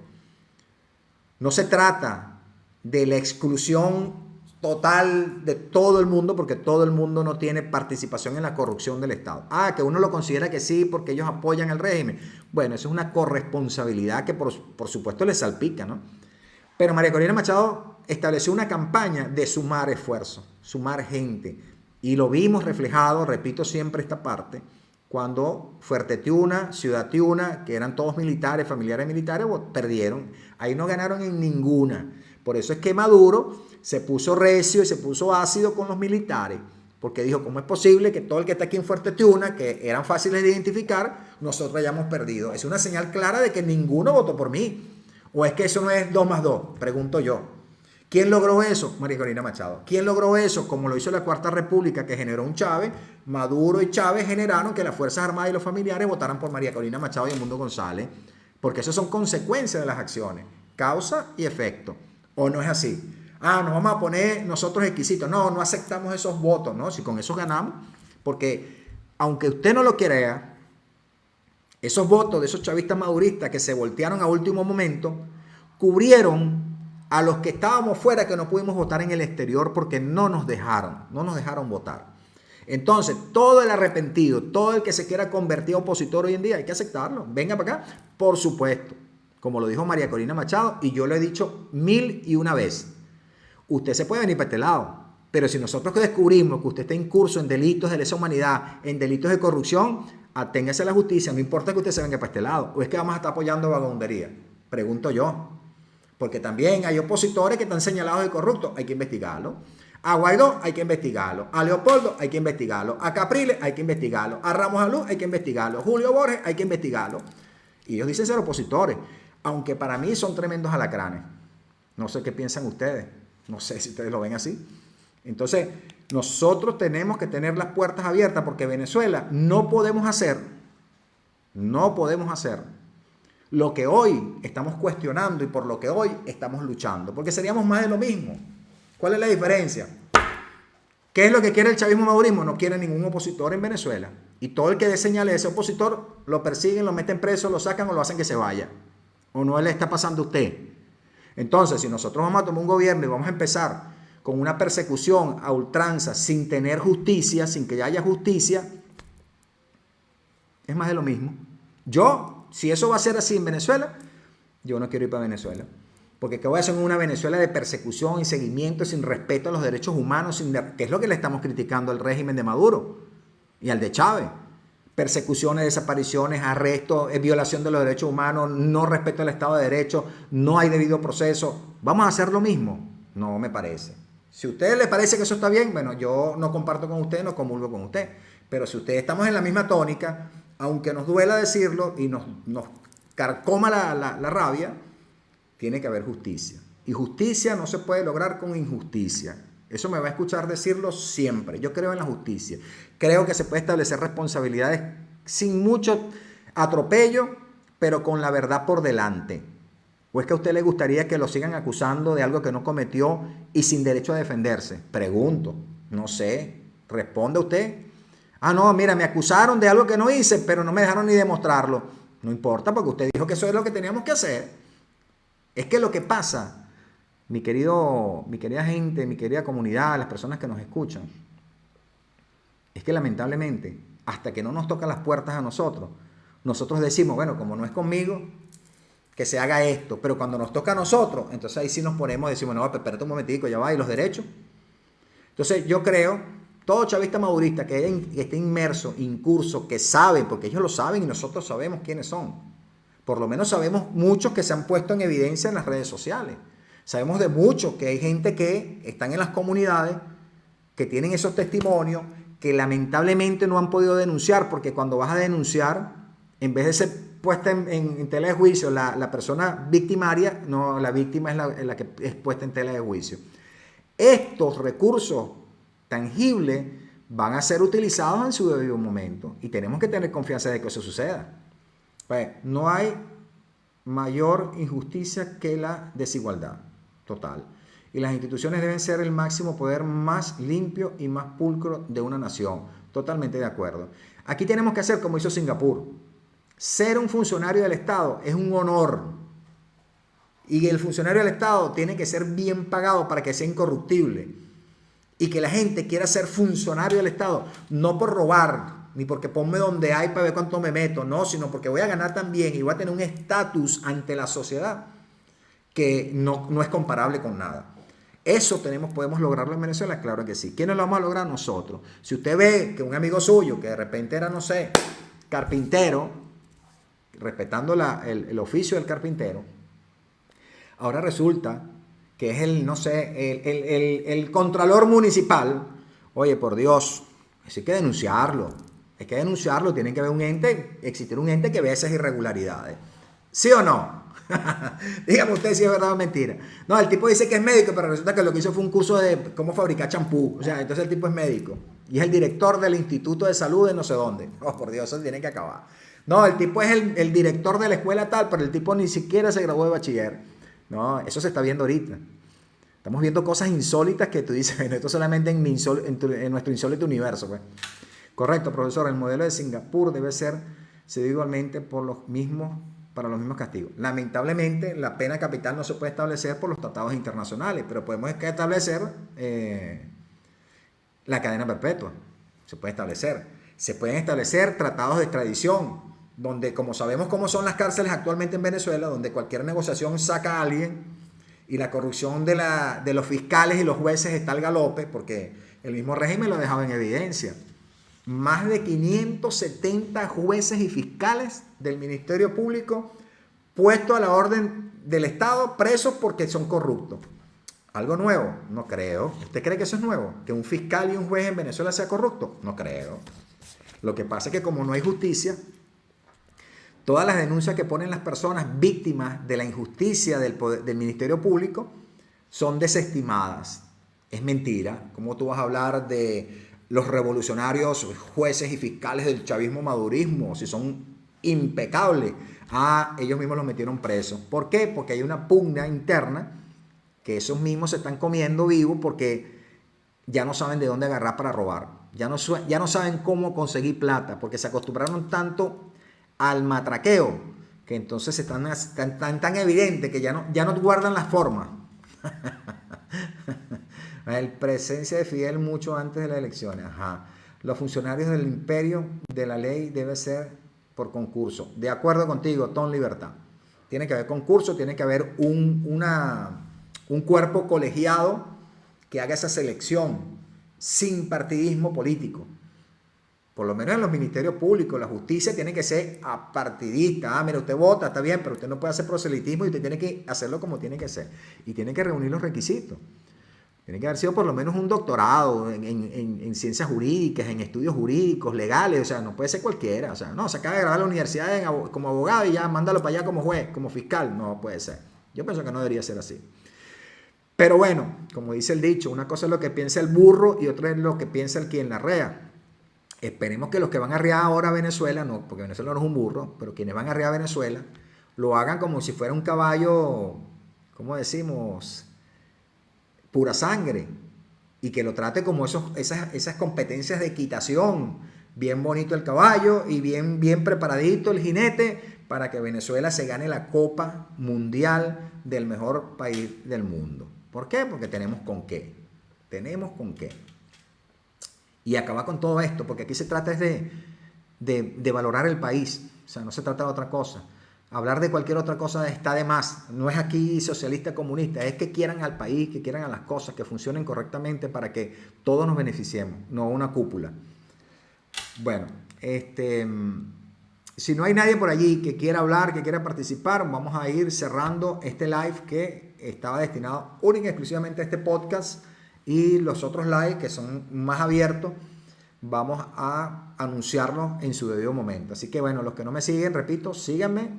S1: No se trata de la exclusión total de todo el mundo, porque todo el mundo no tiene participación en la corrupción del Estado. Que uno lo considera que sí porque ellos apoyan el régimen. Bueno, eso es una corresponsabilidad que por supuesto les salpica, ¿no? Pero María Corina Machado estableció una campaña de sumar esfuerzo, sumar gente. Y lo vimos reflejado, repito siempre esta parte, cuando Fuerte Tiuna, Ciudad Tiuna, que eran todos militares, familiares militares, perdieron. Ahí no ganaron en ninguna. Por eso es que Maduro se puso recio y se puso ácido con los militares, porque dijo, ¿cómo es posible que todo el que está aquí en Fuerte Tiuna, que eran fáciles de identificar, nosotros hayamos perdido? Es una señal clara de que ninguno votó por mí. ¿O es que eso no es 2 más 2? Pregunto yo. ¿Quién logró eso? María Corina Machado. ¿Quién logró eso? Como lo hizo la Cuarta República, que generó un Chávez. Maduro y Chávez generaron que las Fuerzas Armadas y los familiares votaran por María Corina Machado y Edmundo González, porque eso son consecuencias de las acciones, causa y efecto. ¿O no es así? Nos vamos a poner nosotros exquisitos. No aceptamos esos votos, ¿no? Si con esos ganamos, porque aunque usted no lo crea, esos votos de esos chavistas maduristas que se voltearon a último momento, cubrieron a los que estábamos fuera, que no pudimos votar en el exterior porque no nos dejaron votar. Entonces, todo el arrepentido, todo el que se quiera convertir a opositor hoy en día, hay que aceptarlo. Venga para acá, por supuesto. Como lo dijo María Corina Machado, y yo lo he dicho 1001 veces. Usted se puede venir para este lado, pero si nosotros descubrimos que usted está incurso en delitos de lesa humanidad, en delitos de corrupción, aténgase a la justicia, no importa que usted se venga para este lado. ¿O es que vamos a estar apoyando vagabundería? Pregunto yo. Porque también hay opositores que están señalados de corruptos, hay que investigarlo. A Guaidó hay que investigarlo. A Leopoldo hay que investigarlo. A Capriles hay que investigarlo. A Ramos Alú hay que investigarlo. Julio Borges hay que investigarlo. Y ellos dicen ser opositores, aunque para mí son tremendos alacranes. No sé qué piensan ustedes. No sé si ustedes lo ven así. Entonces, nosotros tenemos que tener las puertas abiertas, porque Venezuela no podemos hacer lo que hoy estamos cuestionando y por lo que hoy estamos luchando, porque seríamos más de lo mismo. ¿Cuál es la diferencia? ¿Qué es lo que quiere el chavismo madurismo? No quiere ningún opositor en Venezuela. Y todo el que señale a ese opositor, lo persiguen, lo meten preso, lo sacan o lo hacen que se vaya. ¿O no le está pasando a usted? Entonces, si nosotros vamos a tomar un gobierno y vamos a empezar con una persecución a ultranza, sin tener justicia, sin que haya justicia, es más de lo mismo. Si eso va a ser así en Venezuela, yo no quiero ir para Venezuela. Porque ¿qué voy a hacer en una Venezuela de persecución y seguimiento, sin respeto a los derechos humanos? Que es lo que le estamos criticando al régimen de Maduro y al de Chávez. Persecuciones, desapariciones, arrestos, violación de los derechos humanos, no respeto al Estado de Derecho, no hay debido proceso. ¿Vamos a hacer lo mismo? No me parece. Si a usted le parece que eso está bien, bueno, yo no comparto con usted, no comulgo con usted. Pero si ustedes estamos en la misma tónica, aunque nos duela decirlo y nos carcoma la rabia, tiene que haber justicia. Y justicia no se puede lograr con injusticia. Eso me va a escuchar decirlo siempre. Yo creo en la justicia. Creo que se puede establecer responsabilidades sin mucho atropello, pero con la verdad por delante. ¿O es que a usted le gustaría que lo sigan acusando de algo que no cometió y sin derecho a defenderse? Pregunto. No sé. Responde usted. No, mira, me acusaron de algo que no hice, pero no me dejaron ni demostrarlo. No importa, porque usted dijo que eso es lo que teníamos que hacer. Es que lo que pasa, mi querida gente, mi querida comunidad, las personas que nos escuchan, es que lamentablemente, hasta que no nos tocan las puertas a nosotros decimos, bueno, como no es conmigo, que se haga esto. Pero cuando nos toca a nosotros, entonces ahí sí nos ponemos, decimos, no, espérate un momentico, ya va, ¿y los derechos? Entonces yo creo todo chavista madurista que esté inmerso, incurso, que sabe, porque ellos lo saben y nosotros sabemos quiénes son. Por lo menos sabemos muchos que se han puesto en evidencia en las redes sociales. Sabemos de muchos que hay gente que están en las comunidades, que tienen esos testimonios, que lamentablemente no han podido denunciar, porque cuando vas a denunciar, en vez de ser puesta en tela de juicio la persona victimaria, no, la víctima es la que es puesta en tela de juicio. Estos recursos tangibles van a ser utilizados en su debido momento y tenemos que tener confianza de que eso suceda. Pues, no hay mayor injusticia que la desigualdad total. Y las instituciones deben ser el máximo poder más limpio y más pulcro de una nación. Totalmente de acuerdo. Aquí tenemos que hacer como hizo Singapur. Ser un funcionario del Estado es un honor. Y el funcionario del Estado tiene que ser bien pagado para que sea incorruptible. Y que la gente quiera ser funcionario del Estado, no por robar, ni porque ponme donde hay para ver cuánto me meto, no, sino porque voy a ganar también y voy a tener un estatus ante la sociedad que no es comparable con nada. Eso podemos lograrlo en Venezuela, claro que sí. ¿Quiénes lo vamos a lograr? Nosotros. Si usted ve que un amigo suyo, que de repente era, no sé, carpintero, respetando el oficio del carpintero, ahora resulta que es el contralor municipal, oye, por Dios, eso hay que denunciarlo. Hay que denunciarlo, tiene que haber existir un ente que vea esas irregularidades. ¿Sí o no? Dígame usted si es verdad o mentira. No, el tipo dice que es médico, pero resulta que lo que hizo fue un curso de cómo fabricar champú. O sea, entonces el tipo es médico. Y es el director del Instituto de Salud de no sé dónde. Oh, por Dios, eso tiene que acabar. No, el tipo es el director de la escuela tal, pero el tipo ni siquiera se graduó de bachiller. No, eso se está viendo ahorita. Estamos viendo cosas insólitas que tú dices, bueno, esto solamente en nuestro insólito universo. Pues. Correcto, profesor. El modelo de Singapur debe ser cedido igualmente para los mismos castigos. Lamentablemente, la pena capital no se puede establecer por los tratados internacionales, pero podemos establecer la cadena perpetua. Se puede establecer. Se pueden establecer tratados de extradición, donde, como sabemos cómo son las cárceles actualmente en Venezuela, donde cualquier negociación saca a alguien y la corrupción de los fiscales y los jueces está al galope, porque el mismo régimen lo ha dejado en evidencia. Más de 570 jueces y fiscales del Ministerio Público puestos a la orden del Estado, presos porque son corruptos. ¿Algo nuevo? No creo. ¿Usted cree que eso es nuevo? ¿Que un fiscal y un juez en Venezuela sea corrupto? No creo. Lo que pasa es que como no hay justicia, todas las denuncias que ponen las personas víctimas de la injusticia del Ministerio Público son desestimadas. Es mentira. ¿Cómo tú vas a hablar de los revolucionarios jueces y fiscales del chavismo madurismo si son impecables? Ellos mismos los metieron presos. ¿Por qué? Porque hay una pugna interna que esos mismos se están comiendo vivos porque ya no saben de dónde agarrar para robar. Ya no saben cómo conseguir plata porque se acostumbraron tanto al matraqueo que entonces están tan evidente que ya no guardan las formas. El presencia de Fidel mucho antes de las elecciones. Ajá. Los funcionarios del imperio de la ley debe ser por concurso. De acuerdo contigo, Tom Libertad. Tiene que haber concurso, tiene que haber un cuerpo colegiado que haga esa selección sin partidismo político. Por lo menos en los ministerios públicos, la justicia tiene que ser apartidista. Mira, usted vota, está bien, pero usted no puede hacer proselitismo y usted tiene que hacerlo como tiene que ser. Y tiene que reunir los requisitos. Tiene que haber sido por lo menos un doctorado en ciencias jurídicas, en estudios jurídicos, legales. O sea, no puede ser cualquiera. O sea, no, se acaba de graduar de la universidad como abogado y ya mándalo para allá como juez, como fiscal. No puede ser. Yo pienso que no debería ser así. Pero bueno, como dice el dicho, una cosa es lo que piensa el burro y otra es lo que piensa el quien la rea. Esperemos que los que van a arriar ahora a Venezuela, no, porque Venezuela no es un burro, pero quienes van a arriar a Venezuela, lo hagan como si fuera un caballo, ¿cómo decimos? Pura sangre. Y que lo trate como esas competencias de equitación. Bien bonito el caballo y bien preparadito el jinete para que Venezuela se gane la Copa Mundial del mejor país del mundo. ¿Por qué? Porque tenemos con qué. Tenemos con qué. Y acabar con todo esto, porque aquí se trata de valorar el país. O sea, no se trata de otra cosa. Hablar de cualquier otra cosa está de más. No es aquí socialista, comunista, es que quieran al país, que quieran a las cosas, que funcionen correctamente para que todos nos beneficiemos, no una cúpula. Bueno, si no hay nadie por allí que quiera hablar, que quiera participar, vamos a ir cerrando este live que estaba destinado única y exclusivamente a este podcast, y los otros live que son más abiertos vamos a anunciarlos en su debido momento. Así que bueno, los que no me siguen, repito, síganme,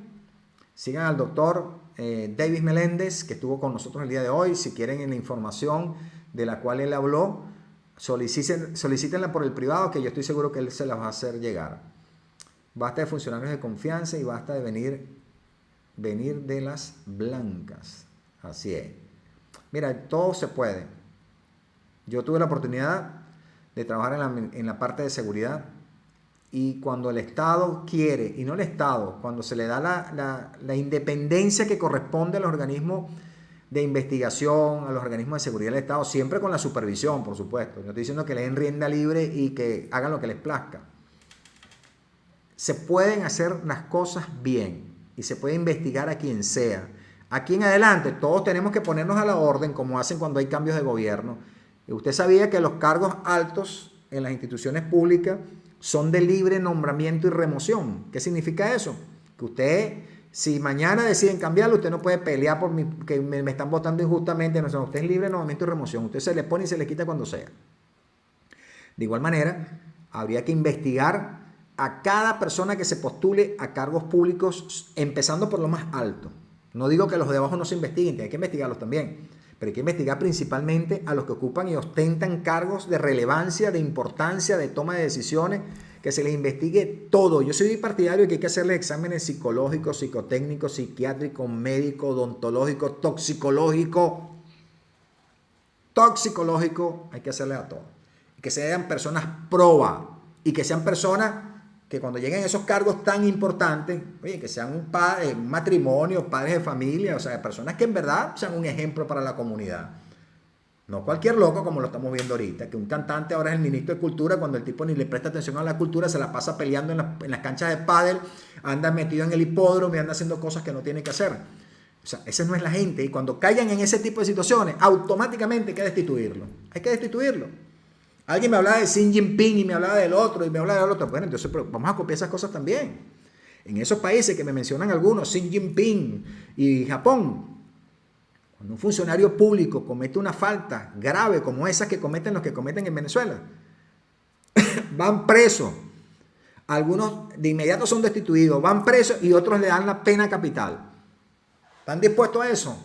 S1: sigan al doctor Davis Meléndez, que estuvo con nosotros el día de hoy. Si quieren la información de la cual él habló, solicítenla por el privado, que yo estoy seguro que él se las va a hacer llegar. Basta de funcionarios de confianza y basta de venir de las blancas. Así es. Mira, todo se puede. Yo tuve la oportunidad de trabajar en la parte de seguridad, y cuando el Estado quiere, y no el Estado, cuando se le da la independencia que corresponde a los organismos de investigación, a los organismos de seguridad del Estado, siempre con la supervisión, por supuesto. No estoy diciendo que le den rienda libre y que hagan lo que les plazca. Se pueden hacer las cosas bien y se puede investigar a quien sea. Aquí en adelante todos tenemos que ponernos a la orden, como hacen cuando hay cambios de gobierno. Usted sabía que los cargos altos en las instituciones públicas son de libre nombramiento y remoción. ¿Qué significa eso? Que usted, si mañana deciden cambiarlo, usted no puede pelear por que me están votando injustamente. No, usted es libre nombramiento y remoción. Usted se le pone y se le quita cuando sea. De igual manera, habría que investigar a cada persona que se postule a cargos públicos, empezando por lo más alto. No digo que los de abajo no se investiguen, hay que investigarlos también, pero hay que investigar principalmente a los que ocupan y ostentan cargos de relevancia, de importancia, de toma de decisiones, que se les investigue todo. Yo soy partidario de que hay que hacerle exámenes psicológicos, psicotécnicos, psiquiátricos, médicos, odontológicos, toxicológicos, hay que hacerle a todos. Que sean personas proba y que sean personas que cuando lleguen a esos cargos tan importantes, oye, que sean un padre, un matrimonio, padres de familia, o sea, personas que en verdad sean un ejemplo para la comunidad. No cualquier loco como lo estamos viendo ahorita, que un cantante ahora es el ministro de Cultura, cuando el tipo ni le presta atención a la cultura, se la pasa peleando en las canchas de pádel, anda metido en el hipódromo y anda haciendo cosas que no tiene que hacer. O sea, esa no es la gente. Y cuando caigan en ese tipo de situaciones, automáticamente hay que destituirlo. Hay que destituirlo. Alguien me hablaba de Xi Jinping y me hablaba del otro y me hablaba del otro. Bueno, entonces pero vamos a copiar esas cosas también. En esos países que me mencionan algunos, Xi Jinping y Japón, cuando un funcionario público comete una falta grave como esa que cometen los que cometen en Venezuela, van presos. Algunos de inmediato son destituidos, van presos y otros le dan la pena capital. ¿Están dispuestos a eso?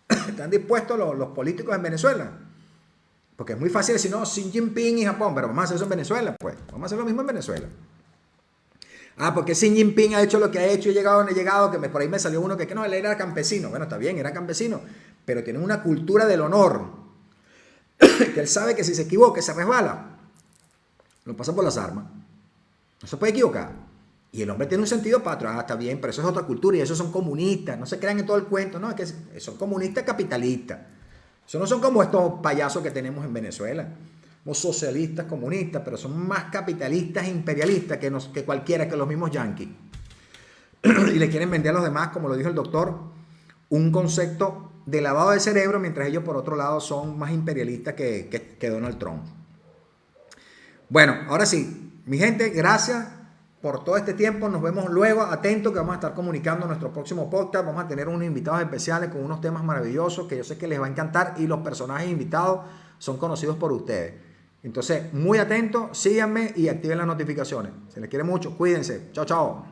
S1: ¿Están dispuestos los políticos en Venezuela? Porque es muy fácil decir, no, Xi Jinping y Japón, pero vamos a hacer eso en Venezuela, pues. Vamos a hacer lo mismo en Venezuela. Ah, porque Xi Jinping ha hecho lo que ha hecho y he llegado donde he llegado, que por ahí me salió uno que no, él era campesino. Bueno, está bien, era campesino, pero tiene una cultura del honor. Que él sabe que si se equivoca, se resbala, lo pasa por las armas. No se puede equivocar. Y el hombre tiene un sentido patrio. Ah, está bien, pero eso es otra cultura y esos son comunistas. No se crean en todo el cuento, no, es que son comunistas capitalistas. Eso no son como estos payasos que tenemos en Venezuela. Somos socialistas, comunistas, pero son más capitalistas e imperialistas que cualquiera, que los mismos yanquis. Y le quieren vender a los demás, como lo dijo el doctor, un concepto de lavado de cerebro, mientras ellos por otro lado son más imperialistas que Donald Trump. Bueno, ahora sí, mi gente, gracias por todo este tiempo. Nos vemos luego. Atentos que vamos a estar comunicando nuestro próximo podcast. Vamos a tener unos invitados especiales con unos temas maravillosos que yo sé que les va a encantar, y los personajes invitados son conocidos por ustedes. Entonces, muy atentos, síganme y activen las notificaciones. Se les quiere mucho, cuídense. Chao, chao.